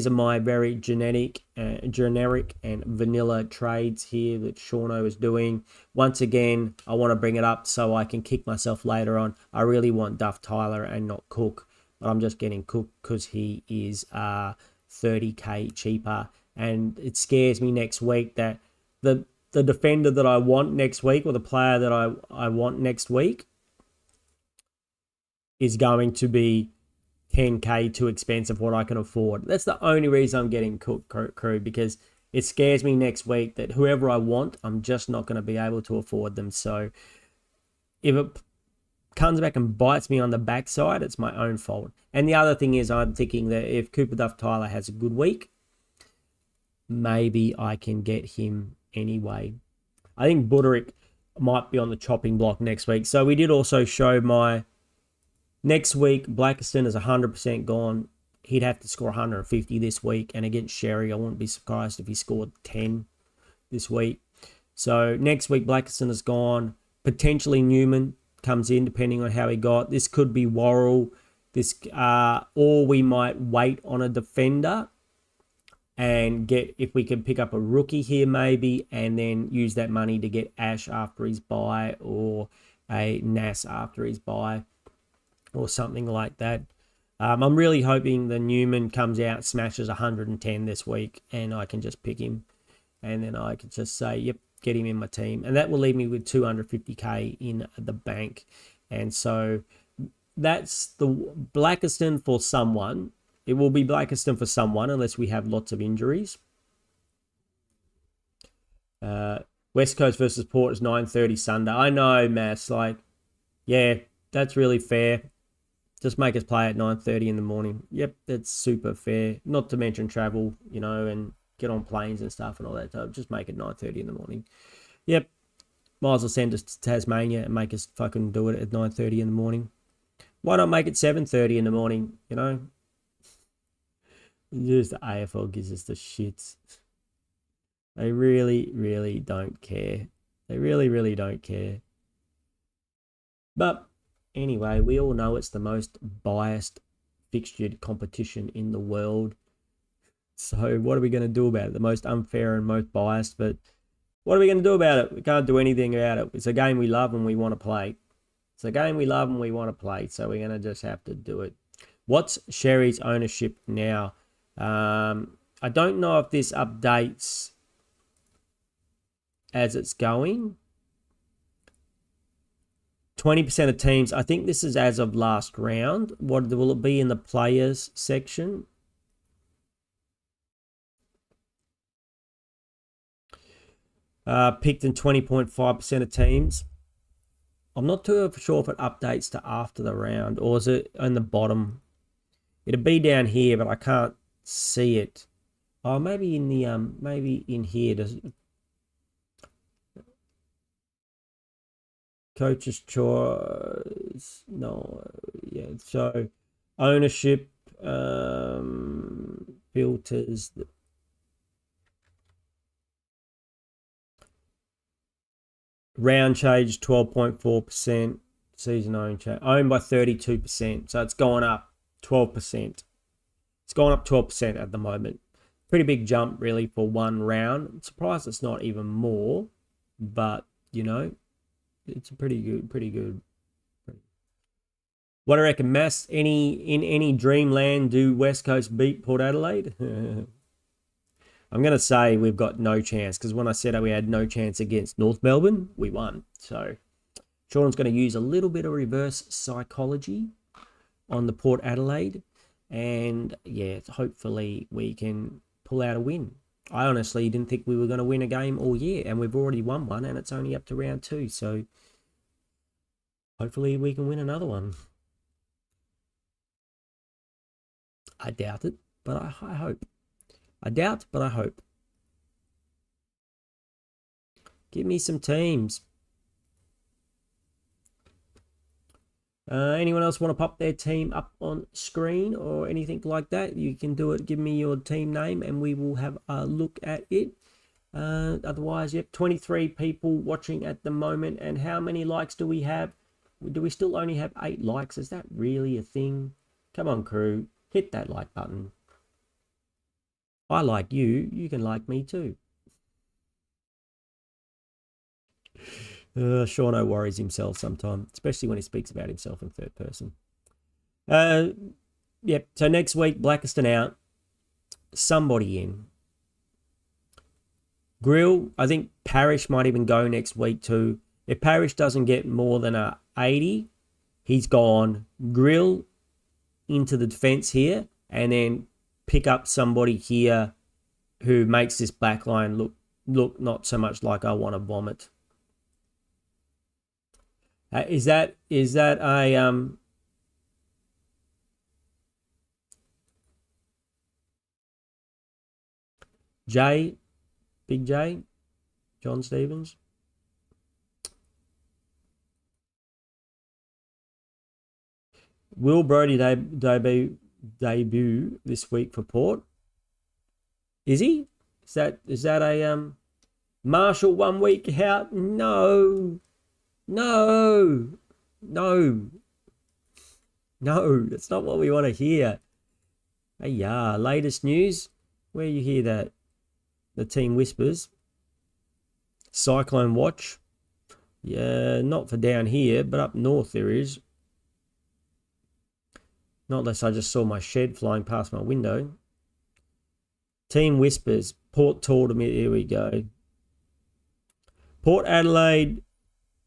my very generic and vanilla trades here that Seano is doing. Once again, I want to bring it up so I can kick myself later on. I really want Duff Tyler and not Cook. But I'm just getting Cook because he is 30k cheaper. And it scares me next week that the defender that I want next week, or the player that I want next week, is going to be 10k too expensive what I can afford. That's the only reason I'm getting Crew, because it scares me next week that whoever I want, I'm just not going to be able to afford them. So if it comes back and bites me on the backside, it's my own fault. And the other thing is, I'm thinking that if Cooper Duff Tyler has a good week, maybe I can get him anyway. I think Buderick might be on the chopping block next week. So we did also show my next week. Blackiston is 100% gone. He'd have to score 150 this week. And against Sherry, I wouldn't be surprised if he scored 10 this week. So next week, Blackiston is gone. Potentially Newman comes in, depending on how he got. This could be Worrell. Or we might wait on a defender and get, if we can pick up a rookie here maybe, and then use that money to get Ash after his bye, or a Nas after his bye, or something like that. I'm really hoping the Newman comes out, smashes 110 this week, and I can just pick him. And then I can just say, yep, get him in my team. And that will leave me with 250k in the bank. And so that's the Blackiston for someone. It will be Blackiston for someone, unless we have lots of injuries. West Coast versus Port is 9:30 Sunday. I know, Mass. Like, yeah, that's really fair. Just make us play at 9:30 in the morning. Yep, that's super fair. Not to mention travel, you know, and get on planes and stuff and all that. So just make it 9:30 in the morning. Yep, might as well send us to Tasmania and make us fucking do it at 9:30 in the morning. Why not make it 7:30 in the morning, you know? Just the AFL gives us the shits. They really, really don't care. They really, really don't care. But anyway, we all know it's the most biased fixtured competition in the world. So what are we going to do about it? The most unfair and most biased. But what are we going to do about it? We can't do anything about it. It's a game we love and we want to play. It's a game we love and we want to play. So we're going to just have to do it. What's Sherry's ownership now? I don't know if this updates as it's going. 20% of teams. I think this is as of last round. What will it be in the players section? Picked in 20.5% of teams. I'm not too sure if it updates to after the round, or is it in the bottom? It'll be down here, but I can't see it. Oh, maybe in the maybe in here. Does coach's choice? No, yeah. So ownership, filters. Round change 12.4%. Season owned by 32%. So it's gone up 12%. It's gone up 12% at the moment. Pretty big jump really for one round. I'm surprised it's not even more, but you know, it's pretty good. What I reckon, Mass, in any dreamland do West Coast beat Port Adelaide? I'm going to say we've got no chance, because when I said we had no chance against North Melbourne, we won. So Sean's going to use a little bit of reverse psychology on the Port Adelaide. And yeah, hopefully we can pull out a win. I honestly didn't think we were going to win a game all year, and we've already won one, and it's only up to round 2. So hopefully we can win another one. I doubt it, but I hope. I doubt, but I hope. Give me some teams. Anyone else want to pop their team up on screen or anything like that? You can do it. Give me your team name and we will have a look at it. Otherwise, yep, 23 people watching at the moment. And how many likes do we have? Do we still only have 8 likes? Is that really a thing? Come on, crew. Hit that like button. I like you. You can like me too. Seano worries himself sometimes, especially when he speaks about himself in third person. Yep. So next week, Blackiston out. somebody in. Grill, I think Parrish might even go next week too. If Parrish doesn't get more than a 80, he's gone. Grill into the defence here, and then pick up somebody here who makes this back line look not so much like I want to vomit. Is that a J, Big J, John Stevens? Will Brody debut this week for Port? Is he? Is that a Marshall 1 week out? No. That's not what we want to hear. Hey, yeah, latest news. Where you hear that? The team whispers. Cyclone watch. Yeah, not for down here, but up north there is. Not unless I just saw my shed flying past my window. Team whispers. Port told me. Here we go. Port Adelaide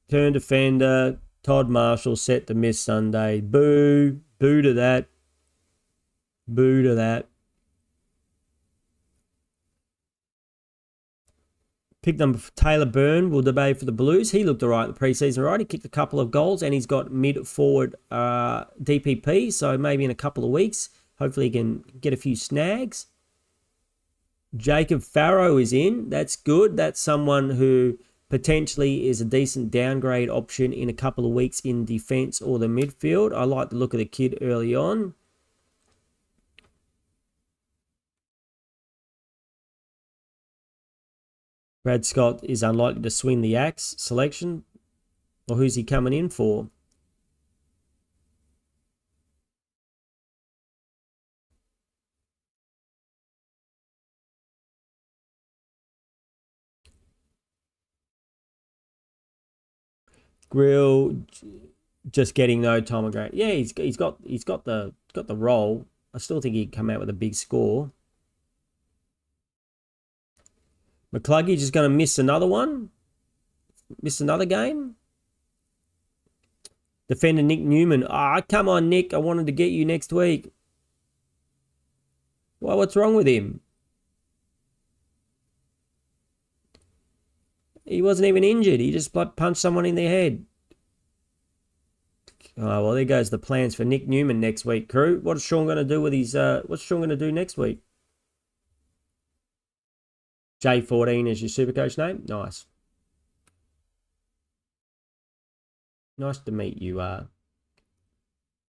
turn defender. Todd Marshall set to miss Sunday. Boo. Boo to that. Boo to that. Pick number Taylor Byrne will debate for the Blues. He looked all right in the preseason, right? He kicked a couple of goals and he's got mid-forward DPP. So maybe in a couple of weeks, hopefully he can get a few snags. Jacob Farrow is in. That's good. That's someone who potentially is a decent downgrade option in a couple of weeks in defence or the midfield. I like the look of the kid early on. Brad Scott is unlikely to swing the axe selection. Or who's he coming in for? Grill just getting no time of grade. Yeah, he's got the role. I still think he'd come out with a big score. McCluggage is going to miss another one. Miss another game. Defender Nick Newman. Come on, Nick. I wanted to get you next week. Well, what's wrong with him? He wasn't even injured. He just punched someone in the head. Oh, well, there goes the plans for Nick Newman next week, crew. What's Sean going to do with his... what's Sean going to do next week? J14 is your Supercoach name? Nice. Nice to meet you.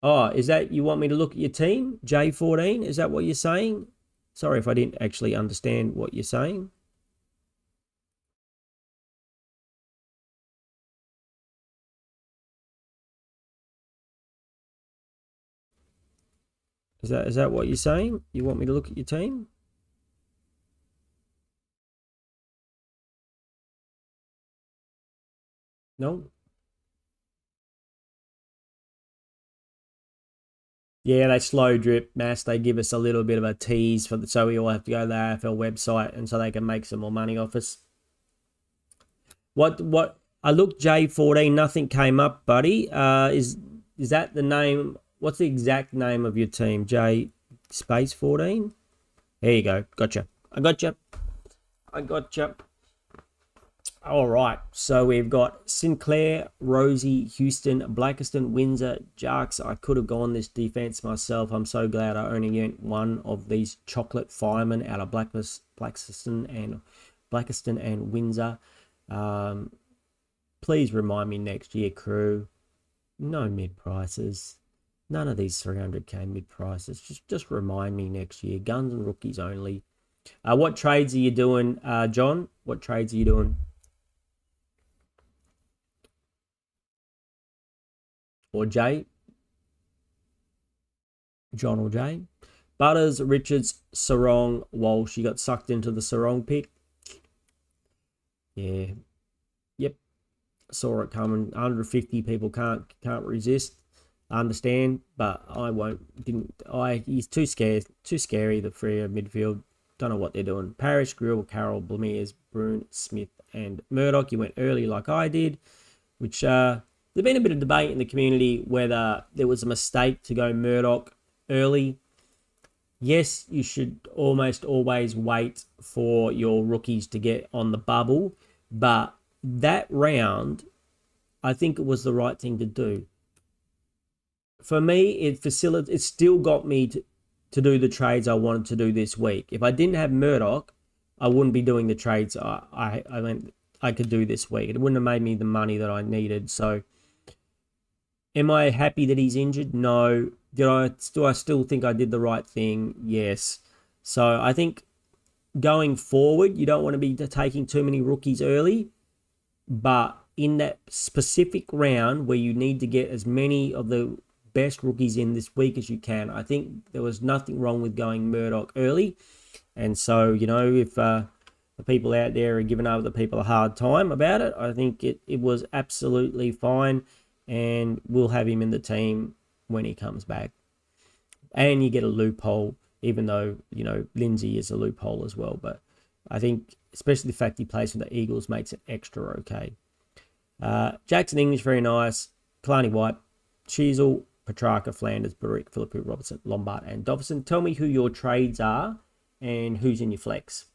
Oh, is that you want me to look at your team? J14? Is that what you're saying? Sorry if I didn't actually understand what you're saying. Is that what you're saying? You want me to look at your team? No? Yeah, they slow drip, Mass. They give us a little bit of a tease so we all have to go to the AFL website and so they can make some more money off us. What I looked J14, nothing came up, buddy. Is that the name? What's the exact name of your team? J space 14? There you go. Gotcha. I gotcha. All right. So we've got Sinclair, Rosie, Houston, Blackiston, Windsor, Jarks. I could have gone this defense myself. I'm so glad I only went one of these chocolate firemen out of Blackiston and Windsor. Please remind me next year, crew. No mid prices. None of these 300k mid prices. Just remind me next year. Guns and rookies only. What trades are you doing, John? What trades are you doing? Or Jay? John or Jay? Butters, Richards, Sarong, Walsh. You got sucked into the Sarong pick. Yeah. Yep. Saw it coming. 150 people can't resist. I understand, but I won't. He's too scared, too scary. The three of midfield. Don't know what they're doing. Parrish, Grill, Carroll, Blamiers, Bruin, Smith, and Murdoch. You went early like I did, which there's been a bit of debate in the community whether there was a mistake to go Murdoch early. Yes, you should almost always wait for your rookies to get on the bubble, but that round, I think it was the right thing to do. For me, it still got me to do the trades I wanted to do this week. If I didn't have Murdoch, I wouldn't be doing the trades I could do this week. It wouldn't have made me the money that I needed. So, am I happy that he's injured? No. Do I still think I did the right thing? Yes. So I think going forward, you don't want to be taking too many rookies early, but in that specific round where you need to get as many of the best rookies in this week as you can, I think there was nothing wrong with going Murdoch early. And so, if the people out there are giving other people a hard time about it, I think it was absolutely fine, and we'll have him in the team when he comes back. And you get a loophole, even though, Lindsay is a loophole as well. But I think, especially the fact he plays for the Eagles, makes it extra okay. Jackson English, very nice. Kalani White, Cheezel, Petrarca, Flanders, Burick, Philippe Robertson, Lombard, and Dobson. Tell me who your trades are and who's in your flex.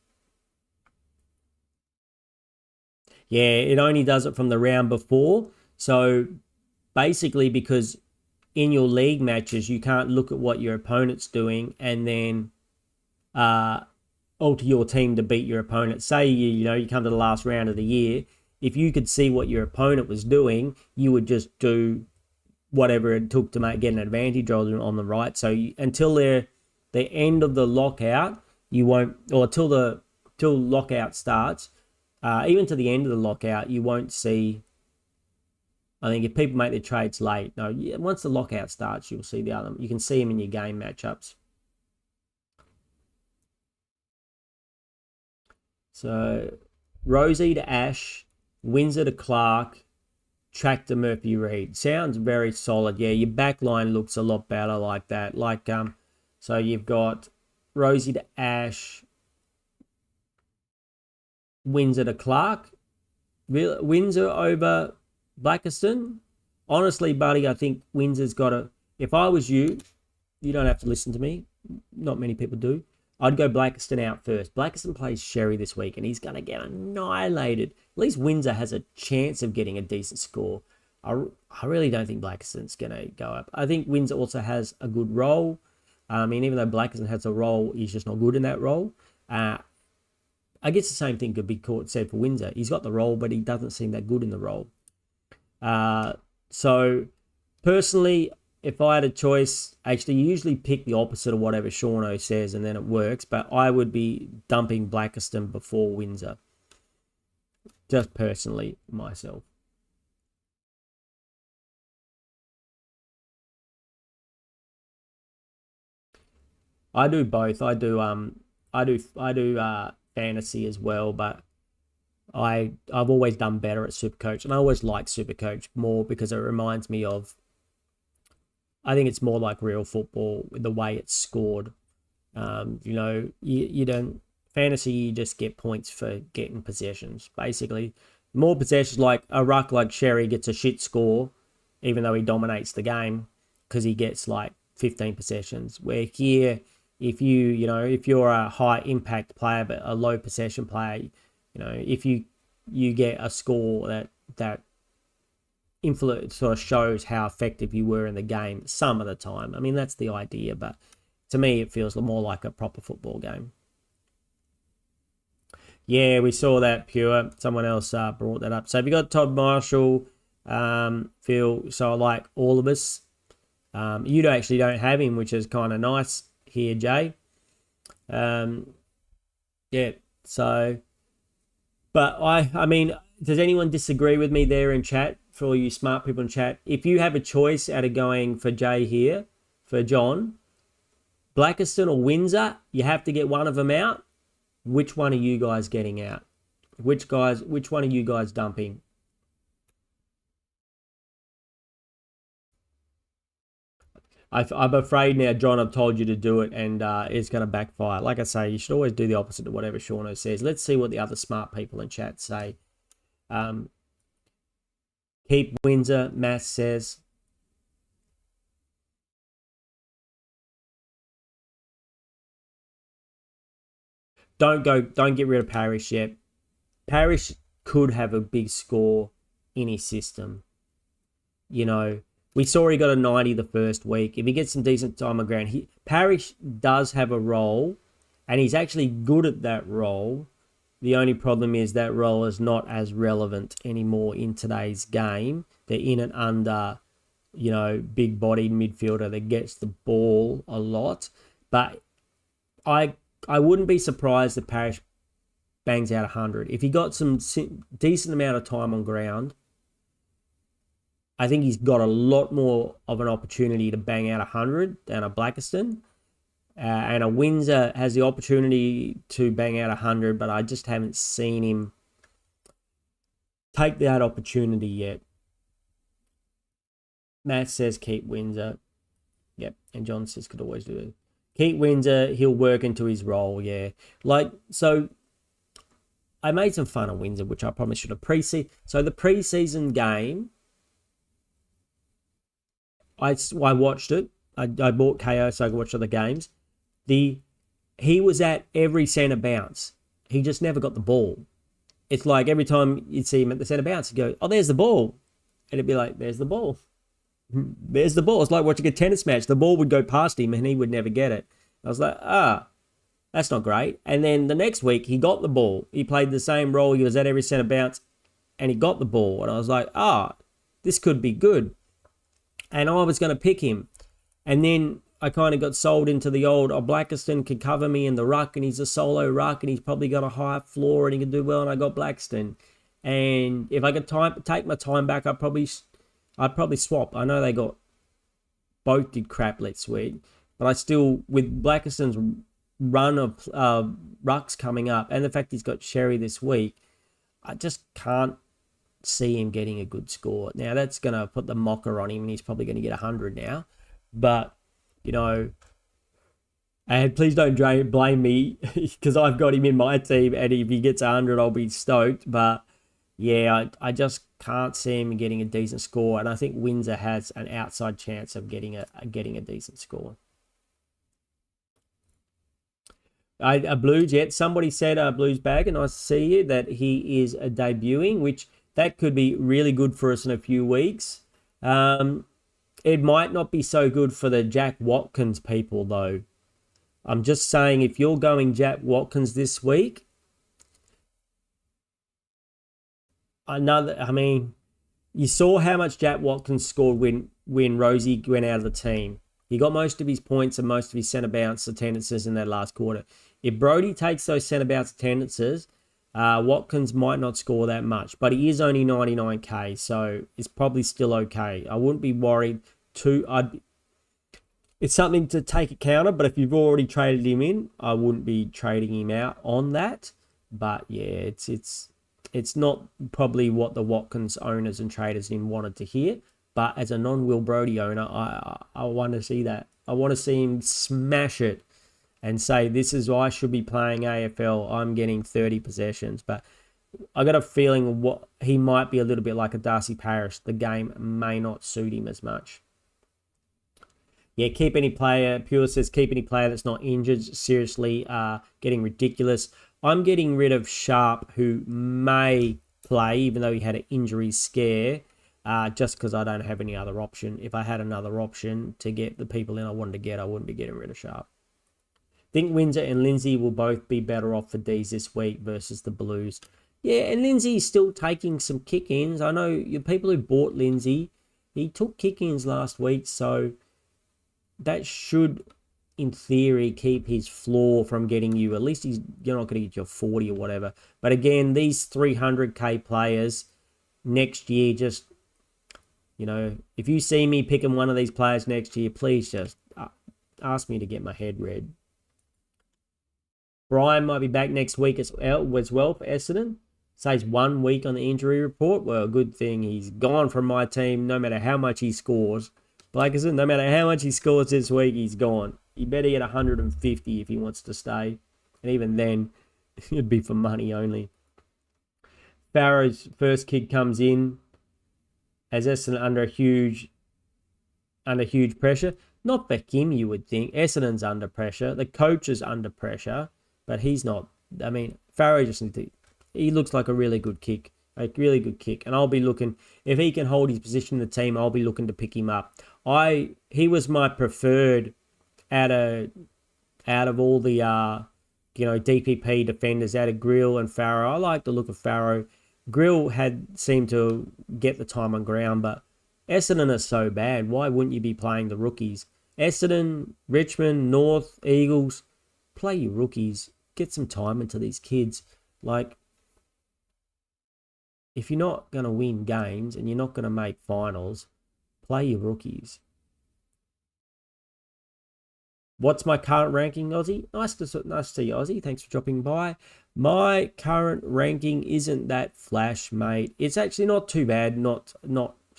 Yeah, it only does it from the round before. So basically, because in your league matches, you can't look at what your opponent's doing and then alter your team to beat your opponent. Say you come to the last round of the year, if you could see what your opponent was doing, you would just do whatever it took to get an advantage on the right. So until the end of the lockout, you won't, or till lockout starts, even to the end of the lockout, you won't see. I think if people make their trades late, once the lockout starts, you'll see you can see them in your game matchups. So, Rosie to Ash, Windsor to Clark, Track to Murphy Reed. Sounds very solid. Yeah, your back line looks a lot better like that. So you've got Rosie to Ash, Windsor to Clark, Windsor over Blackiston. Honestly, buddy, I think Windsor's got a. If I was you don't have to listen to me. Not many people do. I'd go Blackiston out first. Blackiston plays Sherry this week, and he's going to get annihilated. At least Windsor has a chance of getting a decent score. I really don't think Blackiston's going to go up. I think Windsor also has a good role. Even though Blackiston has a role, he's just not good in that role. I guess the same thing could be said for Windsor. He's got the role, but he doesn't seem that good in the role. So, personally, if I had a choice, actually, you usually pick the opposite of whatever Seano says, and then it works. But I would be dumping Blackiston before Windsor. Just personally, myself. I do both. I do fantasy as well, but I've always done better at Supercoach, and I always like Supercoach more because it reminds me of. I think it's more like real football with the way it's scored. You don't fantasy. You just get points for getting possessions. Basically, more possessions, like a ruck like Sherry gets a shit score, even though he dominates the game because he gets like 15 possessions. Where here, if you're a high impact player but a low possession player, if you get a score that influence sort of shows how effective you were in the game some of the time. I mean, that's the idea, but to me, it feels more like a proper football game. Yeah, we saw that, Pure. Someone else brought that up. So if you got Todd Marshall, Phil, so like all of us, you actually don't have him, which is kind of nice here, Jay. Yeah, so, but I mean, does anyone disagree with me there in chat? For all you smart people in chat, if you have a choice out of going for Jay here, for John, Blackiston or Windsor, you have to get one of them out. Which one are you guys getting out? Which one are you guys dumping? I'm afraid now, John, I've told you to do it, and it's going to backfire. Like I say, you should always do the opposite of whatever Seano says. Let's see what the other smart people in chat say. Keep Windsor, Matt says. Don't get rid of Parrish yet. Parrish could have a big score in his system. You know, we saw he got a 90 the first week. If he gets some decent time on ground, Parrish does have a role, and he's actually good at that role. The only problem is that role is not as relevant anymore in today's game. They're in and under, you know, big-bodied midfielder that gets the ball a lot. But I wouldn't be surprised if Parrish bangs out 100. If he got some decent amount of time on ground, I think he's got a lot more of an opportunity to bang out 100 than a Blackiston. And a Windsor has the opportunity to bang out 100, but I just haven't seen him take that opportunity yet. Matt says keep Windsor. Yep, and John says could always do it. Keep Windsor, he'll work into his role, yeah. Like, so I made some fun of Windsor, which I probably should have pre-season. So the pre-season game, I watched it. I bought KO so I could watch other games. He was at every centre bounce. He just never got the ball. It's like every time you'd see him at the centre bounce, he'd go, oh, there's the ball. And it'd be like, there's the ball. There's the ball. It's like watching a tennis match. The ball would go past him and he would never get it. I was like, that's not great. And then the next week, he got the ball. He played the same role. He was at every centre bounce and he got the ball. And I was like, this could be good. And I was going to pick him. And then I kind of got sold into the old, Blackiston can cover me in the ruck and he's a solo ruck and he's probably got a high floor and he can do well. And I got Blackiston. And if I could take my time back, I'd probably swap. I know they both did crap, let's week. But I still, with Blackiston's run of rucks coming up and the fact he's got Sherry this week, I just can't see him getting a good score. Now, that's going to put the mocker on him and he's probably going to get 100 now. But, you know, and please don't blame me because I've got him in my team and if he gets 100, I'll be stoked. But, yeah, I just can't see him getting a decent score. And I think Windsor has an outside chance of getting a decent score. Blues, yet somebody said Blues bag, and I see you that he is debuting, which that could be really good for us in a few weeks. It might not be so good for the Jack Watkins people, though. I'm just saying, if you're going Jack Watkins this week, you saw how much Jack Watkins scored when Rosie went out of the team. He got most of his points and most of his centre bounce attendances in that last quarter. If Brody takes those centre bounce attendances, Watkins might not score that much, but he is only 99k, so it's probably still okay. I wouldn't be worried it's something to take account of, but if you've already traded him in, I wouldn't be trading him out on that. But yeah, it's not probably what the Watkins owners and traders in wanted to hear. But as a non-Will Brody owner, I want to see that. I want to see him smash it and say, this is why I should be playing AFL. I'm getting 30 possessions. But I got a feeling he might be a little bit like a Darcy Parish. The game may not suit him as much. Yeah, keep any player. Pure says keep any player that's not injured. Seriously, getting ridiculous. I'm getting rid of Sharp, who may play, even though he had an injury scare. Just because I don't have any other option. If I had another option to get the people in I wanted to get, I wouldn't be getting rid of Sharp. Think Windsor and Lindsay will both be better off for D's this week versus the Blues. Yeah, and Lindsay's still taking some kick-ins. I know the people who bought Lindsay, he took kick-ins last week, so that should, in theory, keep his floor from getting you. At least you're not going to get your 40 or whatever. But again, these 300k players next year, just, you know, if you see me picking one of these players next year, please just ask me to get my head read. Brian might be back next week as well for Essendon. Says 1 week on the injury report. Well, good thing he's gone from my team no matter how much he scores. Blakison, no matter how much he scores this week, he's gone. He better get 150 if he wants to stay. And even then, it'd be for money only. Farrow's first kick comes in as Essendon under huge pressure. Not for him, you would think. Essendon's under pressure. The coach is under pressure, but he's not. I mean, Farrow he looks like a really good kick. Like, really good kick. And I'll be looking, if he can hold his position in the team, I'll be looking to pick him up. He was my preferred out of all the DPP defenders, out of Grill and Farrow. I like the look of Farrow. Grill seemed to get the time on ground, but Essendon are so bad. Why wouldn't you be playing the rookies? Essendon, Richmond, North, Eagles, play your rookies. Get some time into these kids. Like, if you're not going to win games and you're not going to make finals, play your rookies. What's my current ranking, Aussie? Nice to see you, Aussie. Thanks for dropping by. My current ranking isn't that flash, mate. It's actually not too bad. It's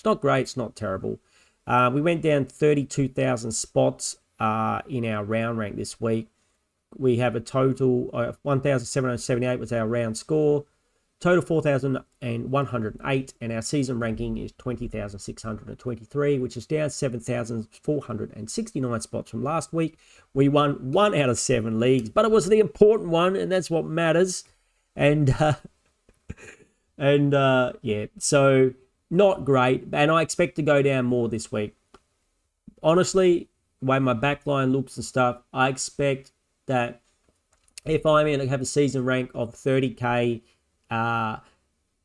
not great. It's not terrible. We went down 32,000 spots in our round rank this week. We have a total of 1,778 was our round score. Total 4,108, and our season ranking is 20,623, which is down 7,469 spots from last week. We won 1 out of 7 leagues, but it was the important one, and that's what matters. And yeah, so not great, and I expect to go down more this week. Honestly, the way my backline looks and stuff, I expect that if I'm going to have a season rank of 30k, under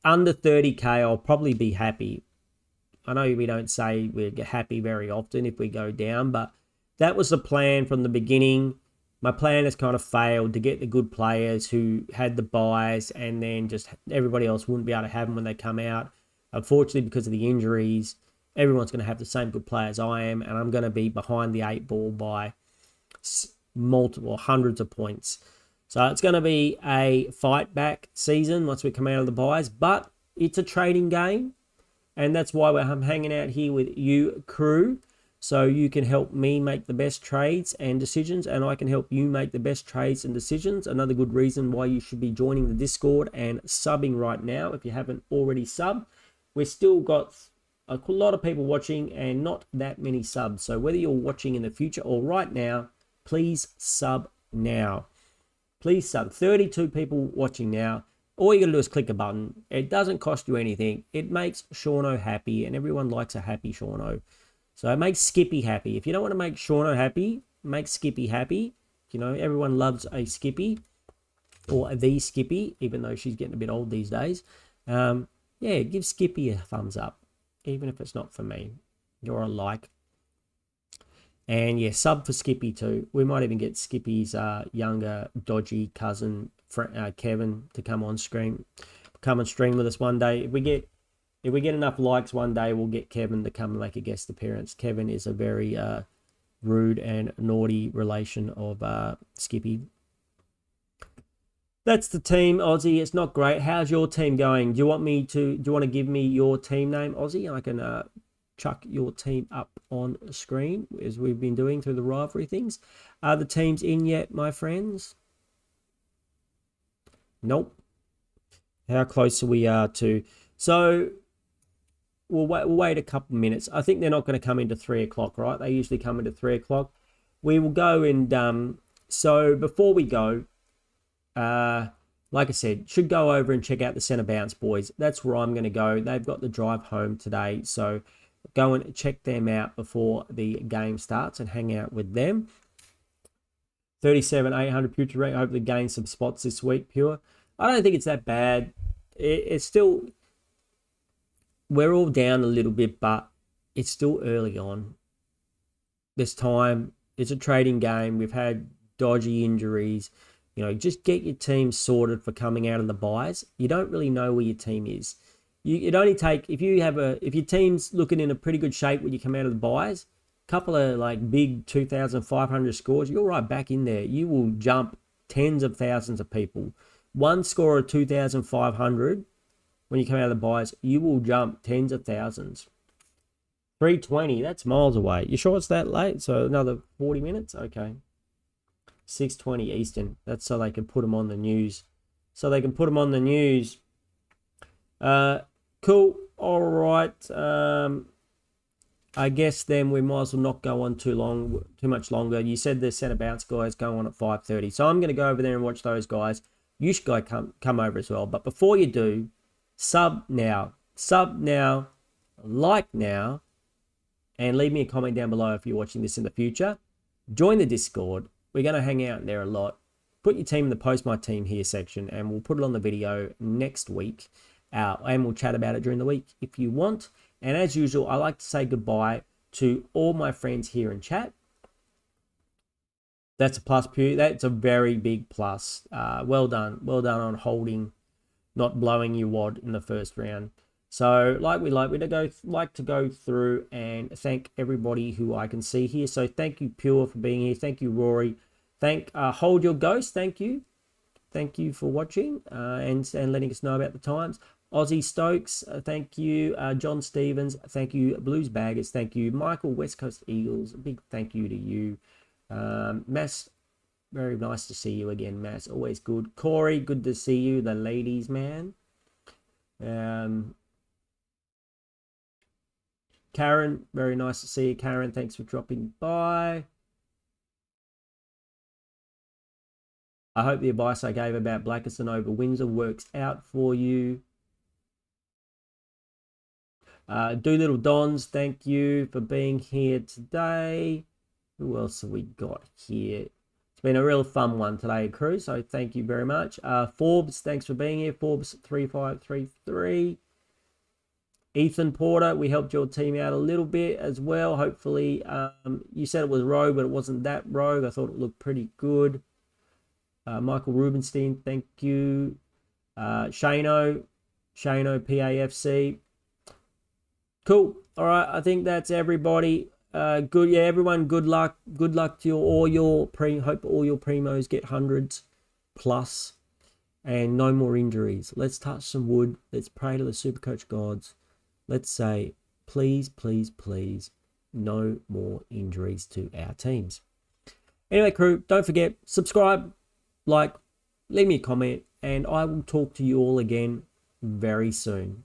30k, I'll probably be happy. I know we don't say we're happy very often if we go down, but that was the plan from the beginning. My plan has kind of failed to get the good players who had the buys, and then just everybody else wouldn't be able to have them when they come out. Unfortunately, because of the injuries, everyone's going to have the same good players I am, and I'm going to be behind the 8 ball by multiple hundreds of points. So it's going to be a fight back season once we come out of the buys, but it's a trading game, and that's why I'm hanging out here with you, crew, so you can help me make the best trades and decisions, and I can help you make the best trades and decisions. Another good reason why you should be joining the Discord and subbing right now if you haven't already subbed. We've still got a lot of people watching and not that many subs, so whether you're watching in the future or right now, please sub now. Please sub. 32 people watching now. All you got to do is click a button. It doesn't cost you anything. It makes Seano happy, and everyone likes a happy Seano. So it makes Skippy happy. If you don't want to make Seano happy, make Skippy happy. You know, everyone loves a Skippy or the Skippy, even though she's getting a bit old these days. Yeah, give Skippy a thumbs up, even if it's not for me. You're a like. And yeah, sub for Skippy too. We might even get Skippy's younger, dodgy cousin, Kevin, to come and stream with us one day. If we get enough likes one day, we'll get Kevin to come and make a guest appearance. Kevin is a very rude and naughty relation of Skippy. That's the team, Aussie. It's not great. How's your team going? Do you want to give me your team name, Aussie? I can chuck your team up on screen as we've been doing through the rivalry things. Are the teams in yet, my friends? Nope. How close are we to? So we'll wait a couple of minutes. I think they're not going to come into 3 o'clock, right? They usually come into 3 o'clock. We will go and so before we go, like I said, should go over and check out the Centre Bounce boys. That's where I'm going to go. They've got the drive home today, so go and check them out before the game starts and hang out with them. 37,800 Future rank. Hopefully gain some spots this week, Pure. I don't think it's that bad. It's still, we're all down a little bit, but it's still early on. This time, it's a trading game. We've had dodgy injuries. You know, just get your team sorted for coming out of the buys. You don't really know where your team is. It only take, if your team's looking in a pretty good shape when you come out of the buys, a couple of like big 2,500 scores, you're right back in there. You will jump tens of thousands of people. One score of 2,500 when you come out of the buys, you will jump tens of thousands. 3:20. That's miles away. You sure it's that late? So another 40 minutes? Okay. 6:20 Eastern. That's so they can put them on the news. Cool. All right. I guess then we might as well not go on too much longer. You said the centre bounce guys go on at 5:30. So I'm going to go over there and watch those guys. You should go come over as well. But before you do, sub now, like now, and leave me a comment down below if you're watching this in the future. Join the Discord. We're going to hang out in there a lot. Put your team in the Post My Team Here section, and we'll put it on the video next week. And we'll chat about it during the week if you want. And as usual, I like to say goodbye to all my friends here in chat. That's a plus, Pew. That's a very big plus. Well done. Well done on holding, not blowing your wad in the first round. So we like to go through and thank everybody who I can see here. So thank you, Pure, for being here. Thank you, Rory. Thank Hold Your Ghost. Thank you. Thank you for watching and letting us know about the times. Aussie Stokes, thank you. John Stevens, thank you. Blues Baggers, thank you. Michael, West Coast Eagles, a big thank you to you. Mass, very nice to see you again, Mass. Always good. Corey, good to see you. The ladies, man. Karen, very nice to see you, Karen. Thanks for dropping by. I hope the advice I gave about Blackiston over Windsor works out for you. Doolittle Dons, thank you for being here today. Who else have we got here? It's been a real fun one today, crew, so thank you very much. Forbes, thanks for being here. Forbes 3533. Ethan Porter, we helped your team out a little bit as well. Hopefully, you said it was rogue, but it wasn't that rogue. I thought it looked pretty good. Michael Rubenstein, thank you. Seano PAFC. Cool. All right, I think that's everybody. Good. Yeah, everyone. Good luck. Good luck to all your hope all your primos get hundreds plus, and no more injuries. Let's touch some wood. Let's pray to the Supercoach gods. Let's say, please, please, please, no more injuries to our teams. Anyway, crew, don't forget, subscribe, like, leave me a comment, and I will talk to you all again very soon.